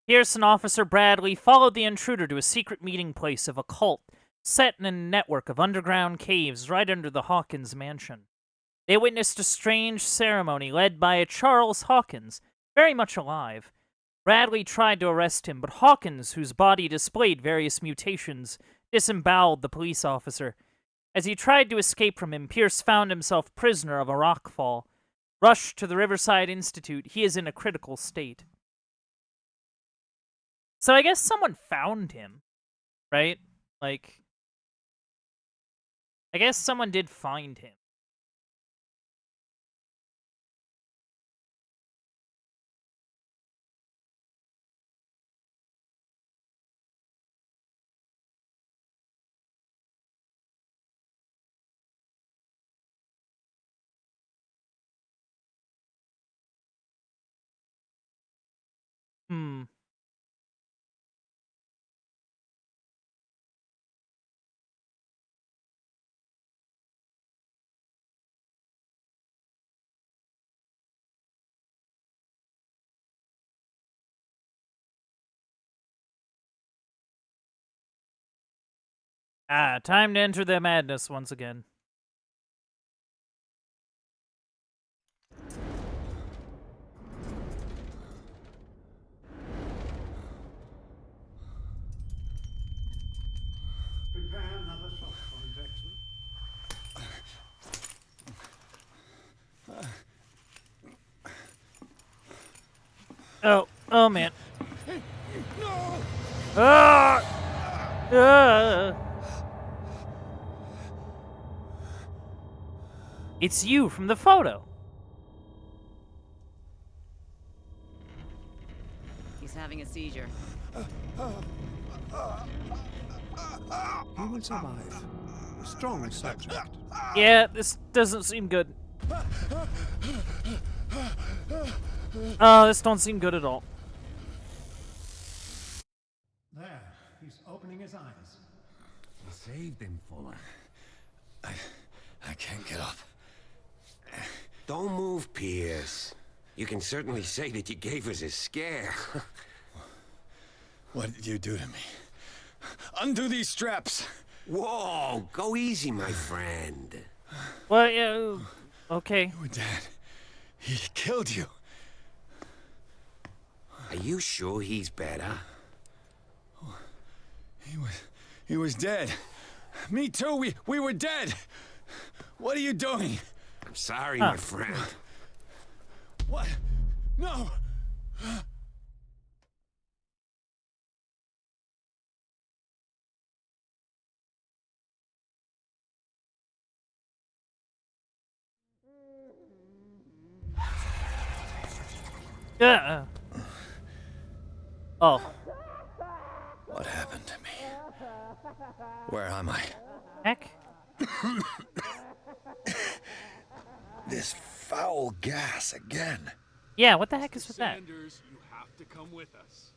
Pearson Officer Bradley followed the intruder to a secret meeting place of a cult set in a network of underground caves right under the Hawkins mansion. They witnessed a strange ceremony led by a Charles Hawkins, very much alive. Bradley tried to arrest him, but Hawkins, whose body displayed various mutations, disemboweled the police officer. As he tried to escape from him, Pierce found himself prisoner of a rockfall. Rushed to the Riverside Institute, he is in a critical state. So I guess someone found him, right? Like, I guess someone did find him. Hmm. Ah, time to enter the madness once again. Prepare another shot for injection. Oh man. Ah! It's you from the photo. He's having a seizure. He will survive. Strong subject. Yeah, this doesn't seem good. Oh, this don't seem good at all. There, he's opening his eyes. You saved him, Fuller. I can't get up. Don't move, Pierce. You can certainly say that you gave us a scare. What did you do to me? Undo these straps! Whoa, go easy, my friend. Well, yeah, okay. You were dead. He killed you. Are you sure he's better? He was dead. Me too, we were dead. What are you doing? I'm sorry, my friend. What? No! Oh. What happened to me? Where am I? Heck? This foul gas again. Yeah, what the heck is with that? Sanders, you have to come with us.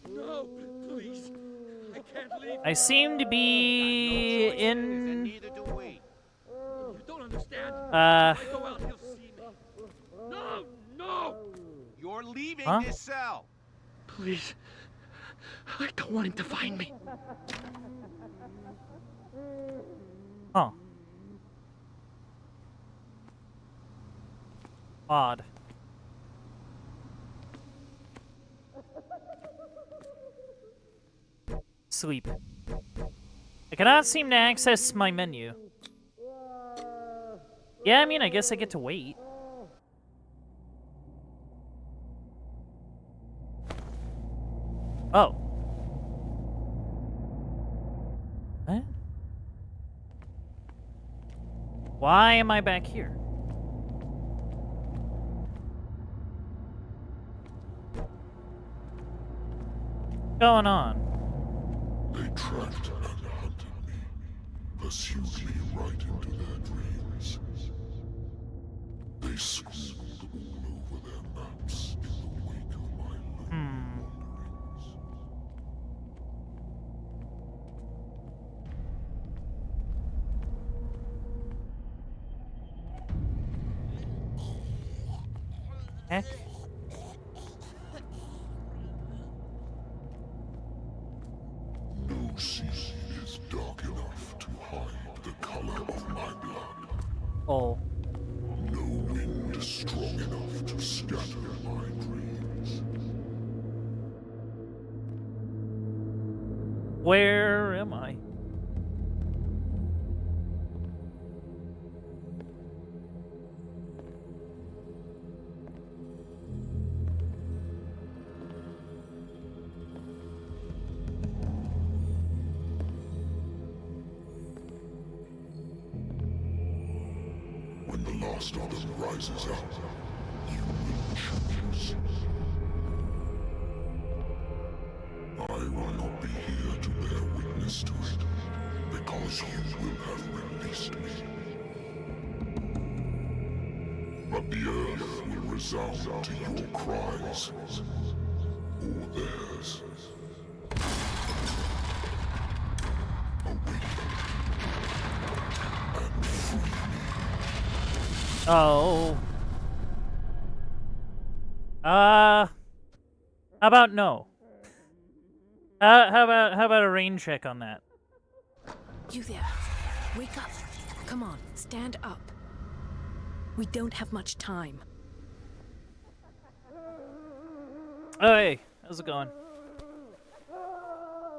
No, please. I can't leave. I seem to be in. Neither do we. You don't understand. If Uh. I go out, he'll see me. No, no. You're leaving Huh? this cell. Please. I don't want him to find me. Huh. Odd. Sleep. I cannot seem to access my menu. Yeah, I mean, I guess I get to wait. Oh. What? Why am I back here? What's going on? They tracked and hunted me, pursued me right into their dreams. They scribbled all over their maps in the wake of my lone wanderings. Heck? No sea is dark enough to hide the color of my blood. Oh. No wind strong enough to scatter my dreams. Where am I? When the last of them rises up, you will choose. I will not be here to bear witness to it, because you will have released me. But the earth will resound to your cries. theirs. Oh. How about no? How about a rain check on that? You there. Wake up. Come on, stand up. We don't have much time. Oh, hey. How's it going?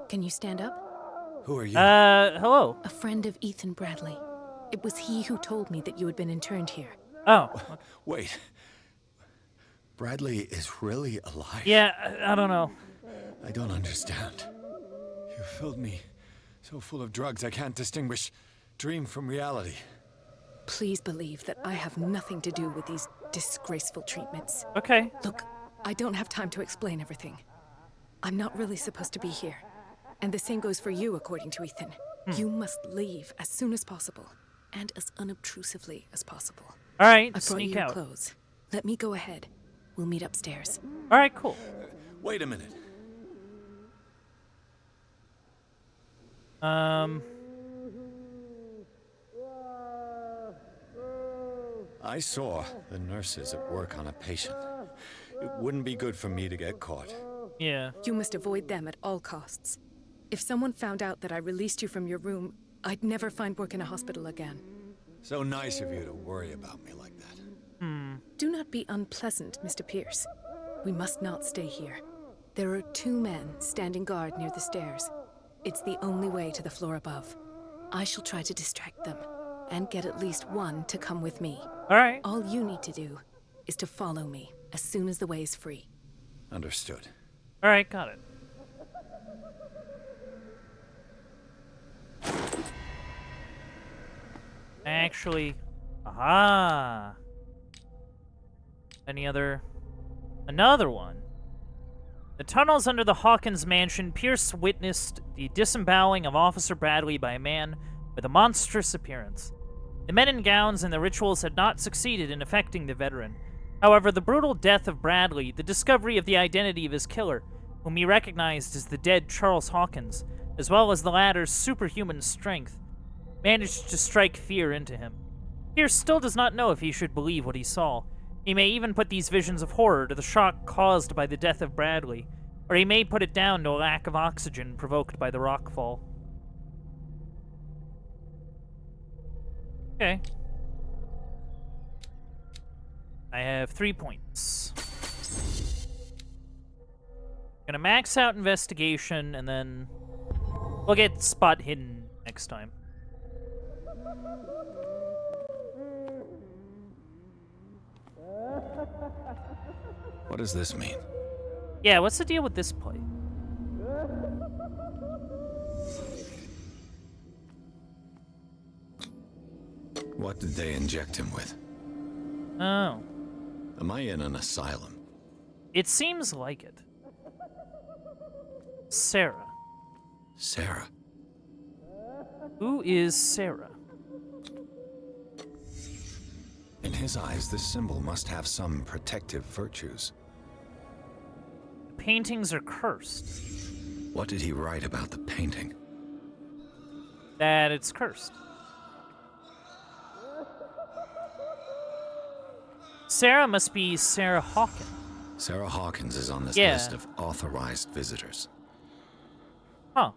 Can you stand up? Who are you? Hello. A friend of Ethan Bradley. It was he who told me that you had been interned here. Oh. Wait. Bradley is really alive? Yeah, I don't know. I don't understand. You filled me so full of drugs I can't distinguish dream from reality. Please believe that I have nothing to do with these disgraceful treatments. Okay. Look, I don't have time to explain everything. I'm not really supposed to be here. And the same goes for you, according to Ethan. You must leave as soon as possible, and as unobtrusively as possible. All right, I brought sneak you your out. clothes. Let me go ahead. We'll meet upstairs. All right, cool. Wait a minute. I saw the nurses at work on a patient. It wouldn't be good for me to get caught. Yeah. You must avoid them at all costs. If someone found out that I released you from your room, I'd never find work in a hospital again. So nice of you to worry about me like that. Do not be unpleasant, Mr. Pierce. We must not stay here. There are 2 men standing guard near the stairs. It's the only way to the floor above. I shall try to distract them, and get at least one to come with me. All right. All you need to do is to follow me as soon as the way is free. Understood. All right, got it. Actually, aha. Another one. The tunnels under the Hawkins mansion, Pierce witnessed the disemboweling of Officer Bradley by a man with a monstrous appearance. The men in gowns and the rituals had not succeeded in affecting the veteran. However, the brutal death of Bradley, the discovery of the identity of his killer, whom he recognized as the dead Charles Hawkins, as well as the latter's superhuman strength, managed to strike fear into him. Pierce still does not know if he should believe what he saw. He may even put these visions of horror to the shock caused by the death of Bradley, or he may put it down to a lack of oxygen provoked by the rockfall. Okay. I have 3 points. Gonna max out investigation, and then we'll get spot hidden next time. What does this mean? Yeah, what's the deal with this play? What did they inject him with? Oh. Am I in an asylum? It seems like it. Sarah. Sarah? Who is Sarah? In his eyes, this symbol must have some protective virtues. The paintings are cursed. What did he write about the painting? That it's cursed. Sarah must be Sarah Hawkins. Sarah Hawkins is on this Yeah. list of authorized visitors. Huh.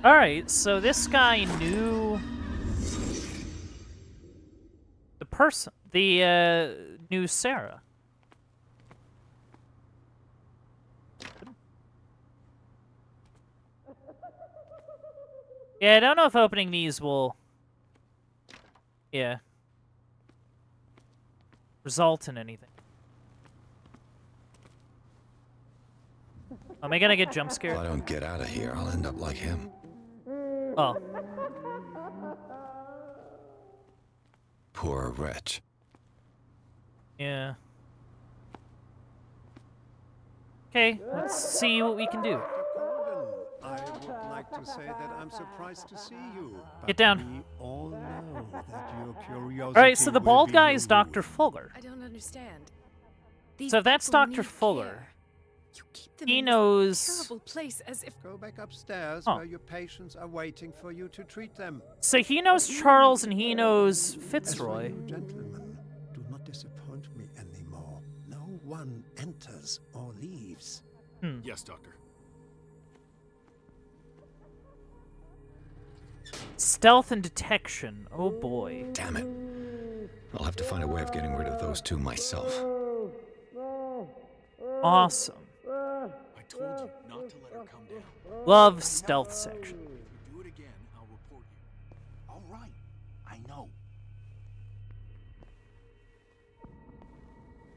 Alright, so this guy knew the person, knew Sarah. Yeah, I don't know if opening these will, result in anything. Am I gonna get jump scared? If I don't get out of here, I'll end up like him. Oh. Poor wretch. Yeah. Okay, let's see what we can do. I would like to say that I'm surprised to see you. Get down. We all know that your curiosity Alright, so the bald will be guy no is Dr. Fuller. I don't understand. So if that's people Dr. need Fuller, care. You keep them He in this knows. terrible place as if... Go back upstairs Huh. where your patients are waiting for you to treat them. So he knows Charles and he knows As for Fitzroy. you gentlemen, do not disappoint me anymore. No one enters or leaves. Yes, Doctor. Stealth and detection. Oh boy. Damn it. I'll have to find a way of getting rid of those two myself. Awesome. I told you not to let her come down. Love stealth section. If you do it again, I'll report you. All right. I know.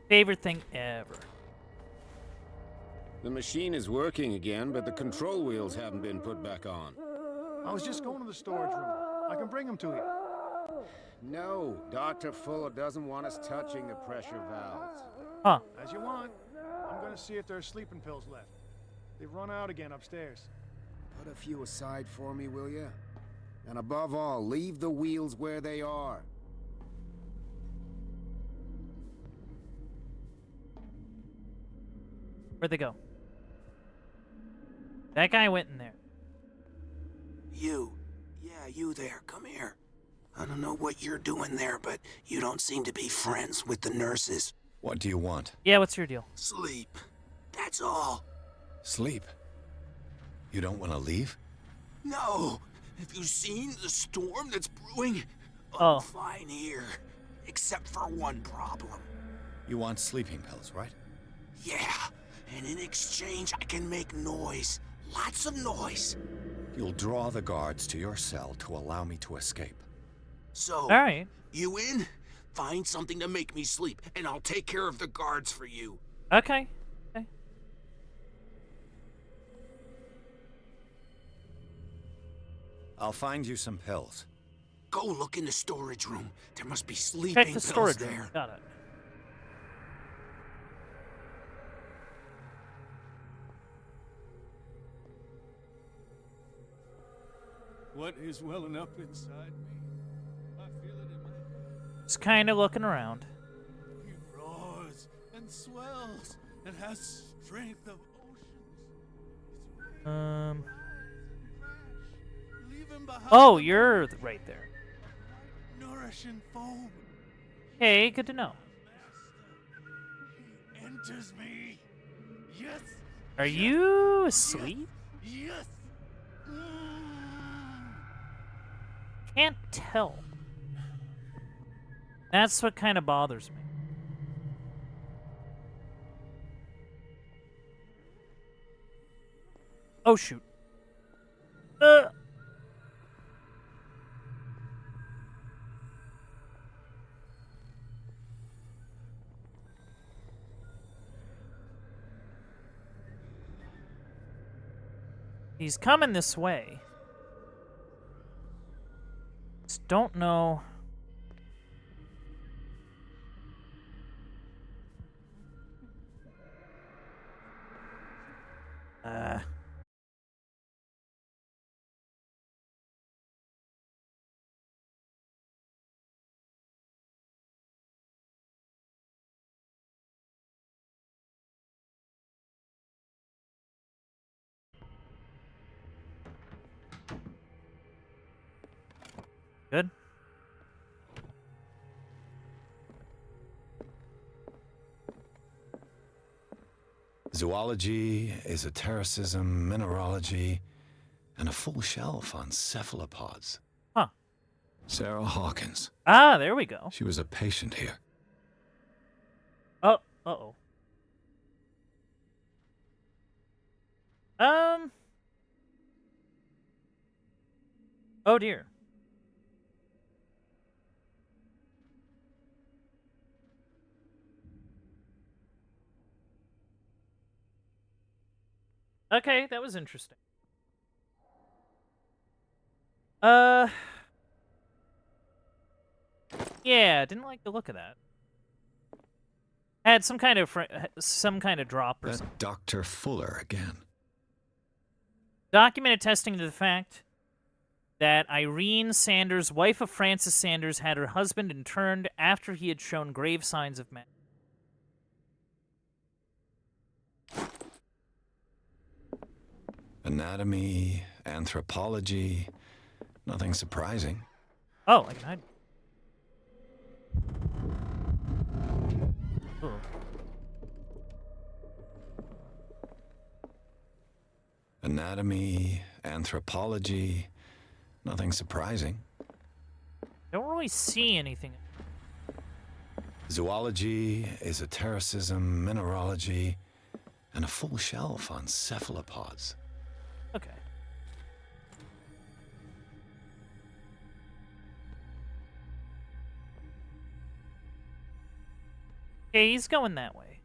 Favorite thing ever. The machine is working again, but the control wheels haven't been put back on. I was just going to the storage room. I can bring them to you. No, Dr. Fuller doesn't want us touching the pressure valves. Huh. As you want. I'm going to see if there are sleeping pills left. They've run out again upstairs. Put a few aside for me, will you? And above all, leave the wheels where they are. Where'd they go? That guy went in there. You. Yeah, you there. Come here. I don't know what you're doing there, but you don't seem to be friends with the nurses. What do you want? Yeah, what's your deal? Sleep. That's all. Sleep. You don't want to leave? No. Have you seen the storm that's brewing? Oh. I'm fine here. Except for one problem. You want sleeping pills, right? Yeah. And in exchange, I can make noise. Lots of noise. You'll draw the guards to your cell to allow me to escape. So, All right. you in? Find something to make me sleep, and I'll take care of the guards for you. Okay. Okay. I'll find you some pills. Go look in the storage room. There must be sleeping Check the pills storage there. room. Got it. What is welling up inside me? I feel it in my... Just kind of looking around. He roars and swells and has strength of oceans. Leave him behind. Oh, you're right there. Nourishing foam. Hey, good to know. He enters me. Yes. Are you asleep? Yes. Can't tell. That's what kind of bothers me. Oh shoot. He's coming this way. Just don't know. Good. Zoology, esotericism, mineralogy, and a full shelf on cephalopods. Huh. Sarah Hawkins. Ah, there we go. She was a patient here. Oh, uh-oh. Oh dear. Okay, that was interesting. Yeah, didn't like the look of that. Had some kind of drop or something. That Dr. Fuller again. Document attesting to the fact that Irene Sanders, wife of Francis Sanders, had her husband interned after he had shown grave signs of Anatomy, anthropology, nothing surprising. Oh, I can hide. Ooh. Anatomy, anthropology, nothing surprising. Don't really see anything. Zoology, esotericism, mineralogy, and a full shelf on cephalopods. Okay. Okay, he's going that way.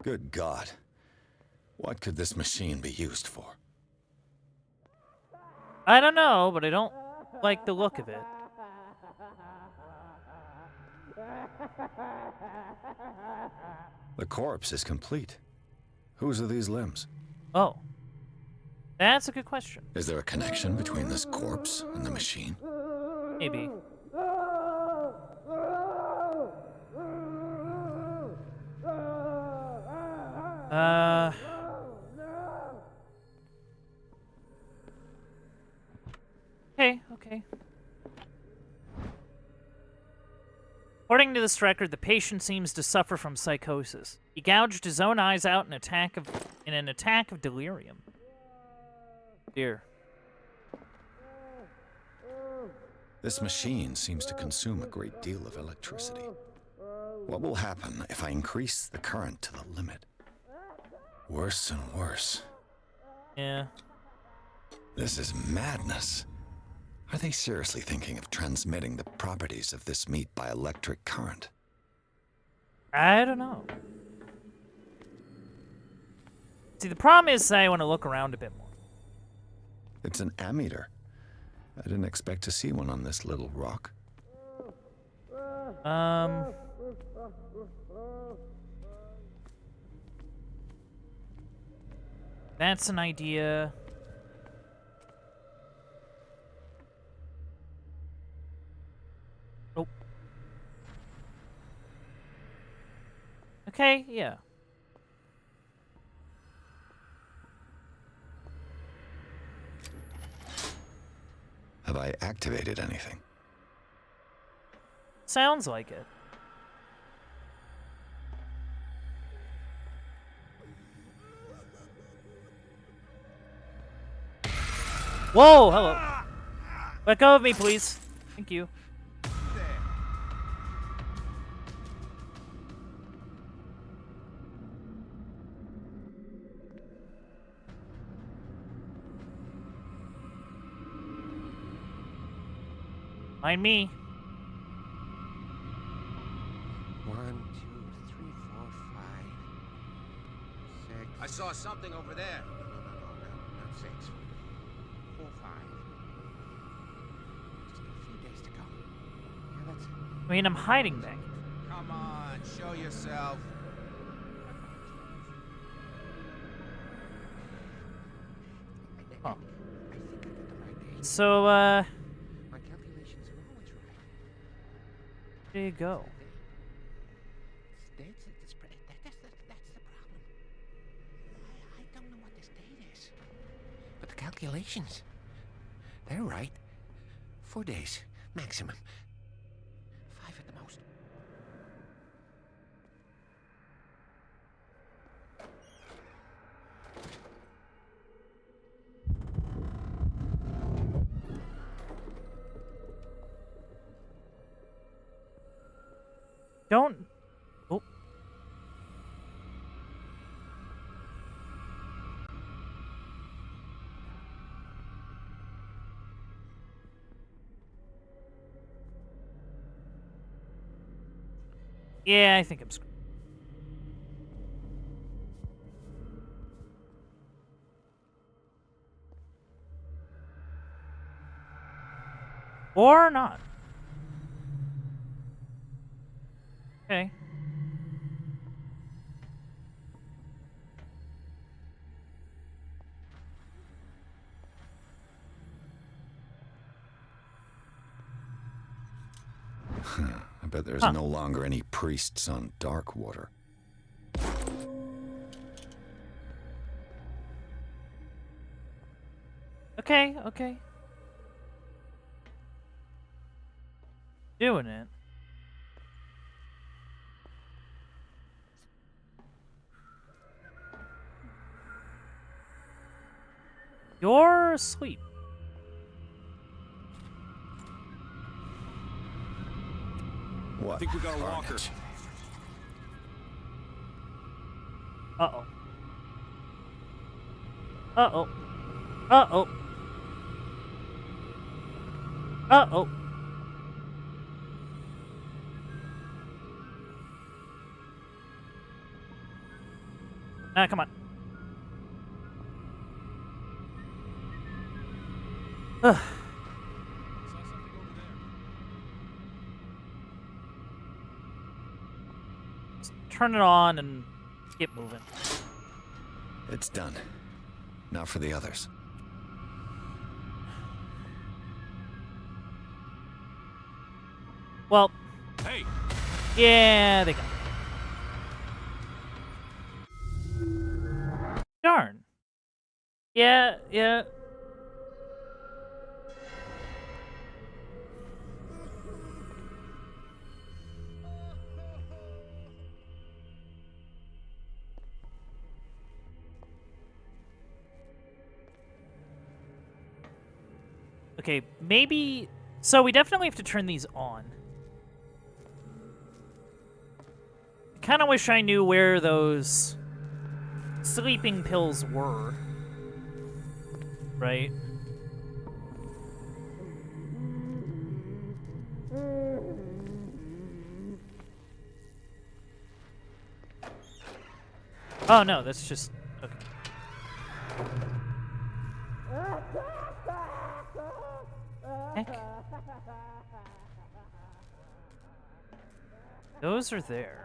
Good God. What could this machine be used for? I don't know, but I don't like the look of it. The corpse is complete. Whose are these limbs? Oh. That's a good question. Is there a connection between this corpse and the machine? Maybe. Okay. According to this record, the patient seems to suffer from psychosis. He gouged his own eyes out in an attack of delirium. Dear. This machine seems to consume a great deal of electricity. What will happen if I increase the current to the limit? Worse and worse. Yeah. This is madness. Are they seriously thinking of transmitting the properties of this meat by electric current? I don't know. See, the problem is I want to look around a bit more. It's an ammeter. I didn't expect to see one on this little rock. That's an idea. Oh. Okay, yeah. Have I activated anything? Sounds like it. Whoa, hello. Let go of me, please. Thank you. Mind me. 1, 2, 3, 4, 5, 6. I saw something over there. No, not 6. 4, 5. Just a few days to go. Yeah, that's it. I mean, I'm hiding back. Come on, show yourself. Huh. I think I got the right date. So, My calculations are always right. there you go. That's the problem. I don't know what this date is. But the calculations, they're right. 4 days, maximum. 5 at the most. Don't... Oh. Yeah, I think I'm screwed. Or not. Okay. I bet there's no longer any priests on Darkwater. Okay, okay. Doing it. You're asleep. What? I think we got a walker. Uh-oh. Uh-oh. Uh-oh. Uh-oh. Ah, come on. Ugh. Just turn it on and get moving. It's done. Now for the others. Well. Hey. Yeah, they got it. Darn. Yeah, yeah. Okay, maybe... So we definitely have to turn these on. I kind of wish I knew where those sleeping pills were. Right? Oh, no, that's just... Okay. Heck? Those are there.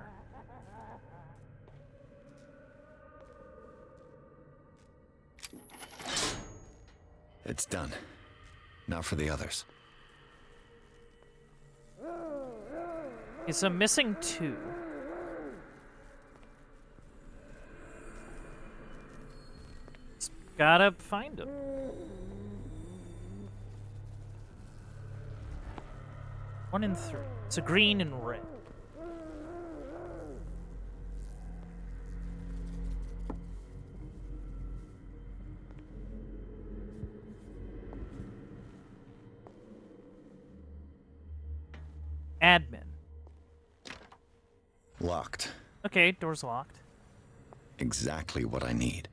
It's done. Now for the others. Okay, so I'm missing 2. Just gotta find them. One and 3. So green and red. Admin. Locked. Okay, door's locked. Exactly what I need.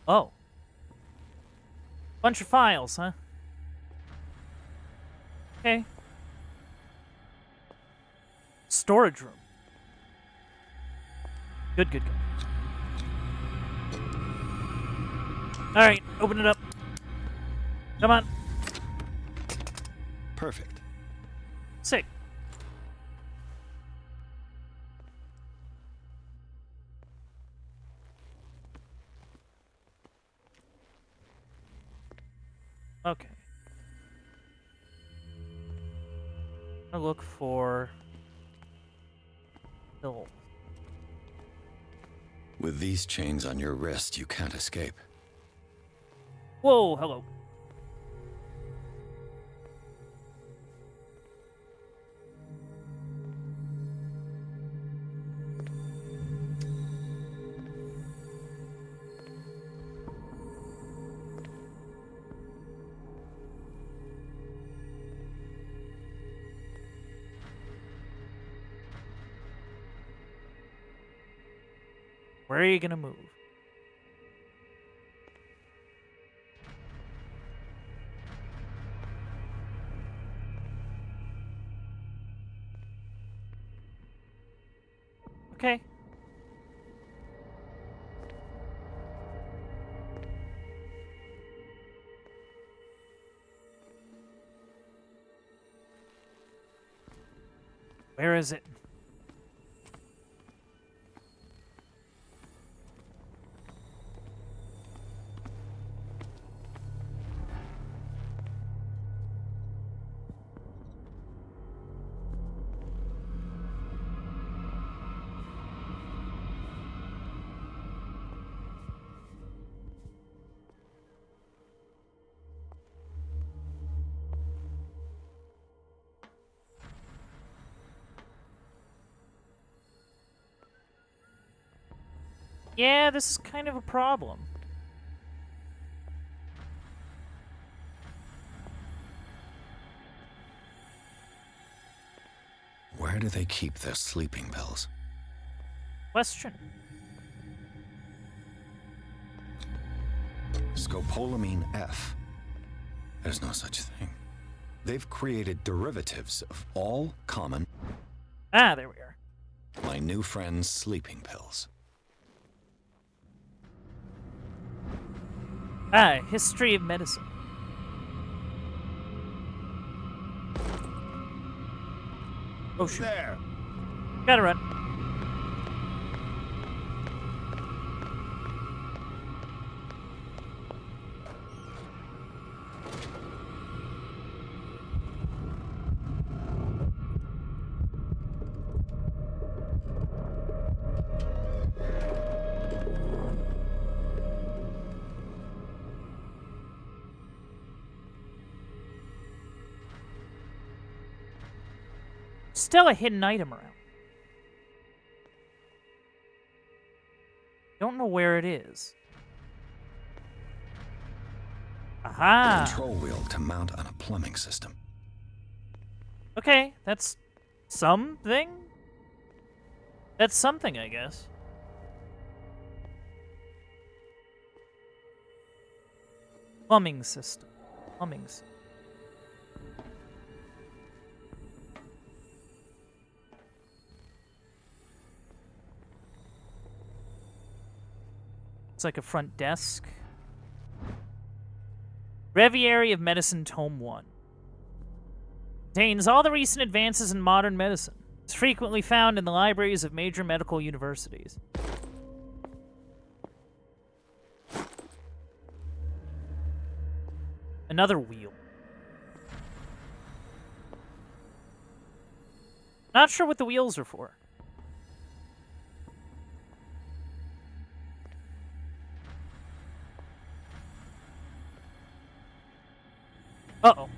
Oh. Bunch of files, huh? Okay. Storage room. Good, good, good. Alright, open it up. Come on. Perfect. Sick. Okay. I'll look for pills. With these chains on your wrist, you can't escape. Whoa, hello. Where are you gonna move? Okay. Where is it? Yeah, this is kind of a problem. Where do they keep their sleeping pills? Question. Scopolamine F. There's no such thing. They've created derivatives of all common... Ah, there we are. My new friend's sleeping pills. Ah, history of medicine. Oh, shoot. There. Gotta run. Still a hidden item around. Don't know where it is. Aha! Control wheel to mount on a plumbing system. Okay, that's something? That's something, I guess. Plumbing system. Plumbing system. It's like a front desk. Breviary of Medicine, Tome 1. Contains all the recent advances in modern medicine. It's frequently found in the libraries of major medical universities. Another wheel. Not sure what the wheels are for. Uh-oh.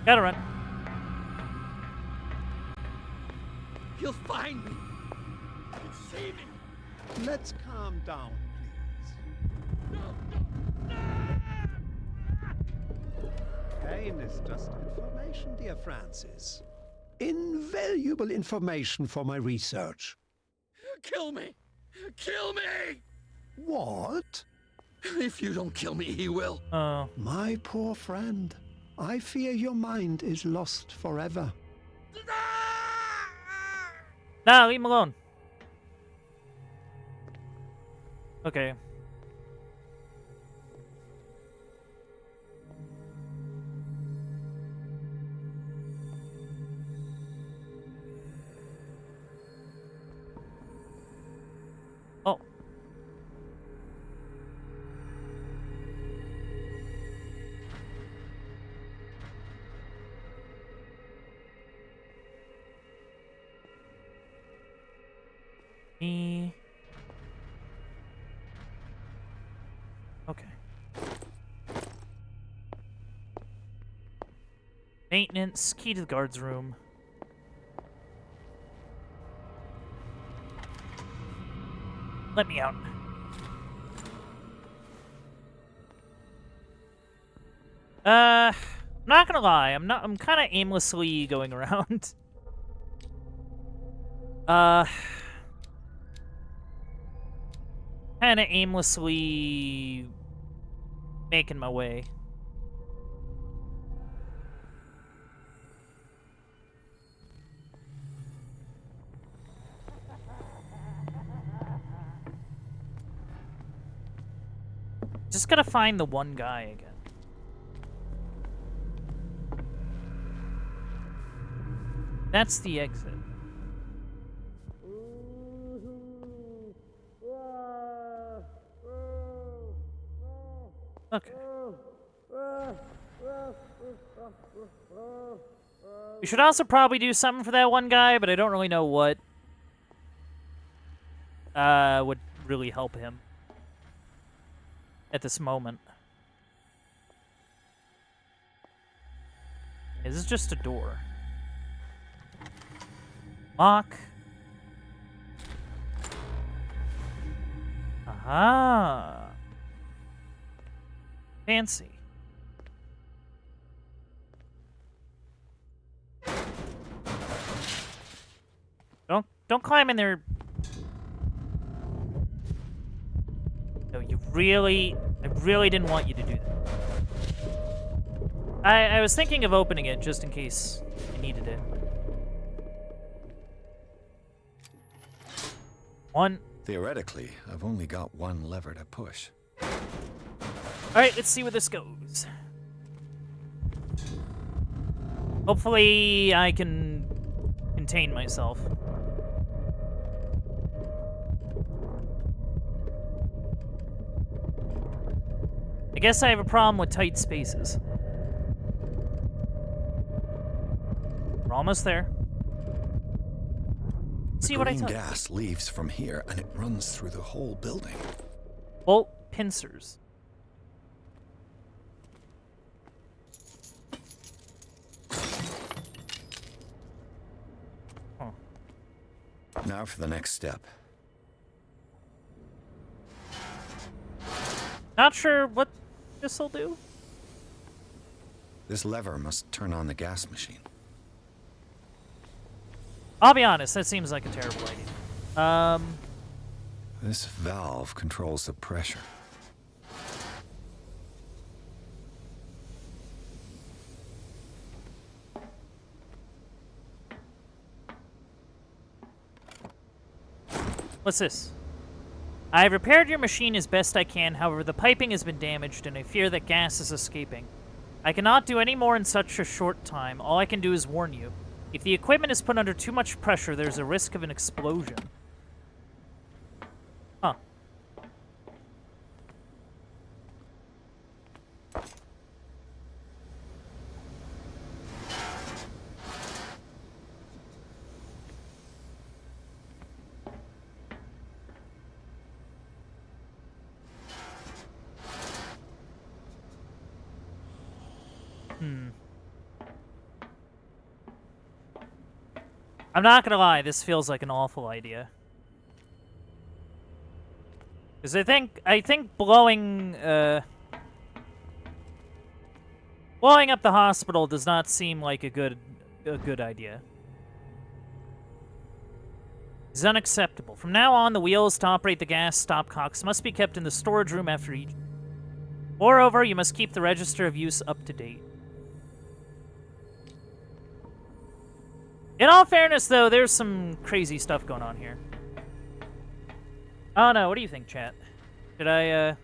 Gotta run. He'll find me. He'll save me. Let's calm down, please. Pain is just information, dear Francis. Invaluable information for my research. Kill me! Kill me! What? If you don't kill me, he will. My poor friend. I fear your mind is lost forever. Nah, leave him alone. Okay. Oh. Okay. Maintenance, key to the guard's room. Let me out. Not gonna lie, I'm kind of aimlessly going around. Kind of aimlessly making my way. Just gotta find the one guy again. That's the exit. Okay. We should also probably do something for that one guy, but I don't really know what would really help him at this moment. This is just a door. Lock. Ah. Fancy. Don't climb in there. No, I really didn't want you to do that. I was thinking of opening it just in case I needed it. One. Theoretically, I've only got one lever to push. Alright, let's see where this goes. Hopefully I can contain myself. I guess I have a problem with tight spaces. We're almost there. See what I Green tell you. gas leaves from here and it runs through the whole building. Bolt pincers. Huh. Now for the next step. Not sure what this'll do. This lever must turn on the gas machine. I'll be honest, that seems like a terrible idea. This valve controls the pressure. What's this? I have repaired your machine as best I can, however the piping has been damaged and I fear that gas is escaping. I cannot do any more in such a short time. All I can do is warn you. If the equipment is put under too much pressure, there's a risk of an explosion. Huh. I'm not gonna lie, this feels like an awful idea. Because I think blowing up the hospital does not seem like a good idea. It's unacceptable. From now on, the wheels to operate the gas stopcocks must be kept in the storage room after each. Moreover, you must keep the register of use up to date. In all fairness, though, there's some crazy stuff going on here. Oh no, what do you think, chat? Should I,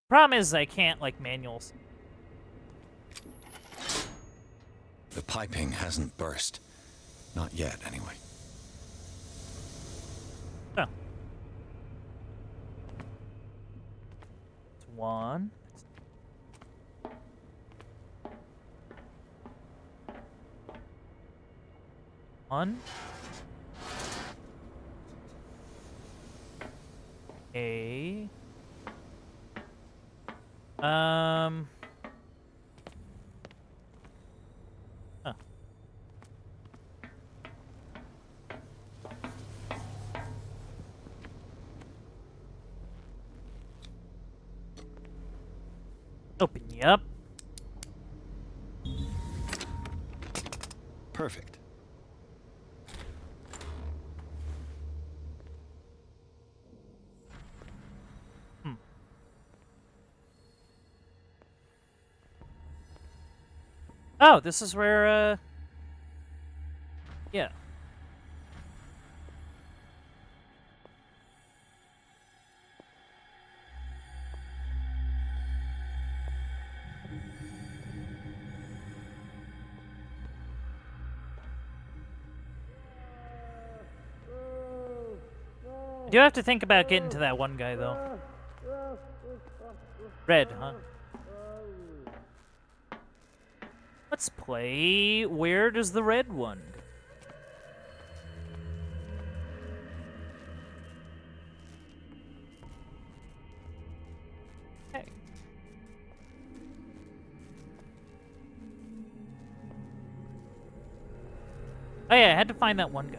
Problem is, I can't, like, manuals. The piping hasn't burst. Not yet, anyway. Oh. It's one. One. A. Huh. Open you up. Perfect. Oh, this is where, yeah. I do have to think about getting to that one guy, though. Red, huh? Let's play Where Does the Red One Go? Hey. Oh yeah, I had to find that one guy.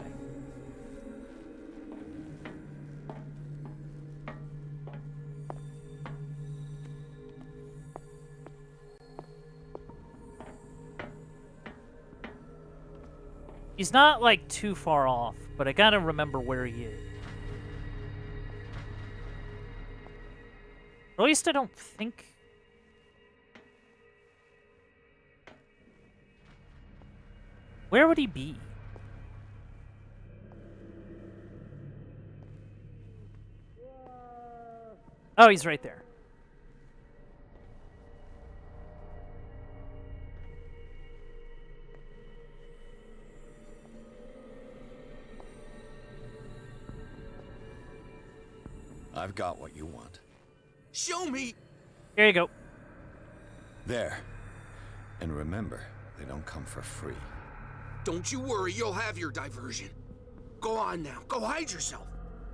He's not, like, too far off, but I gotta remember where he is. Or at least I don't think... Where would he be? Oh, he's right there. I've got what you want. Show me! Here you go. There. And remember, they don't come for free. Don't you worry, you'll have your diversion. Go on now, go hide yourself.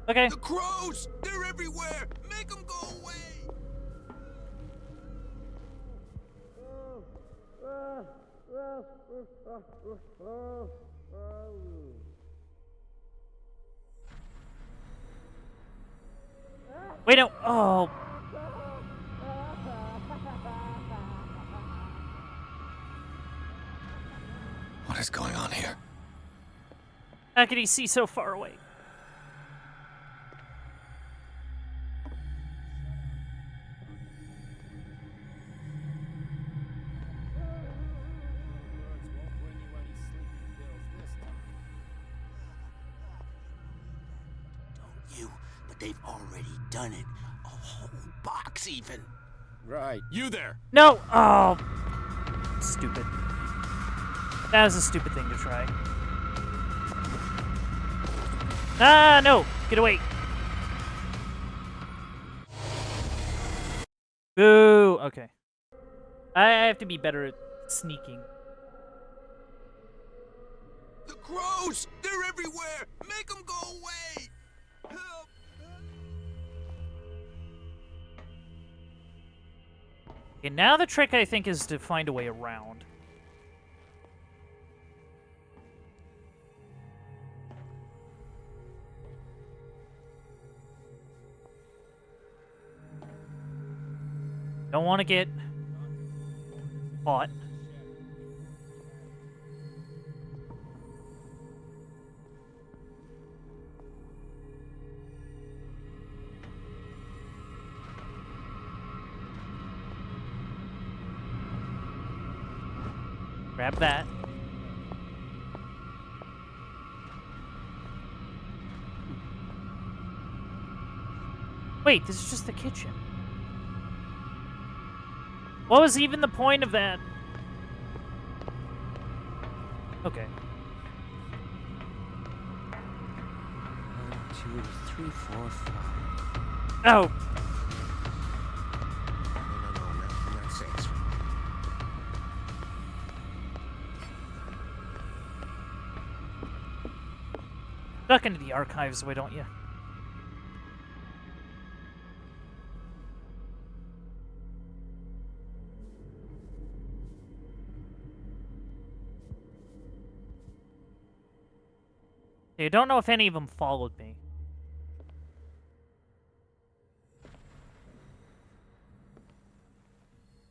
Okay. The crows! They're everywhere! Make them go away! Wait, no. Oh. What is going on here? How could he see so far away? You, but they've already done it. A whole box, even. Right. You there! No! Oh. Stupid. That was a stupid thing to try. Ah, no! Get away! Boo! Okay. I have to be better at sneaking. The crows! They're everywhere! Make them go away! Help! Okay, now the trick, I think, is to find a way around. Don't want to get caught. Grab that. Wait, this is just the kitchen. What was even the point of that? Okay. 1, 2, 3, 4, 5. Oh. No, not 6. Duck into the archives, why don't you? I don't know if any of them followed me.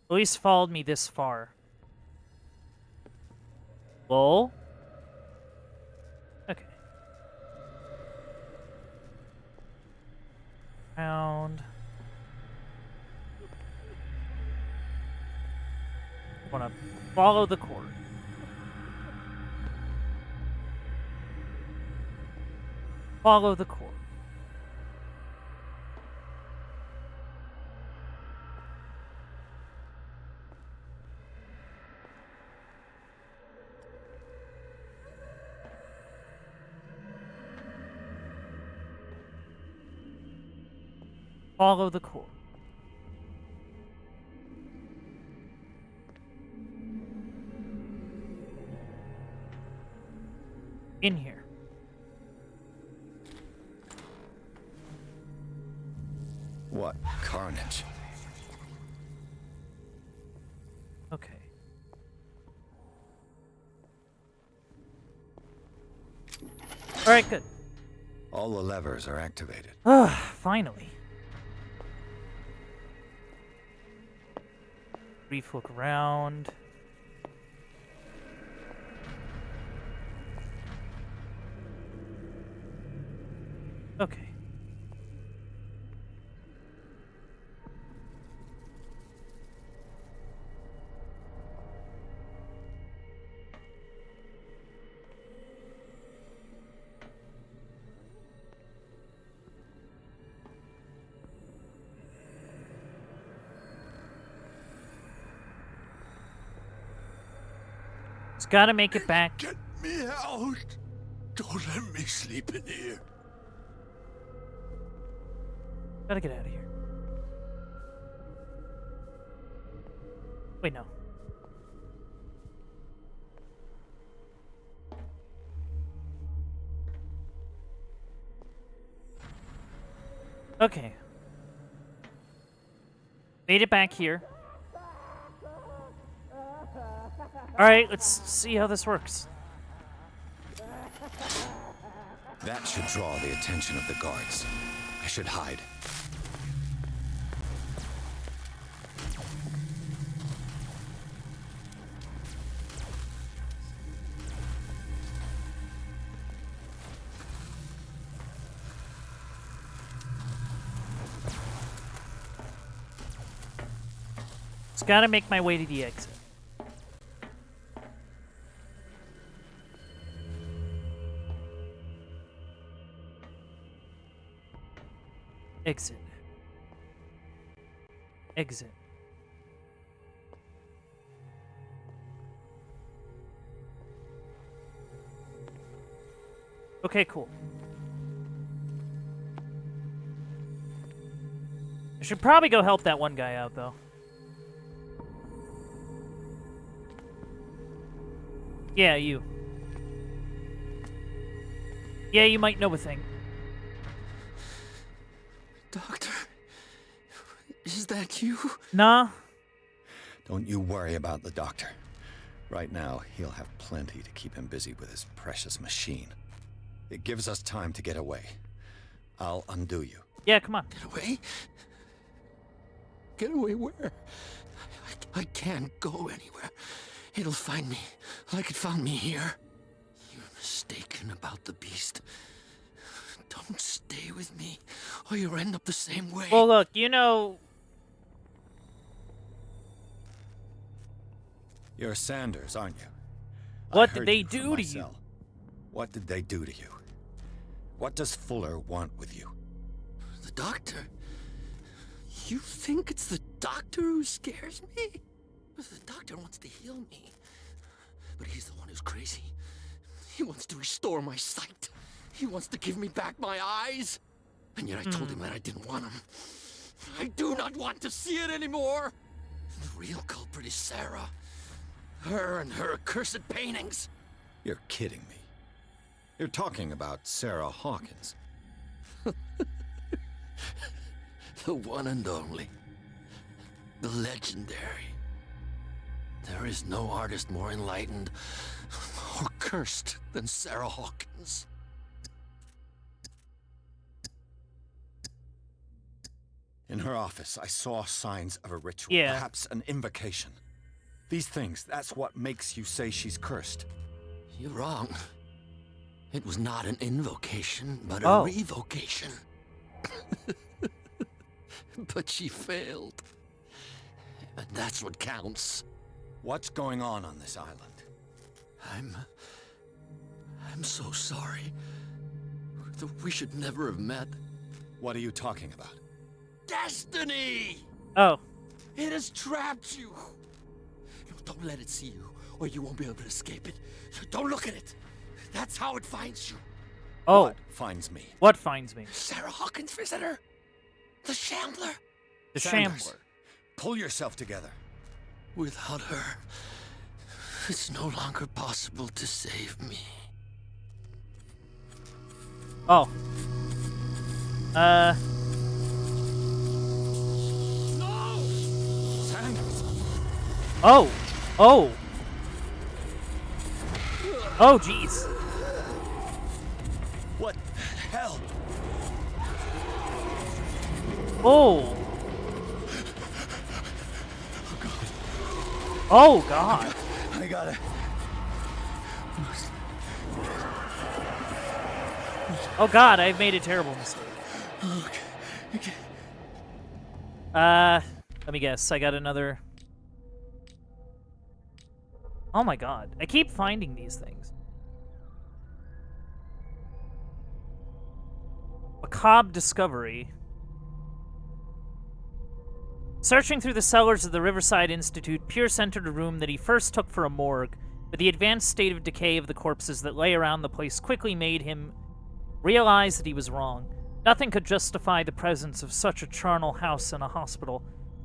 At least followed me this far. Lol. Okay. Round. Wanna follow the cord. Follow the cord. Follow the cord. In here. What carnage? Okay. All right, good. All the levers are activated. Ah, finally. Brief look around. It's gotta make it back. Get me out! Don't let me sleep in here. Gotta get out of here. Wait, no. Okay. Made it back here. Alright, let's see how this works. That should draw the attention of the guards. I should hide. Just gotta make my way to the exit. Exit. Exit. Okay, cool. I should probably go help that one guy out, though. Yeah, you. Yeah, you might know a thing. Doctor, is that you? Nah. Don't you worry about the doctor. Right now, he'll have plenty to keep him busy with his precious machine. It gives us time to get away. I'll undo you. Yeah, come on. Get away? Get away where? I can't go anywhere. It'll find me like it found me here. You're mistaken about the beast. Don't stay with me, or you'll end up the same way. Well, look, you know... You're Sanders, aren't you? What did they do to you? What did they do to you? What does Fuller want with you? The doctor? You think it's the doctor who scares me? The doctor wants to heal me, but he's the one who's crazy. He wants to restore my sight. He wants to give me back my eyes. And yet I told him that I didn't want him. I do not want to see it anymore. The real culprit is Sarah. Her and her accursed paintings. You're kidding me. You're talking about Sarah Hawkins. The one and only. The legendary. There is no artist more enlightened or cursed than Sarah Hawkins. In her office, I saw signs of a ritual, Yeah. perhaps an invocation. These things, that's what makes you say she's cursed. You're wrong. It was not an invocation, but a revocation. But she failed. And that's what counts. What's going on this island? I'm so sorry. We should never have met. What are you talking about? Destiny! Oh. It has trapped you. Don't let it see you, or you won't be able to escape it. Don't look at it. That's how it finds you. Oh. What finds me? What finds me? Sarah Hawkins' visitor. The Shambler. The Sanders, Shambler. Pull yourself together. Without her, it's no longer possible to save me. Oh. No! Sanders! Oh. Oh. Oh, jeez. What the hell? Oh. Oh, God. I gotta... Oh, God, I've made a terrible mistake. Okay. Let me guess. I got another... Oh, my God. I keep finding these things. Macabre discovery. Searching through the cellars of the Riverside Institute, Pierce entered a room that he first took for a morgue, but the advanced state of decay of the corpses that lay around the place quickly made him realize that he was wrong. Nothing could justify the presence of such a charnel house in a hospital.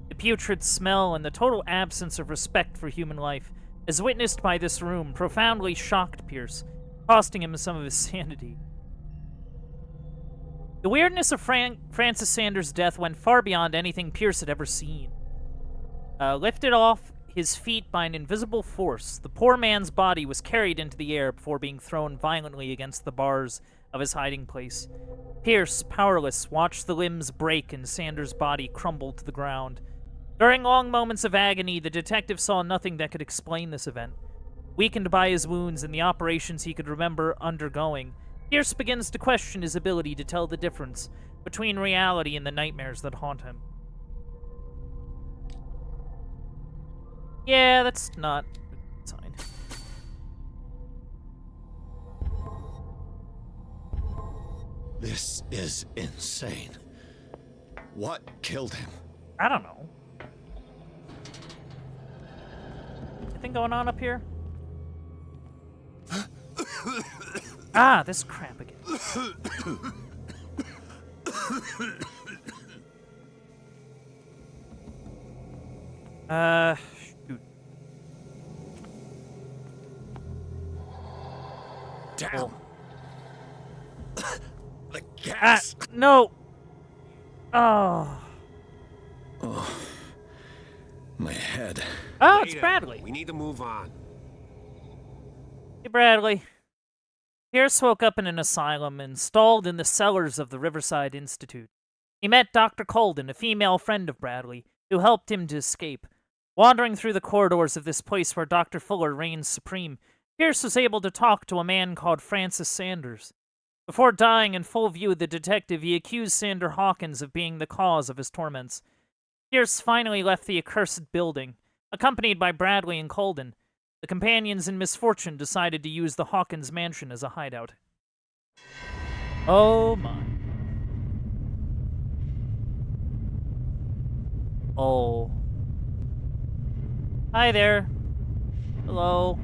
The putrid smell and the total absence of respect for human life, as witnessed by this room, profoundly shocked Pierce, costing him some of his sanity. The weirdness of Francis Sanders' death went far beyond anything Pierce had ever seen. Lifted off his feet by an invisible force, the poor man's body was carried into the air before being thrown violently against the bars of his hiding place. Pierce, powerless, watched the limbs break and Sanders' body crumble to the ground. During long moments of agony, the detective saw nothing that could explain this event. Weakened by his wounds and the operations he could remember undergoing, Pierce begins to question his ability to tell the difference between reality and the nightmares that haunt him. Yeah, that's not a good sign. This is insane. What killed him? I don't know. Anything going on up here? Ah, this crap again. Shoot. Damn. The gas. No. Oh. Oh. My head. Oh, it's Bradley. We need to move on. Hey, Bradley. Pierce woke up in an asylum installed in the cellars of the Riverside Institute. He met Dr. Colden, a female friend of Bradley, who helped him to escape. Wandering through the corridors of this place where Dr. Fuller reigns supreme, Pierce was able to talk to a man called Francis Sanders. Before dying in full view of the detective, he accused Sander Hawkins of being the cause of his torments. Pierce finally left the accursed building, accompanied by Bradley and Colden. The companions in misfortune decided to use the Hawkins mansion as a hideout. Oh my. Oh. Hi there. Hello.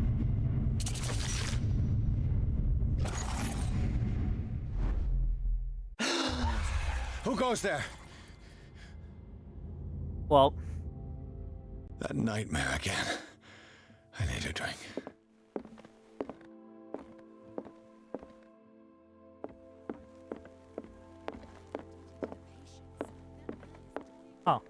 Who goes there? Well. That nightmare again. I need a drink. Oh.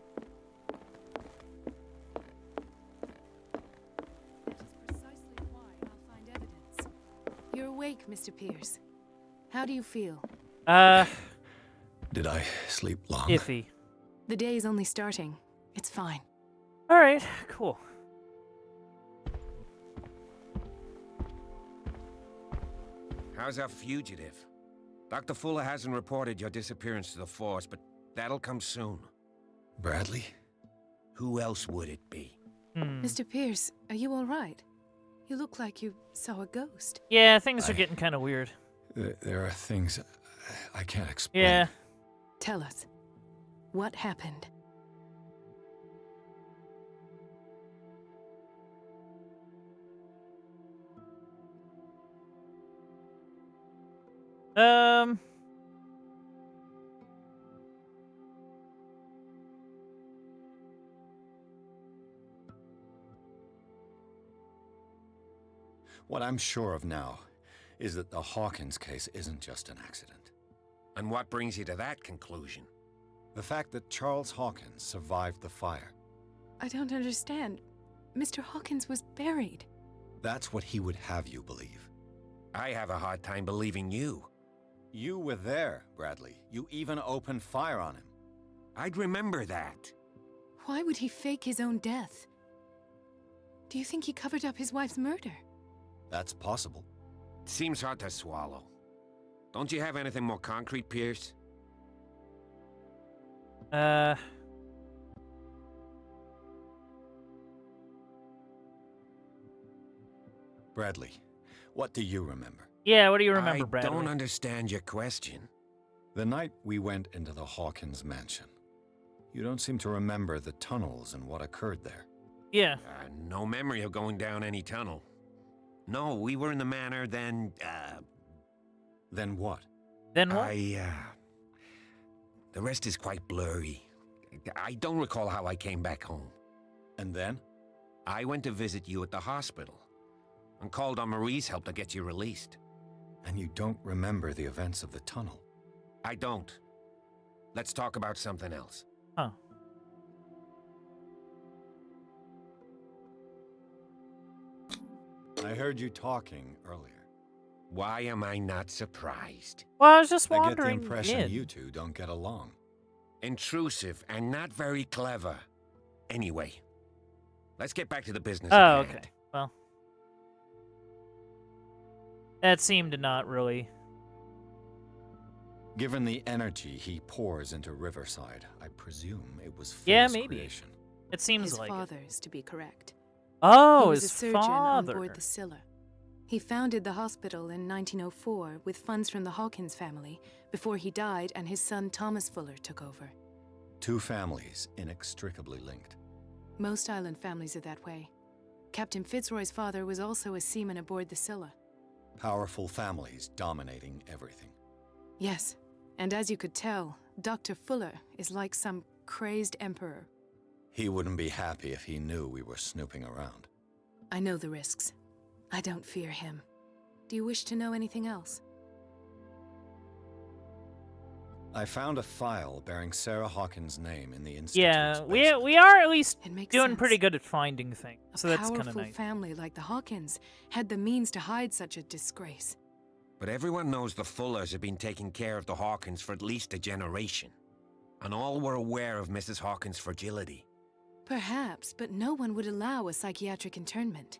You're awake, Mr. Pierce. How do you feel? Did I sleep long? Iffy. The day's only starting. It's fine. All right, cool. How's our fugitive? Dr. Fuller hasn't reported your disappearance to the force, but that'll come soon. Bradley? Who else would it be? Mr. Pierce, are you all right? You look like you saw a ghost. Yeah, things are getting kind of weird. There are things I can't explain. Yeah. Tell us. What happened? What I'm sure of now is that the Hawkins case isn't just an accident. And what brings you to that conclusion? The fact that Charles Hawkins survived the fire. I don't understand. Mr. Hawkins was buried. That's what he would have you believe. I have a hard time believing you. You were there, Bradley. You even opened fire on him. I'd remember that. Why would he fake his own death? Do you think he covered up his wife's murder? That's possible. Seems hard to swallow. Don't you have anything more concrete, Pierce? Bradley, what do you remember? Yeah, what do you remember, Bradley? I don't understand your question. The night we went into the Hawkins mansion. You don't seem to remember the tunnels and what occurred there. Yeah. No memory of going down any tunnel. No, we were in the manor, then, Then what? Then what? The rest is quite blurry. I don't recall how I came back home. And then? I went to visit you at the hospital, and called on Marie's help to get you released. And you don't remember the events of the tunnel? I don't. Let's talk about something else. Huh. I heard you talking earlier. Why am I not surprised? Well, I was just I wondering. get the impression you two don't get along. Intrusive and not very clever. Anyway, let's get back to the business Oh, at okay. hand. Well, that seemed to not really. Given the energy he pours into Riverside, I presume it was Phil's Yeah, maybe. creation. It seems His like it. father's, to be correct. Oh, he was his a surgeon father. on board the Scylla. He founded the hospital in 1904 with funds from the Hawkins family before he died and his son Thomas Fuller took over. Two families inextricably linked. Most island families are that way. Captain Fitzroy's father was also a seaman aboard the Scylla. Powerful families dominating everything. Yes, and as you could tell, Dr. Fuller is like some crazed emperor. He wouldn't be happy if he knew we were snooping around. I know the risks. I don't fear him. Do you wish to know anything else? I found a file bearing Sarah Hawkins' name in the Institute's Yeah, basement. we are at least It makes doing sense. pretty good at finding things, so that's kind of Powerful nice. family like the Hawkins had the means to hide such a disgrace. But everyone knows the Fullers have been taking care of the Hawkins for at least a generation. And all were aware of Mrs. Hawkins' fragility. Perhaps, but no one would allow a psychiatric internment.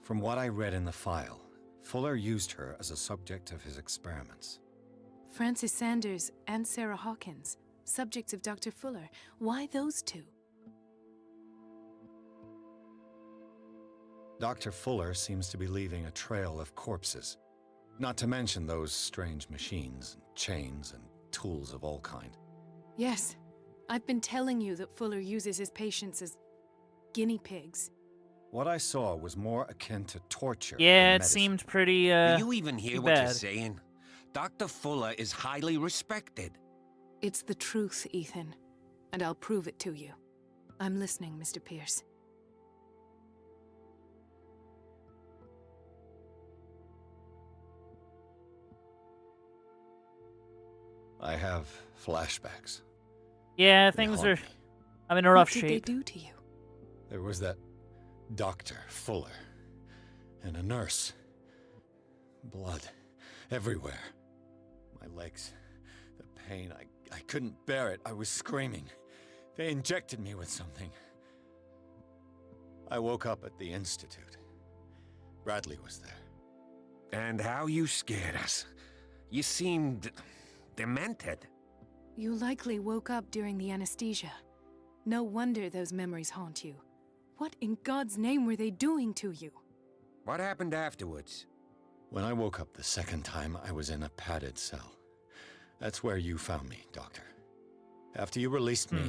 From what I read in the file, Fuller used her as a subject of his experiments. Francis Sanders and Sarah Hawkins, subjects of Dr. Fuller. Why those two? Dr. Fuller seems to be leaving a trail of corpses. Not to mention those strange machines, chains, and tools of all kind. Yes, I've been telling you that Fuller uses his patients as guinea pigs. What I saw was more akin to torture. Yeah, than it medicine. seemed pretty, Do you even hear what you're bad. saying? Dr. Fuller is highly respected. It's the truth, Ethan, and I'll prove it to you. I'm listening, Mr. Pierce. I have flashbacks. Yeah, They things haunt are. me. I'm in a rough What did they shape. do to you? There was that Dr. Fuller and a nurse. Blood everywhere. My legs, the pain, I couldn't bear it. I was screaming. They injected me with something. I woke up at the Institute. Bradley was there. And how you scared us. You seemed demented. You likely woke up during the anesthesia. No wonder those memories haunt you. What in God's name were they doing to you? What happened afterwards? When I woke up the second time, I was in a padded cell. That's where you found me, Doctor. After you released me,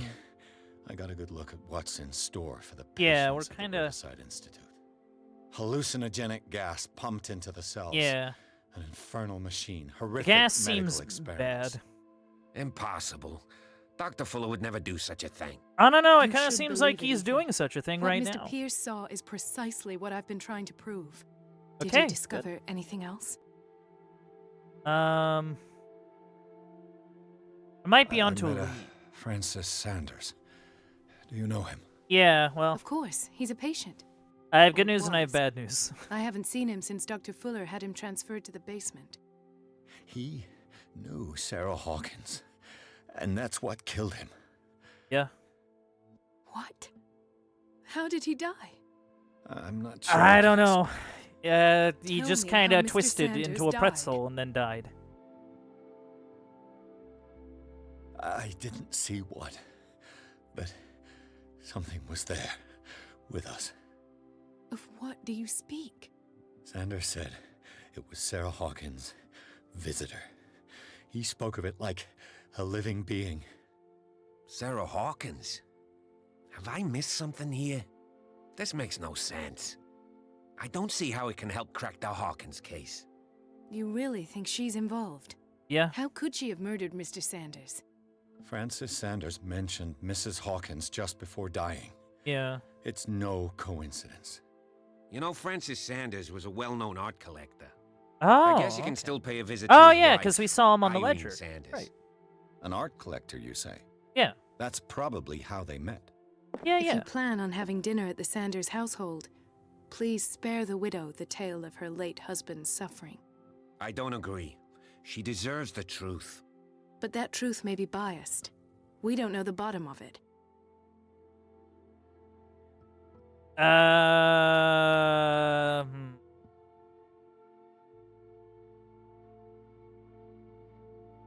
I got a good look at what's in store for the patients Yeah, we're at the kind of. Riverside Institute. Hallucinogenic gas pumped into the cells. Yeah. An infernal machine. The Horrific gas medical seems experiments. bad. Impossible. Dr. Fuller would never do such a thing. I don't know. It You kind of should seems believe like it, he's Ethan. doing such a thing What right Mr. now. Pierce saw is precisely what I've been trying to prove. Did Okay, you good. discover anything else? I might be I onto a met lead. Francis Sanders. Do you know him? Yeah, well, Of course, he's a patient. I have good Or news and I have was. bad news. I haven't seen him since Dr. Fuller had him transferred to the basement. He knew Sarah Hawkins, and that's what killed him. Yeah. What? How did he die? I'm not sure. I don't know. He Tell just me kind how of Mr. twisted Sanders into a died. pretzel and then died. I didn't see what, but something was there with us. Of what do you speak? Sanders said it was Sarah Hawkins' visitor. He spoke of it like a living being. Sarah Hawkins? Have I missed something here? This makes no sense. I don't see how it can help crack the Hawkins case. You really think she's involved? Yeah. How could she have murdered Mr. Sanders? Francis Sanders mentioned Mrs. Hawkins just before dying. Yeah. It's no coincidence. You know, Francis Sanders was a well-known art collector. Oh, I guess you can okay. still pay a visit to Oh, his yeah, wife, because we saw him on the Irene ledger. Sanders. Right. An art collector, you say? Yeah. That's probably how they met. Yeah, If yeah. you plan on having dinner at the Sanders household, please spare the widow the tale of her late husband's suffering. I don't agree. She deserves the truth. But that truth may be biased. We don't know the bottom of it.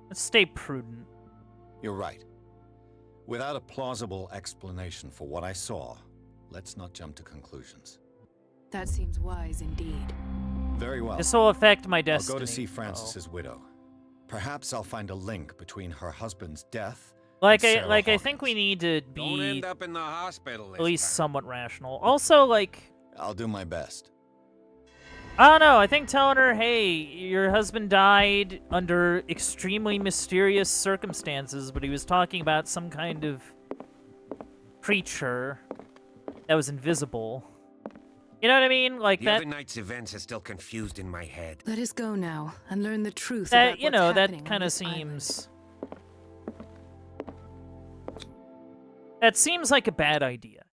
Let's stay prudent. You're right. Without a plausible explanation for what I saw, let's not jump to conclusions. That seems wise indeed. Very well. This will affect my destiny. I'll go to see Francis's widow. Perhaps I'll find a link between her husband's death Like and I Sarah I think we need to Don't be end up in the hospital. at least somewhat rational. Also, like, I'll do my best. I don't know. I think telling her, hey, your husband died under extremely mysterious circumstances, but he was talking about some kind of creature that was invisible. You know what I mean? Like The that. other night's events are still confused in my head. Let us go now and learn the truth That about you what's know happening that on kind of this island. seems. That seems like a bad idea.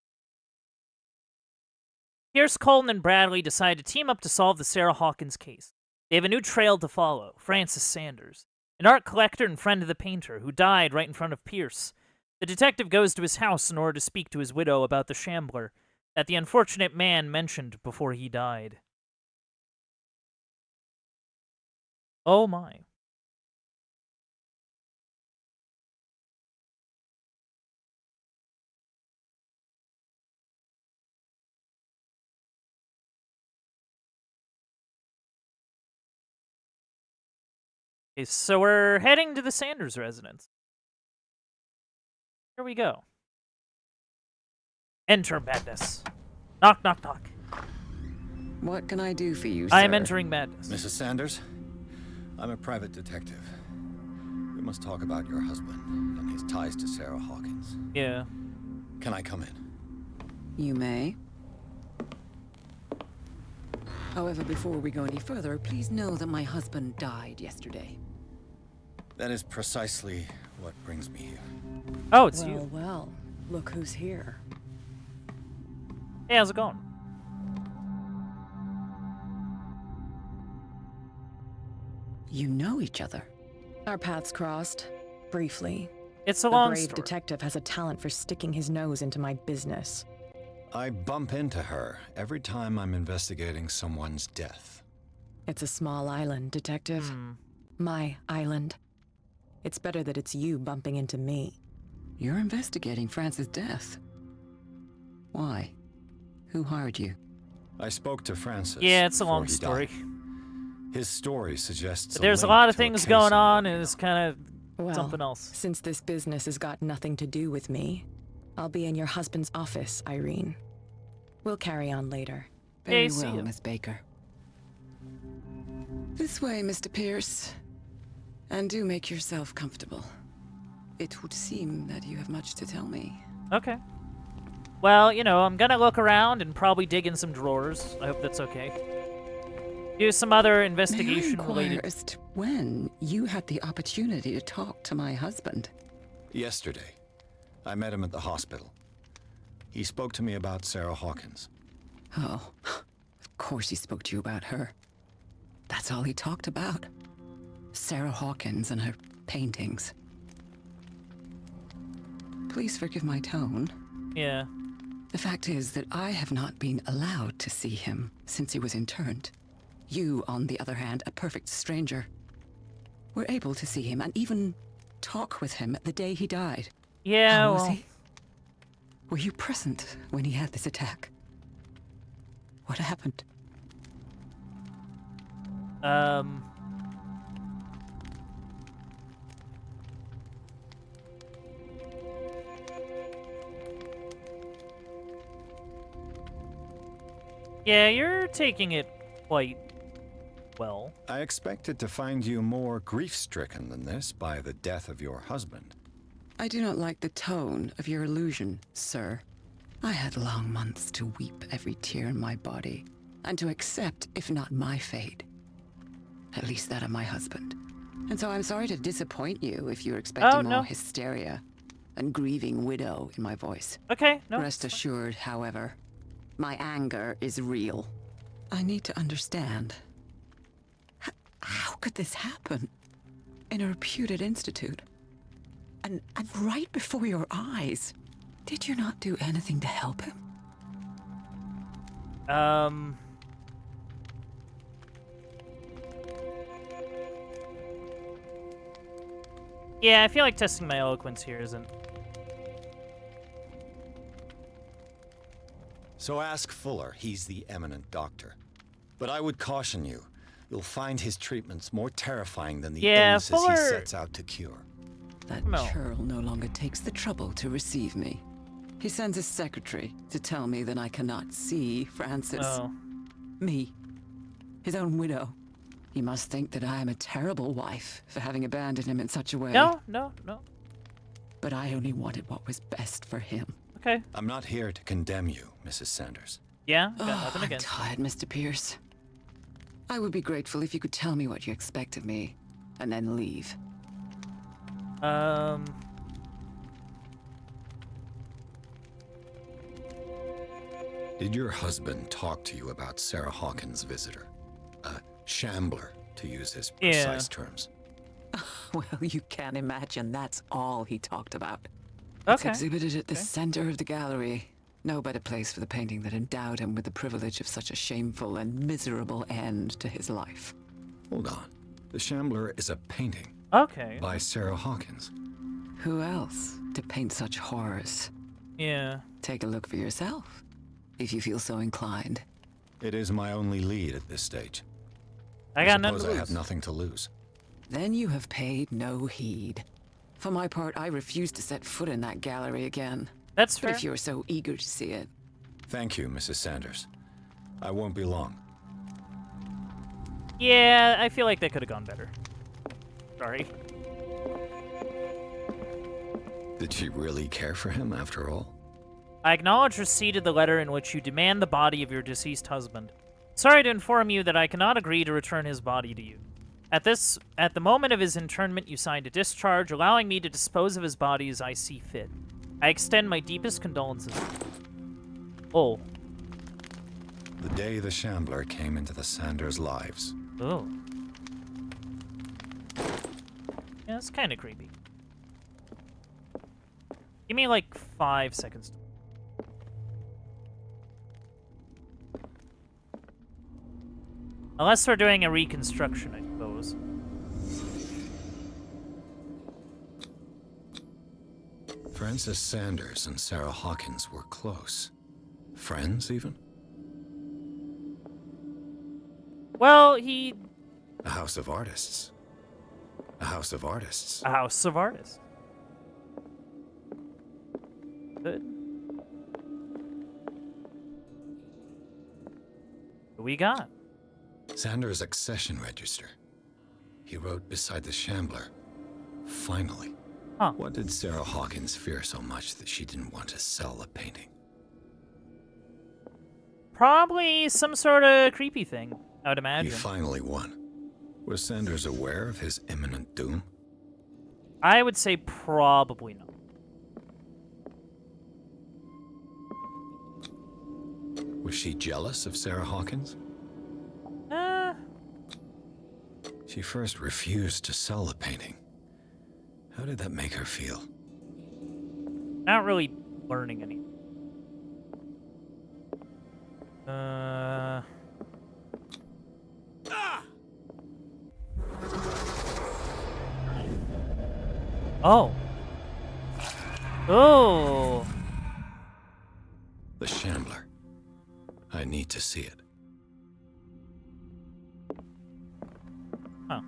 Pierce, Colton, and Bradley decide to team up to solve the Sarah Hawkins case. They have a new trail to follow: Francis Sanders, an art collector and friend of the painter, who died right in front of Pierce. The detective goes to his house in order to speak to his widow about the shambler that the unfortunate man mentioned before he died. Oh my. Okay, so we're heading to the Sanders residence. Here we go. Enter madness. Knock, knock, knock. What can I do for you, I am sir? entering madness. Mrs. Sanders, I'm a private detective. We must talk about your husband and his ties to Sarah Hawkins. Yeah. Can I come in? You may. However, before we go any further, please know that my husband died yesterday. That is precisely what brings me here. Oh, it's well, you. Well, look who's here. Hey, how's it going? You know each other. Our paths crossed, briefly. It's a long brave story. detective has a talent for sticking his nose into my business. I bump into her every time I'm investigating someone's death. It's a small island, detective. My island. It's better that it's you bumping into me. You're investigating Francis' death. Why? Who hired you? I spoke to Francis. Yeah, it's a before long he story. died. His story suggests There's a link lot of to a things case going I'm on, and it's kind of Well, something else. Since this business has got nothing to do with me, I'll be in your husband's office, Irene. We'll carry on later. Very Yeah, see well, ya. Miss Baker. This way, Mr. Pierce. And do make yourself comfortable. It would seem that you have much to tell me. Okay. Well, you know, I'm gonna look around and probably dig in some drawers. I hope that's okay. Do some other investigation May I inquire related. as to when you had the opportunity to talk to my husband? Yesterday, I met him at the hospital. He spoke to me about Sarah Hawkins. Oh, of course he spoke to you about her. That's all he talked about. Sarah Hawkins and her paintings. Please forgive my tone. Yeah. The fact is that I have not been allowed to see him since he was interned. You, on the other hand, a perfect stranger, were able to see him and even talk with him the day he died. Yeah, How was well. he? Were you present when he had this attack? What happened? Yeah, you're taking it quite well. I expected to find you more grief-stricken than this by the death of your husband. I do not like the tone of your allusion, sir. I had long months to weep every tear in my body, and to accept, if not my fate, at least that of my husband. And so I'm sorry to disappoint you if you're expecting more hysteria and grieving widow in my voice. Okay, no. Rest assured, however, my anger is real. I need to understand. How could this happen? In a reputed institute? And right before your eyes? Did you not do anything to help him? Yeah, I feel like testing my eloquence here isn't. So ask Fuller, he's the eminent doctor. But I would caution you, you'll find his treatments more terrifying than the illnesses Fuller... he sets out to cure. That churl no longer takes the trouble to receive me. He sends his secretary to tell me that I cannot see Francis. Oh. Me. His own widow. He must think that I am a terrible wife for having abandoned him in such a way. No. But I only wanted what was best for him. Okay. I'm not here to condemn you, Mrs. Sanders. Yeah, got nothing I'm against. tired, Mr. Pierce. I would be grateful if you could tell me what you expect of me, and then leave. Did your husband talk to you about Sarah Hawkins' visitor? A shambler, to use his precise terms. Well, you can imagine that's all he talked about. Okay. It's exhibited at the center of the gallery. No better place for the painting that endowed him with the privilege of such a shameful and miserable end to his life. Hold on. The Shambler is a painting. Okay. By Sarah Hawkins. Who else to paint such horrors? Yeah. Take a look for yourself, if you feel so inclined. It is my only lead at this stage. I got nothing suppose to I lose. have nothing to lose. Then you have paid no heed. For my part, I refuse to set foot in that gallery again. That's But fair. if you're so eager to see it. Thank you, Mrs. Sanders. I won't be long. Yeah, I feel like that could have gone better. Sorry. Did she really care for him after all? I acknowledge receipt of the letter in which you demand the body of your deceased husband. Sorry to inform you that I cannot agree to return his body to you. At the moment of his internment, you signed a discharge allowing me to dispose of his body as I see fit. I extend my deepest condolences. Oh. The day the Shambler came into the Sanders' lives. Oh. Yeah, that's kind of creepy. Give me like 5 seconds. Unless we're doing a reconstruction, I suppose. Francis Sanders and Sarah Hawkins were close. Friends, even? Well, he... A house of artists. A house of artists. A house of artists. Good. What we got? Sanders' accession register. He wrote beside the Shambler, finally. Huh. What did Sarah Hawkins fear so much that she didn't want to sell the painting? Probably some sort of creepy thing, I would imagine. He finally won. Was Sanders aware of his imminent doom? I would say probably not. Was she jealous of Sarah Hawkins? She first refused to sell the painting. How did that make her feel? Not really learning anything. Oh. Oh. The Shambler. I need to see it. Huh.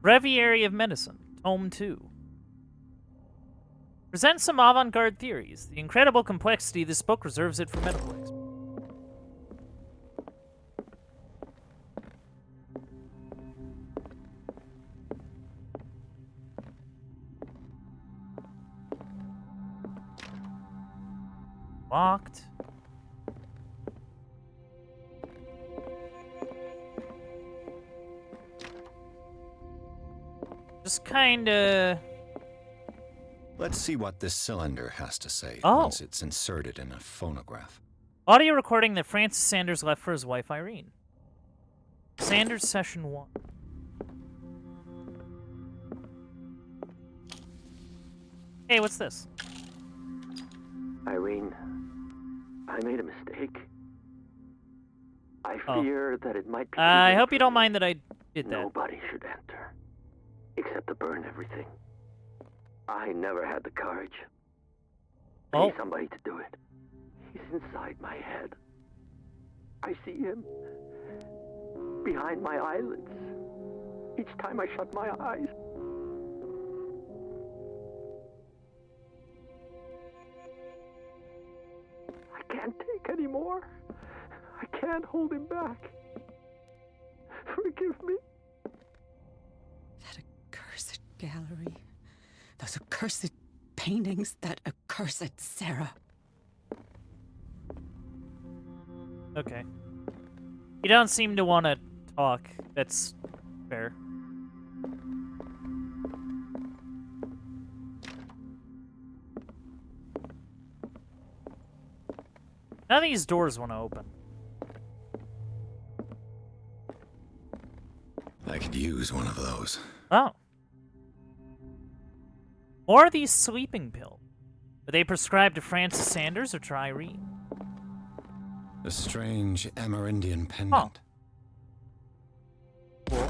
Breviary of Medicine, Tome 2. Present some avant-garde theories. The incredible complexity of this book reserves it for medical experts. Locked. Just kinda... Let's see what this cylinder has to say Oh. once it's inserted in a phonograph. Audio recording that Francis Sanders left for his wife, Irene. Sanders Session 1. Hey, what's this? Irene, I made a mistake. I Oh. fear that it might be... I hope you don't mind that I did that. Nobody should enter, except to burn everything. I never had the courage. Pay somebody to do it. He's inside my head. I see him behind my eyelids each time I shut my eyes. I can't take any more. I can't hold him back. Forgive me. That accursed gallery. Those accursed paintings. That accursed Sarah. Okay. You don't seem to want to talk. That's fair. None of these doors want to open. I could use one of those. Oh. More of these sleeping pills. Were they prescribed to Francis Sanders or to Irene? A strange Amerindian pendant. Cool.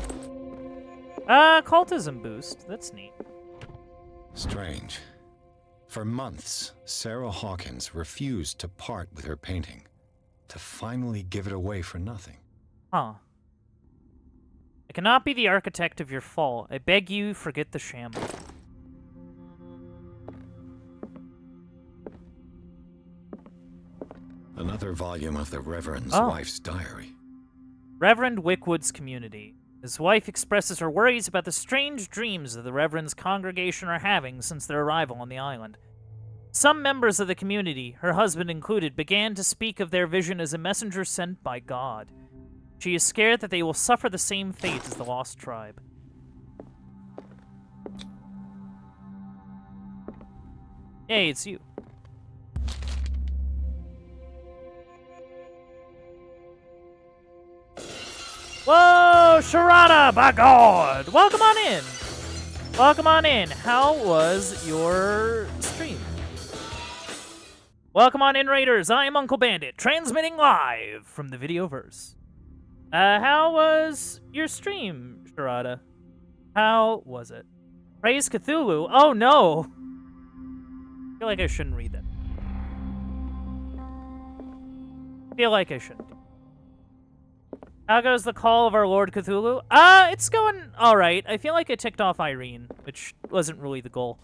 Cultism boost. That's neat. Strange. For months, Sarah Hawkins refused to part with her painting, to finally give it away for nothing. Huh. I cannot be the architect of your fall. I beg you, forget the shambles. Another volume of the Reverend's wife's diary. Reverend Wickwood's community. His wife expresses her worries about the strange dreams that the Reverend's congregation are having since their arrival on the island. Some members of the community, her husband included, began to speak of their vision as a messenger sent by God. She is scared that they will suffer the same fate as the lost tribe. Hey, it's you. Whoa, Sharada, by God! Welcome on in! Welcome on in. How was your stream? Welcome on in, Raiders. I am Uncle Bandit, transmitting live from the Videoverse. How was your stream, Sharada? How was it? Praise Cthulhu? Oh, no! I feel like I shouldn't read that. Feel like I shouldn't. How goes the call of our Lord Cthulhu? It's going alright. I feel like I ticked off Irene, which wasn't really the goal.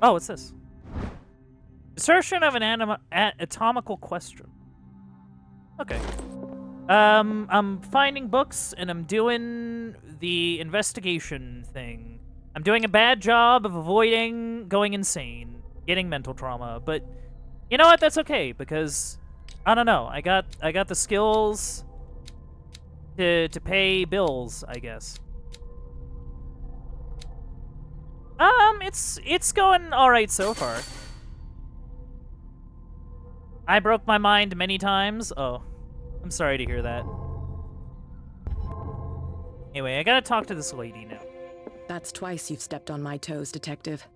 Oh, what's this? Assertion of an atomical question. Okay. I'm finding books, and I'm doing the investigation thing. I'm doing a bad job of avoiding going insane, getting mental trauma, but you know what? That's okay, because I don't know. I got the skills to pay bills, I guess. It's going all right so far. I broke my mind many times. Oh, I'm sorry to hear that. Anyway, I gotta talk to this lady now. That's twice you've stepped on my toes, Detective.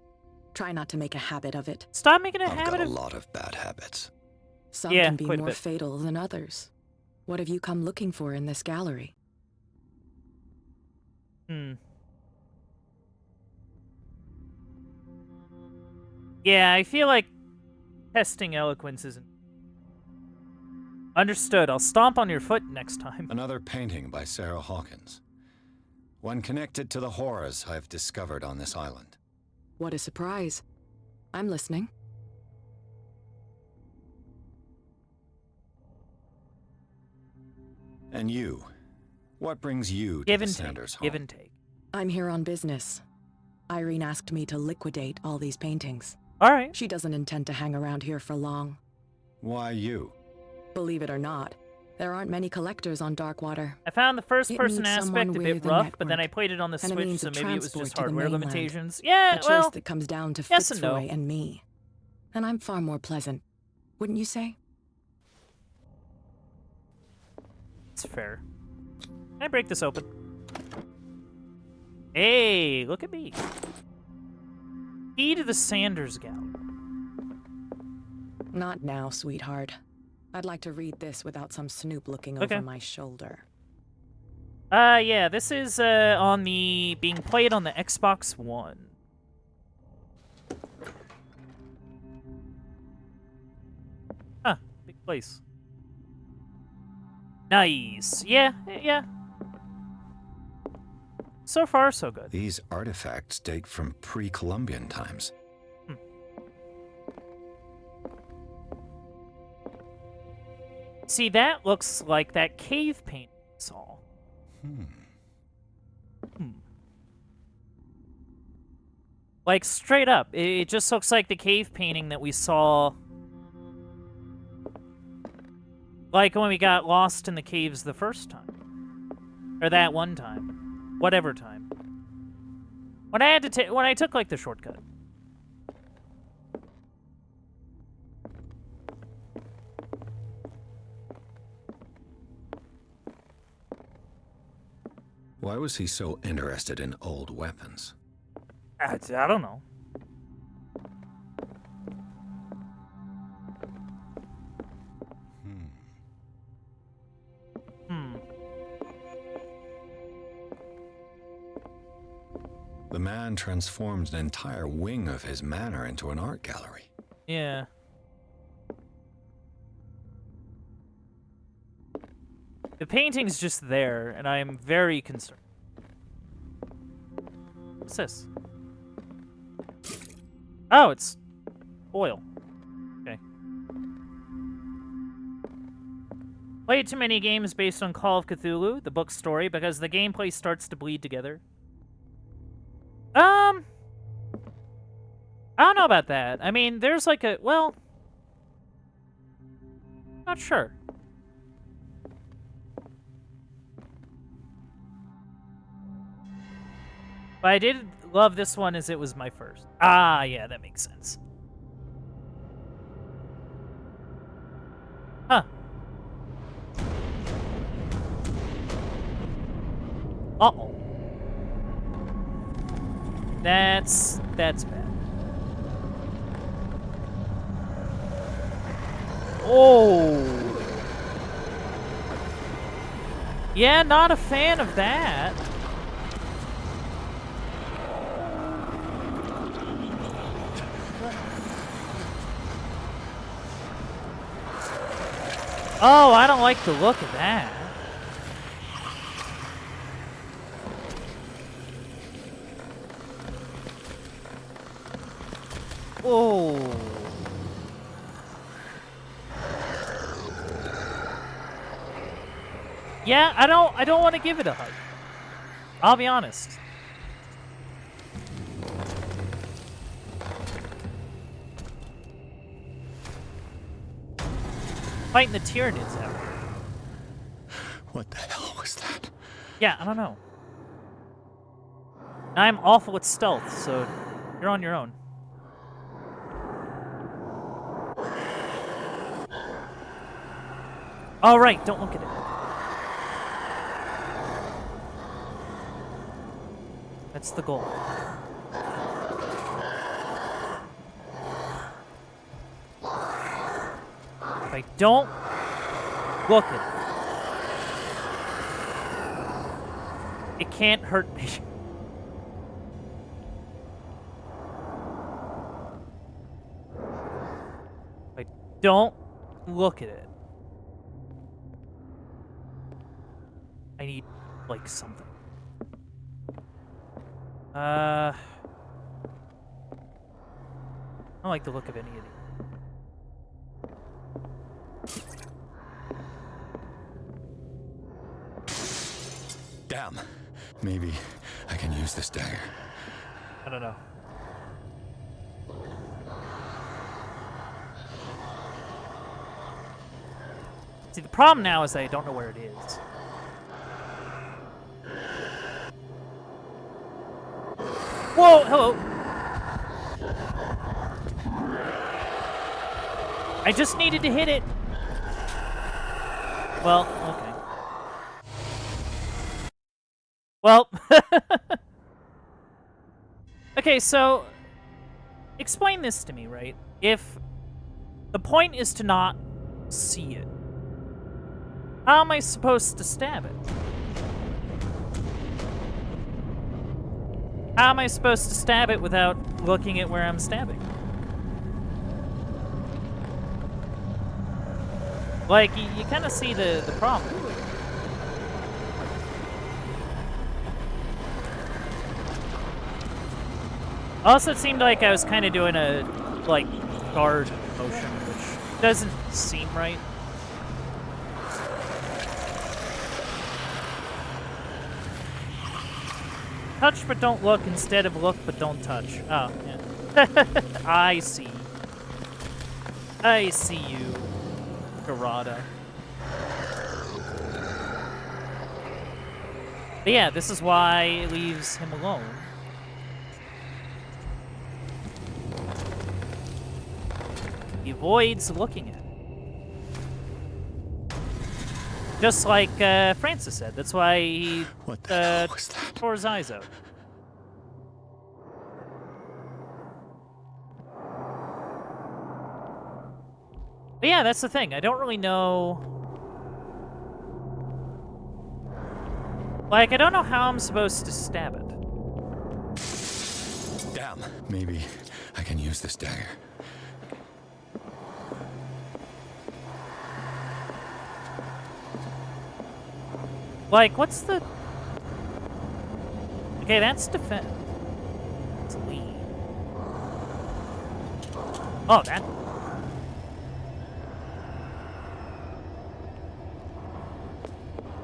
Try not to make a habit of it. Stop making a I've habit got of... a lot of bad habits. Some Yeah, can be quite a more bit. fatal than others. What have you come looking for in this gallery? Yeah, I feel like testing eloquence isn't... Understood. I'll stomp on your foot next time. Another painting by Sarah Hawkins. One connected to the horrors I've discovered on this island. What a surprise. I'm listening. And you? What brings you to Give the and Sanders take. home? Give and take. I'm here on business. Irene asked me to liquidate all these paintings. All right. She doesn't intend to hang around here for long. Why you? Believe it or not, there aren't many collectors on Darkwater. I found the first-person It needs aspect a someone bit with a rough, but then I network played it on the and a Switch, means so of maybe it was transport just to the hardware mainland. limitations. Yeah, a well, choice that comes down to yes and Fitzroy no. and me. And I'm far more pleasant, wouldn't you say? It's fair. Can I break this open? Hey, look at me. Key to the Sanders Gallery. Not now, sweetheart. I'd like to read this without some snoop looking Okay. over my shoulder. Yeah, this is being played on the Xbox One. Huh, big place. Nice. Yeah. So far, so good. These artifacts date from pre-Columbian times. See, that looks like that cave painting we saw. Like, straight up. It just looks like the cave painting that we saw. Like when we got lost in the caves the first time. Or that one time. Whatever time. When I took, like, the shortcut. Why was he so interested in old weapons? I don't know. The man transformed an entire wing of his manor into an art gallery. Yeah. The painting's just there, and I am very concerned. What's this? Oh, it's oil. Okay. Played too many games based on Call of Cthulhu, the book story, because the gameplay starts to bleed together. I don't know about that. I mean, there's like a, well, not sure. But I did love this one as it was my first. Ah, yeah, that makes sense. Huh. Uh-oh. That's bad. Oh. Yeah, not a fan of that. Oh, I don't like the look of that. Oh. Yeah, I don't want to give it a hug. I'll be honest. Fighting the Tyranids out. What the hell was that? Yeah, I don't know. I'm awful at stealth, so you're on your own. All right, don't look at it. That's the goal. If I don't look at it, it can't hurt me. If I don't look at it, I need, like, something. don't like the look of any of these. Damn. Maybe I can use this dagger. I don't know. See, the problem now is that I don't know where it is. Whoa, hello. I just needed to hit it. Well, okay. Well, okay, so explain this to me, right? If the point is to not see it, how am I supposed to stab it? How am I supposed to stab it without looking at where I'm stabbing? Like, you kind of see the problem. Also, it seemed like I was kind of doing a, like, guard motion, which doesn't seem right. Touch but don't look instead of look but don't touch. Oh, yeah. I see. I see you, Garada. But yeah, this is why it leaves him alone. He avoids looking at it. Just like Francis said. That's why he tore his eyes out. But yeah, that's the thing. I don't really know. Like, I don't know how I'm supposed to stab it. Damn. Maybe I can use this dagger. Like, what's the... Okay, that's defend. It's lead. Oh, that...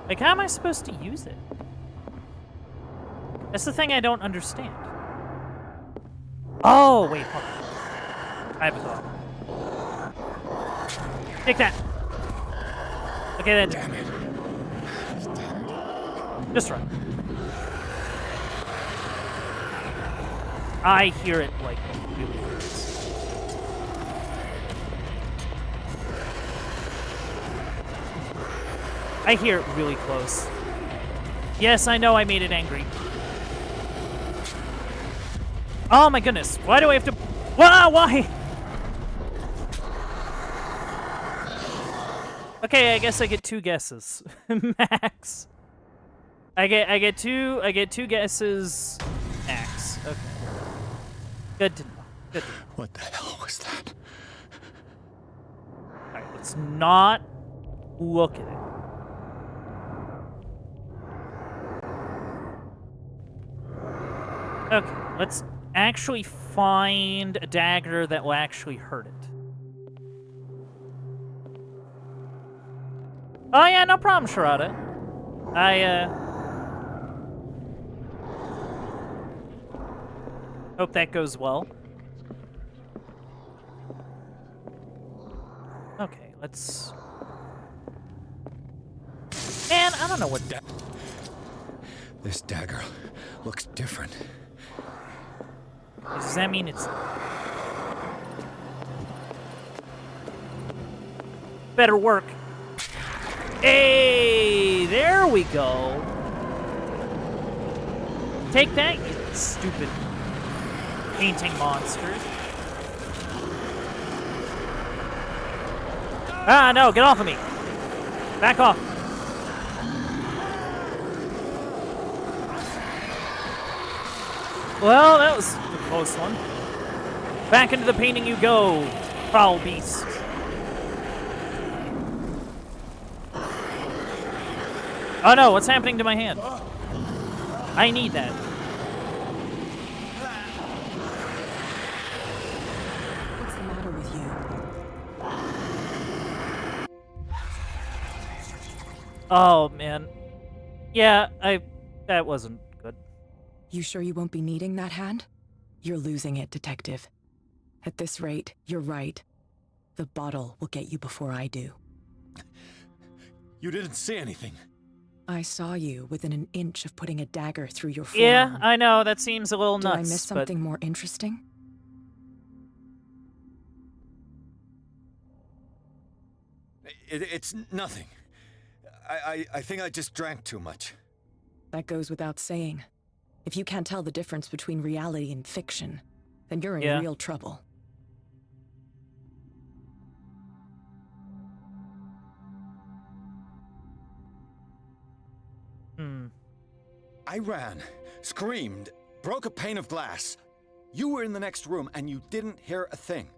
Like, how am I supposed to use it? That's the thing I don't understand. Oh, wait, hold on. I have a thought. Take that! Okay, that... Damn it. Just run. I hear it, like, really hurts. I hear it really close. Yes, I know I made it angry. Oh my goodness, why do I have to... Wow, why? Okay, I guess I get 2 guesses. Max. I get two guesses max. Okay. Good to know. Good to know. What the hell was that? Alright, let's not look at it. Okay, let's actually find a dagger that will actually hurt it. Oh yeah, no problem, Sharada. Hope that goes well. Okay, let's... Man, I don't know what... This dagger looks different. Does that mean it's... Better work. Hey, there we go. Take that, you stupid painting monster. Ah, no, get off of me. Back off. Well, that was a close one. Back into the painting you go, foul beast. Oh no, what's happening to my hand? I need that. Oh, man. Yeah, that wasn't good. You sure you won't be needing that hand? You're losing it, Detective. At this rate, you're right. The bottle will get you before I do. You didn't see anything. I saw you within an inch of putting a dagger through your forearm. Yeah, I know, that seems a little Did nuts, I miss something more interesting? It's nothing. I think I just drank too much. That goes without saying. If you can't tell the difference between reality and fiction, then you're in Yeah. real trouble. I ran, screamed, broke a pane of glass. You were in the next room and you didn't hear a thing.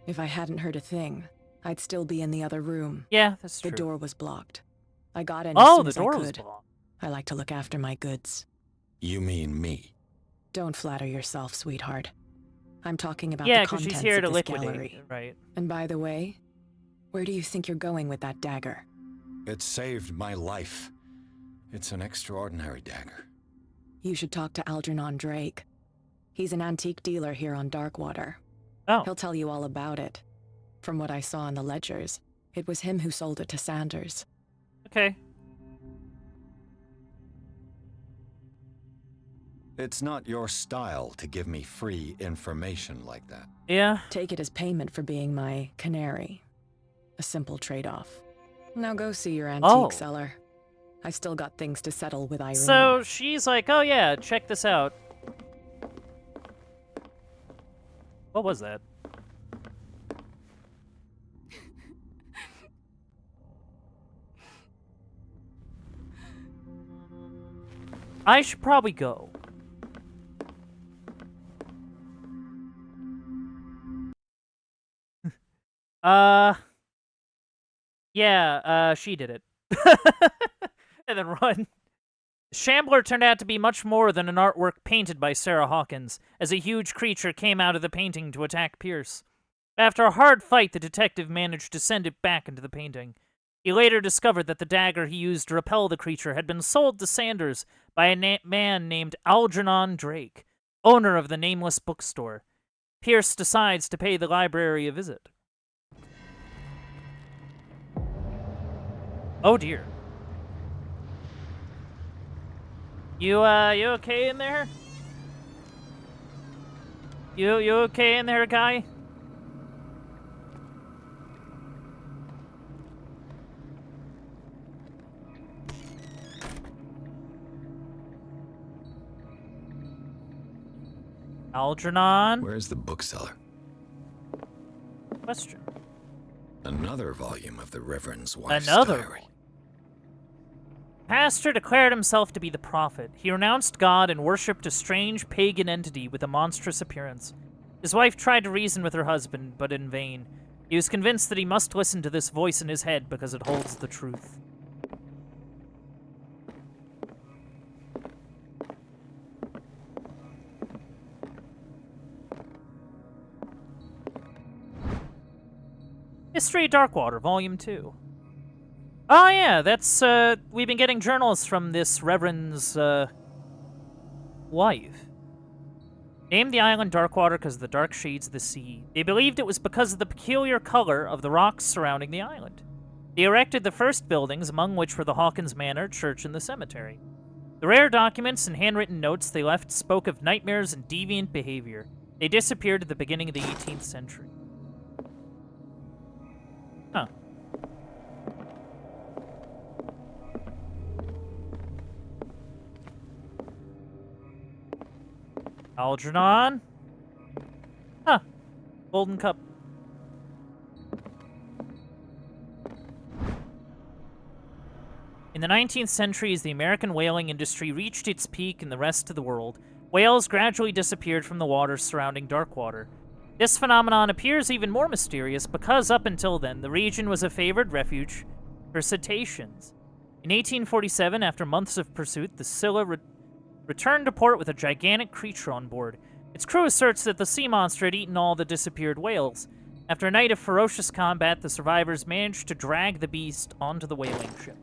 If I hadn't heard a thing, I'd still be in the other room. Yeah, that's true. The door was blocked. I got in Oh, as soon the as door I was could. blocked. I like to look after my goods. You mean me? Don't flatter yourself, sweetheart. I'm talking about Yeah, the 'cause contents she's here of to this liquidate, gallery. right. And by the way, where do you think you're going with that dagger? It saved my life. It's an extraordinary dagger. You should talk to Algernon Drake. He's an antique dealer here on Darkwater. Oh. He'll tell you all about it. From what I saw in the ledgers, it was him who sold it to Sanders. Okay. It's not your style to give me free information like that. Yeah. Take it as payment for being my canary. A simple trade-off. Now go see your antique seller. I still got things to settle with Irene. So she's like, oh yeah, check this out. What was that? I should probably go. Yeah, she did it. And then run. Shambler turned out to be much more than an artwork painted by Sarah Hawkins, as a huge creature came out of the painting to attack Pierce. After a hard fight, the detective managed to send it back into the painting. He later discovered that the dagger he used to repel the creature had been sold to Sanders by a man named Algernon Drake, owner of the nameless bookstore. Pierce decides to pay the library a visit. Oh dear. You okay in there? You okay in there, guy? Algernon? Where's the bookseller? Question. Another volume of the Reverend's wife's Another diary. one. Pastor declared himself to be the prophet. He renounced God and worshipped a strange pagan entity with a monstrous appearance. His wife tried to reason with her husband, but in vain. He was convinced that he must listen to this voice in his head because it holds the truth. History of Darkwater, Volume 2. Oh yeah, that's, we've been getting journals from this Reverend's, wife. Named the island Darkwater because of the dark shades of the sea. They believed it was because of the peculiar color of the rocks surrounding the island. They erected the first buildings, among which were the Hawkins Manor, church, and the cemetery. The rare documents and handwritten notes they left spoke of nightmares and deviant behavior. They disappeared at the beginning of the 18th century. Huh. Algernon? Huh. Golden cup. In the 19th century, as the American whaling industry reached its peak in the rest of the world, whales gradually disappeared from the waters surrounding Darkwater. This phenomenon appears even more mysterious because up until then, the region was a favored refuge for cetaceans. In 1847, after months of pursuit, the Scylla returned to port with a gigantic creature on board. Its crew asserts that the sea monster had eaten all the disappeared whales. After a night of ferocious combat, the survivors managed to drag the beast onto the whaling ship.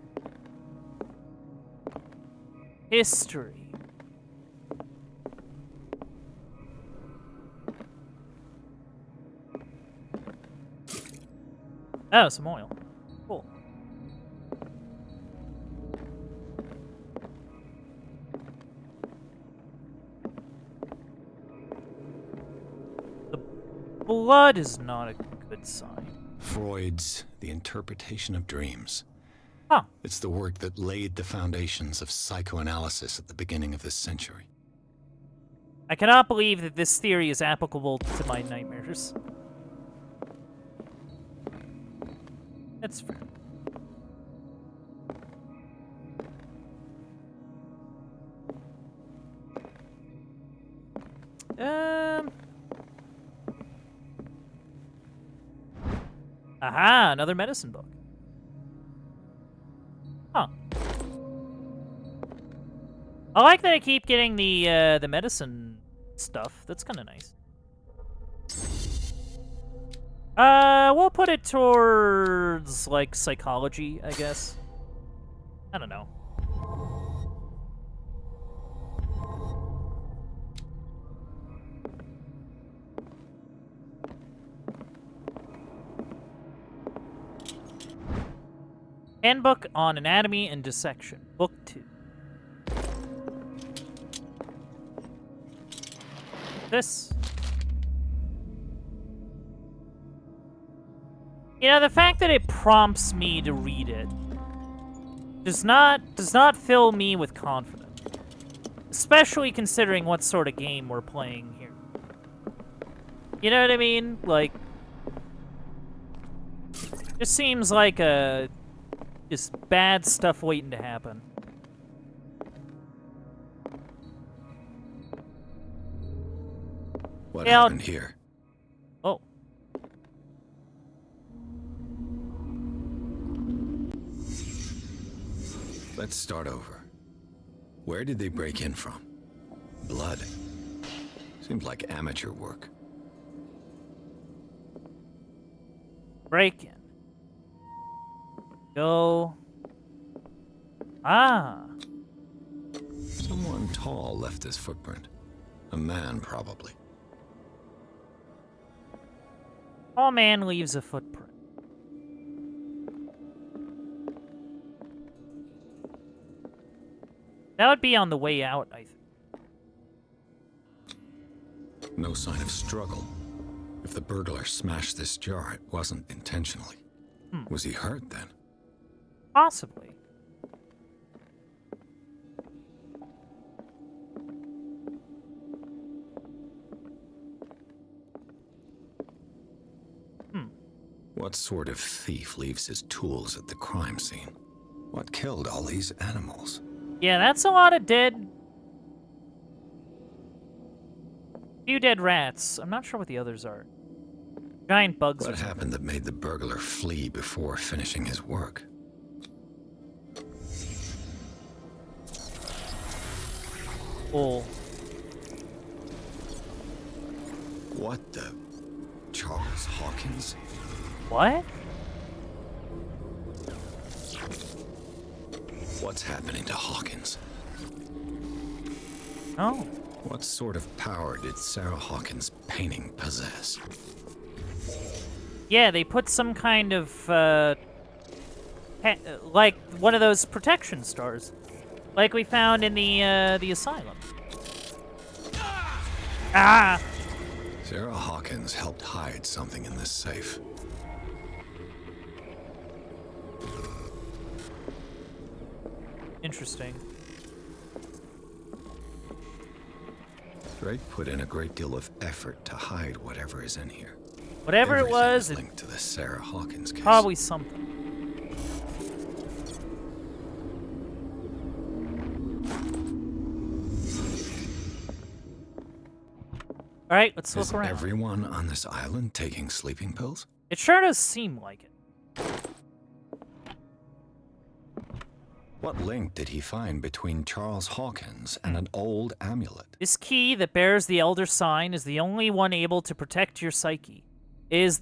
History. Oh, some oil. Cool. The blood is not a good sign. Freud's The Interpretation of Dreams. Huh. It's the work that laid the foundations of psychoanalysis at the beginning of this century. I cannot believe that this theory is applicable to my nightmares. That's fair. Aha, another medicine book. Huh. I like that I keep getting the medicine stuff. That's kind of nice. We'll put it towards, like, psychology, I guess. I don't know. Handbook on Anatomy and Dissection, Book 2. This. You know, the fact that it prompts me to read it does not fill me with confidence. Especially considering what sort of game we're playing here. You know what I mean? Like, just seems like just bad stuff waiting to happen. What happened here? Oh. Let's start over. Where did they break in from? Blood. Seems like amateur work. Break in. Go. Ah. Someone tall left this footprint. A man, probably. Tall man leaves a footprint. That would be on the way out, I think. No sign of struggle. If the burglar smashed this jar, it wasn't intentionally. Was he hurt then? Possibly. What sort of thief leaves his tools at the crime scene? What killed all these animals? Yeah, that's a lot of dead... Few dead rats. I'm not sure what the others are. Giant bugs. What happened that made the burglar flee before finishing his work? Oh. What the... Charles Hawkins? What? What's happening to Hawkins? Oh. What sort of power did Sarah Hawkins' painting possess? Yeah, they put some kind of, like one of those protection stars. Like we found in the asylum. Ah! Sarah Hawkins helped hide something in this safe. Interesting. Drake put in a great deal of effort to hide whatever is in here. Whatever it was, linked to the Sarah Hawkins case. Probably something. All right, let's look around. Is everyone on this island taking sleeping pills? It sure does seem like it. What link did he find between Charles Hawkins and an old amulet? This key that bears the Elder Sign is the only one able to protect your psyche. It is in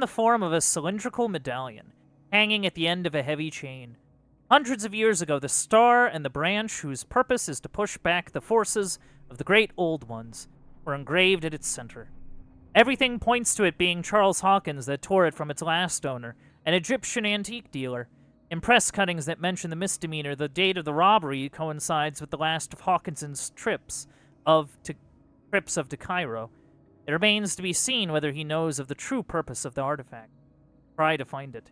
the form of a cylindrical medallion, hanging at the end of a heavy chain. Hundreds of years ago, the star and the branch whose purpose is to push back the forces of the great old ones were engraved at its center. Everything points to it being Charles Hawkins that tore it from its last owner, an Egyptian antique dealer. In press cuttings that mention the misdemeanor, the date of the robbery coincides with the last of Hawkinson's trips to Cairo. It remains to be seen whether he knows of the true purpose of the artifact. Try to find it.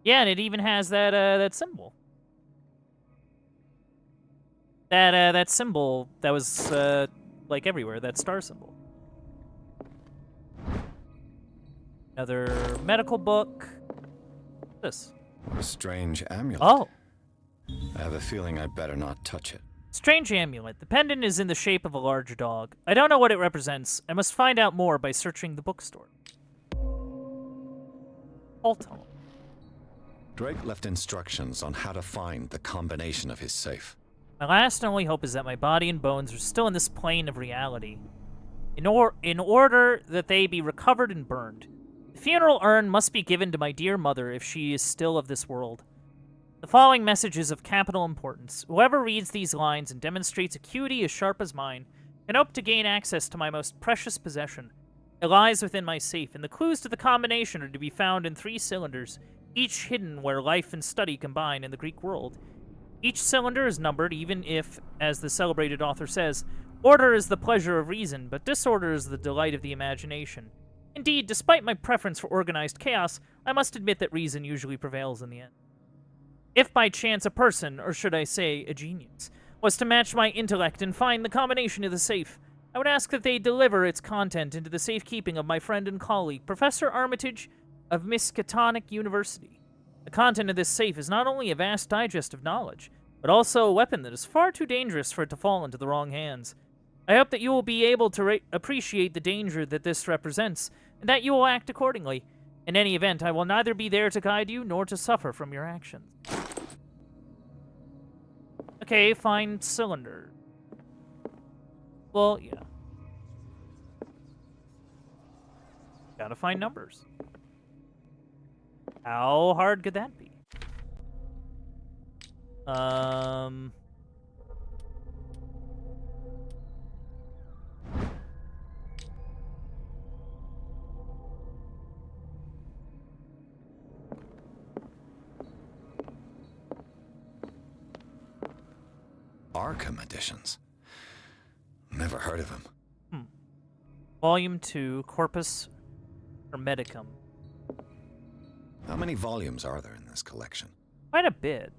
Yeah, and it even has that symbol. That symbol that was like everywhere, that star symbol. Another medical book. This. What a strange amulet. Oh. I have a feeling I'd better not touch it. Strange amulet. The pendant is in the shape of a large dog. I don't know what it represents. I must find out more by searching the bookstore. Hold on. Drake left instructions on how to find the combination of his safe. My last and only hope is that my body and bones are still in this plane of reality, in order that they be recovered and burned. The funeral urn must be given to my dear mother if she is still of this world. The following message is of capital importance. Whoever reads these lines and demonstrates acuity as sharp as mine can hope to gain access to my most precious possession. It lies within my safe, and the clues to the combination are to be found in 3 cylinders, each hidden where life and study combine in the Greek world. Each cylinder is numbered, even if, as the celebrated author says, order is the pleasure of reason, but disorder is the delight of the imagination. Indeed, despite my preference for organized chaos, I must admit that reason usually prevails in the end. If by chance a person, or should I say a genius, was to match my intellect and find the combination of the safe, I would ask that they deliver its content into the safekeeping of my friend and colleague, Professor Armitage of Miskatonic University. The content of this safe is not only a vast digest of knowledge, but also a weapon that is far too dangerous for it to fall into the wrong hands. I hope that you will be able to appreciate the danger that this represents, and that you will act accordingly. In any event, I will neither be there to guide you, nor to suffer from your actions. Okay, find cylinder. Well, yeah. Gotta find numbers. How hard could that be? Arkham editions. Never heard of him. Volume 2, Corpus Hermeticum. How many volumes are there in this collection? Quite a bit.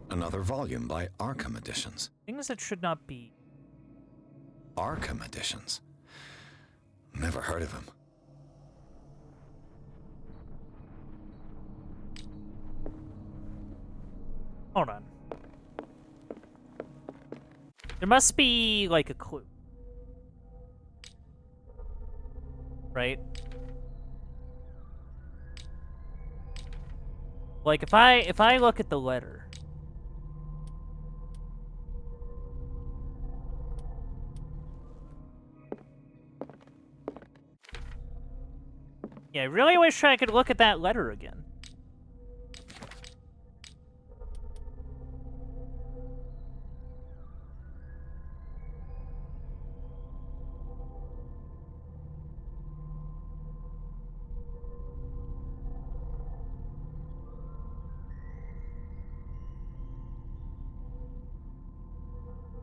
Another volume by Arkham Editions. Things that should not be. Arkham Editions. Never heard of him. Hold on. There must be, like, a clue. Right? Like, if I look at the letter... Yeah, I really wish I could look at that letter again.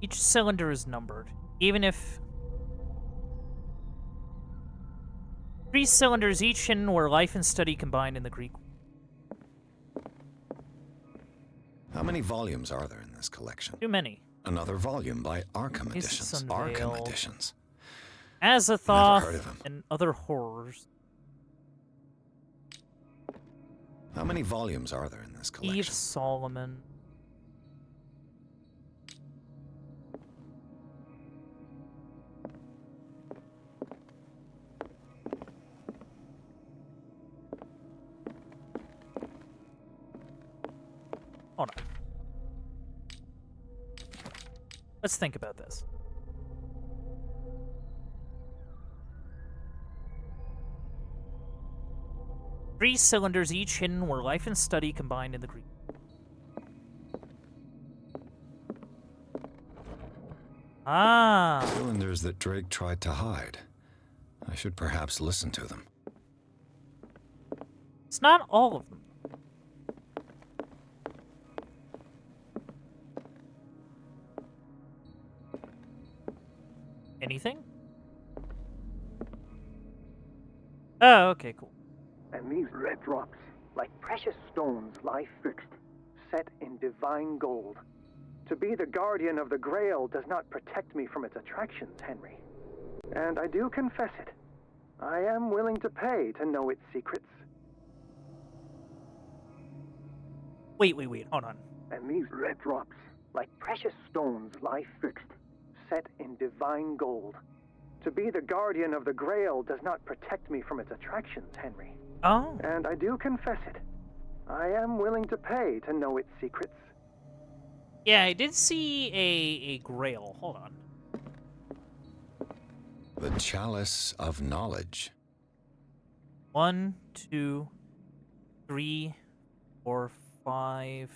Each cylinder is numbered, even if... 3 cylinders, each hidden where life and study combine in the Greek. How many volumes are there in this collection? Too many. Another volume by Arkham Editions. Arkham Editions. Azathoth and other horrors. How many volumes are there in this collection? Eve Solomon. Hold on. Let's think about this. Three cylinders, each hidden where life and study combined in the Greek. Ah. Cylinders that Drake tried to hide. I should perhaps listen to them. It's not all of them. Anything? Oh, okay, cool. And these red drops, like precious stones, lie fixed, set in divine gold. To be the guardian of the Grail does not protect me from its attractions, Henry. And I do confess it. I am willing to pay to know its secrets. Wait, hold on. And these red drops, like precious stones, lie fixed, set in divine gold. To be the guardian of the Grail does not protect me from its attractions, Henry. Oh. And I do confess it. I am willing to pay to know its secrets. Yeah, I did see a grail. Hold on. The Chalice of Knowledge. 1, 2, 3, 4, 5,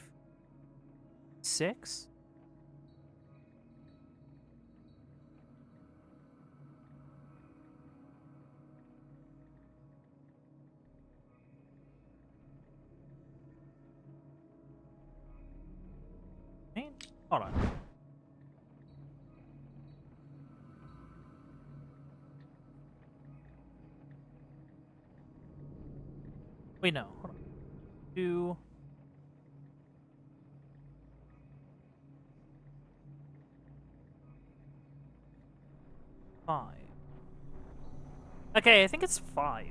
6? Hold on. Wait, no. Hold on. 2. Five. Okay, I think it's 5.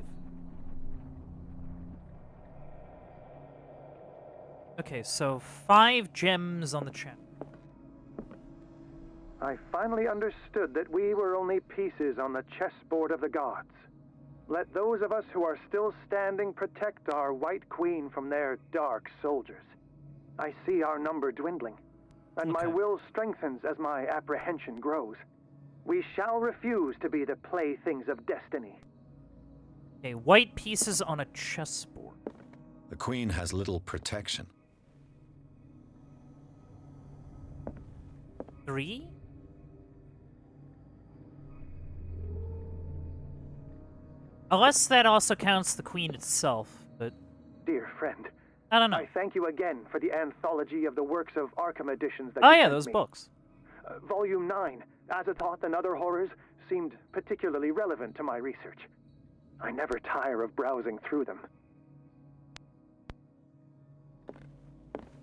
Okay, so 5 gems on the channel. I finally understood that we were only pieces on the chessboard of the gods. Let those of us who are still standing protect our White Queen from their dark soldiers. I see our number dwindling, and my will strengthens as my apprehension grows. We shall refuse to be the playthings of destiny. Okay, white pieces on a chessboard. The Queen has little protection. 3? Unless that also counts the Queen itself, but... Dear friend, I don't know. I thank you again for the anthology of the works of Arkham editions that Oh you yeah, sent those me. books. Volume 9, Azathoth and Other Horrors, seemed particularly relevant to my research. I never tire of browsing through them.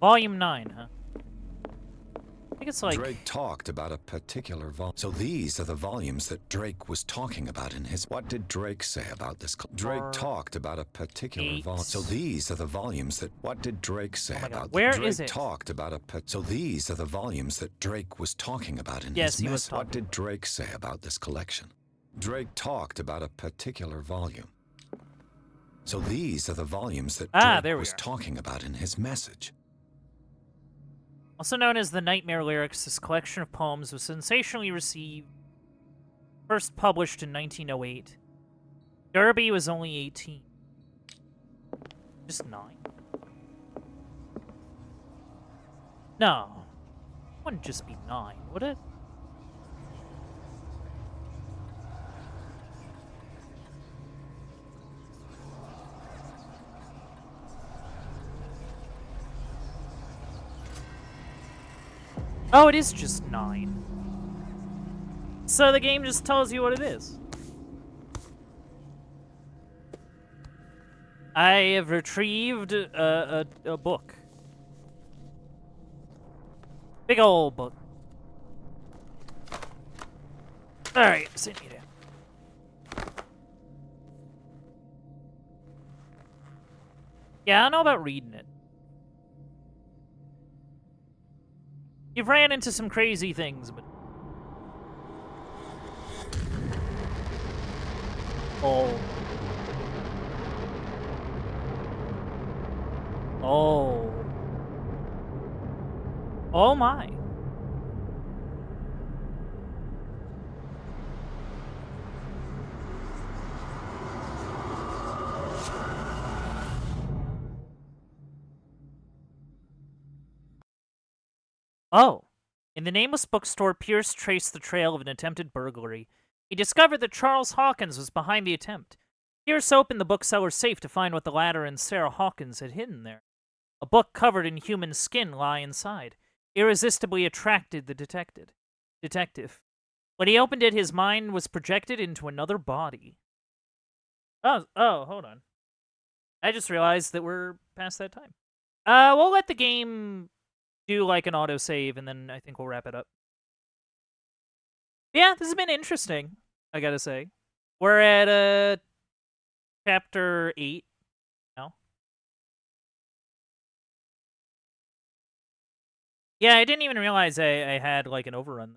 Volume 9, huh? I think it's like... Drake talked about a particular volume. So these are the volumes that Drake was talking about in his... What did Drake say about this? Drake talked about a particular volume. So these are the volumes that... What did Drake say about... Where Drake is it? talked about a... So these are the volumes that Drake was talking about in Yes, his... he was What did Drake say about this collection? Drake talked about a particular volume. So these are the volumes that Drake was talking about in his message. Also known as the Nightmare Lyrics, this collection of poems was sensationally received. First published in 1908. Derby was only 18. Just 9. No. It wouldn't just be 9, would it? Oh, it is just 9. So the game just tells you what it is. I have retrieved a book. Big old book. Alright, send me down. Yeah, I don't know about reading it. You've ran into some crazy things, but... Oh. Oh. Oh my. Oh. In the nameless bookstore, Pierce traced the trail of an attempted burglary. He discovered that Charles Hawkins was behind the attempt. Pierce opened the bookseller's safe to find what the latter and Sarah Hawkins had hidden there. A book covered in human skin lay inside. Irresistibly attracted the detective. When he opened it, his mind was projected into another body. Oh, hold on. I just realized that we're past that time. We'll let the game do like an autosave, and then I think we'll wrap it up. Yeah, this has been interesting, I gotta say. We're at chapter 8 now. Yeah, I didn't even realize I had like an overrun.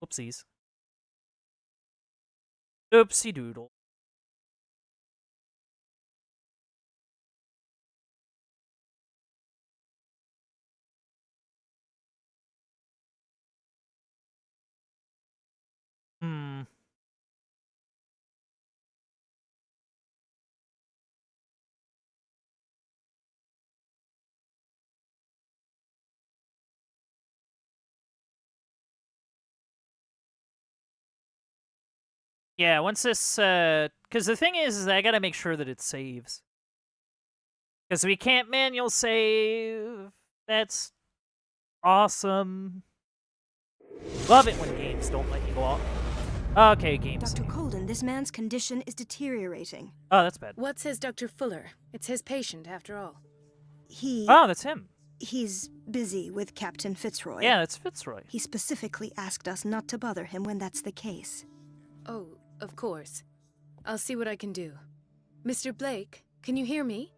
Whoopsies. Oopsie doodle. Yeah, once this, because the thing is I gotta make sure that it saves. Because we can't manual save. That's awesome. Love it when games don't let you go off. Okay, games. Dr. Colden, this man's condition is deteriorating. Oh, that's bad. What says Dr. Fuller? It's his patient, after all. Oh, that's him. He's busy with Captain Fitzroy. Yeah, that's Fitzroy. He specifically asked us not to bother him when that's the case. Oh, of course. I'll see what I can do. Mr. Blake, can you hear me?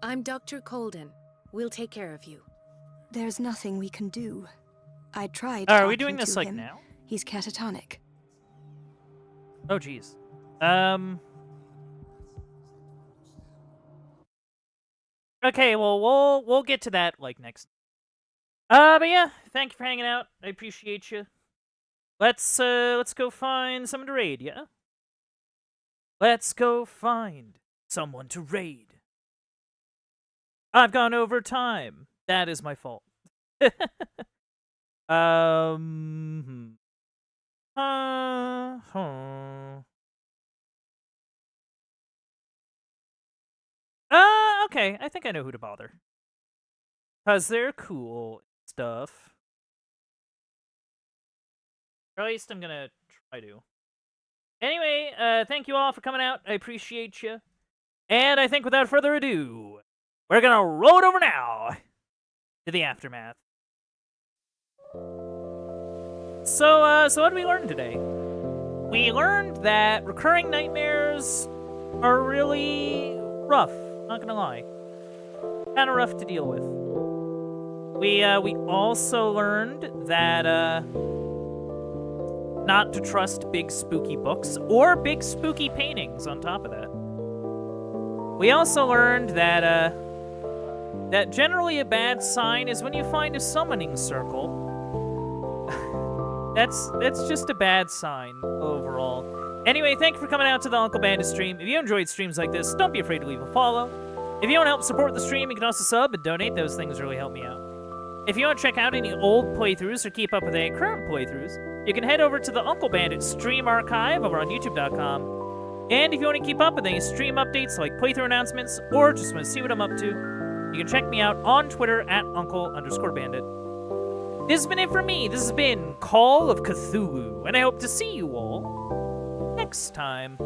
I'm Dr. Colden. We'll take care of you. There's nothing we can do. I tried Are we talking doing this to like him. now? He's catatonic. Oh, jeez. Okay, well, we'll get to that, like, next. But yeah, thank you for hanging out. I appreciate you. Let's go find someone to raid, yeah? Let's go find someone to raid. I've gone over time. That is my fault. Okay, I think I know who to bother. 'Cause they're cool stuff. Or at least I'm gonna try to. Anyway, thank you all for coming out. I appreciate you. And I think without further ado, we're gonna roll it over now to the aftermath. So what did we learn today? We learned that recurring nightmares are really rough, not gonna lie. Kinda rough to deal with. We also learned that, not to trust big spooky books or big spooky paintings on top of that. We also learned that, that generally a bad sign is when you find a summoning circle. That's just a bad sign overall. Anyway, thank you for coming out to the Uncle Bandit stream. If you enjoyed streams like this, don't be afraid to leave a follow. If you want to help support the stream, you can also sub and donate. Those things really help me out. If you want to check out any old playthroughs or keep up with any current playthroughs, you can head over to the Uncle Bandit stream archive over on youtube.com. And if you want to keep up with any stream updates like playthrough announcements or just want to see what I'm up to, you can check me out on Twitter at Uncle_Bandit. This has been it for me. This has been Call of Cthulhu, and I hope to see you all next time.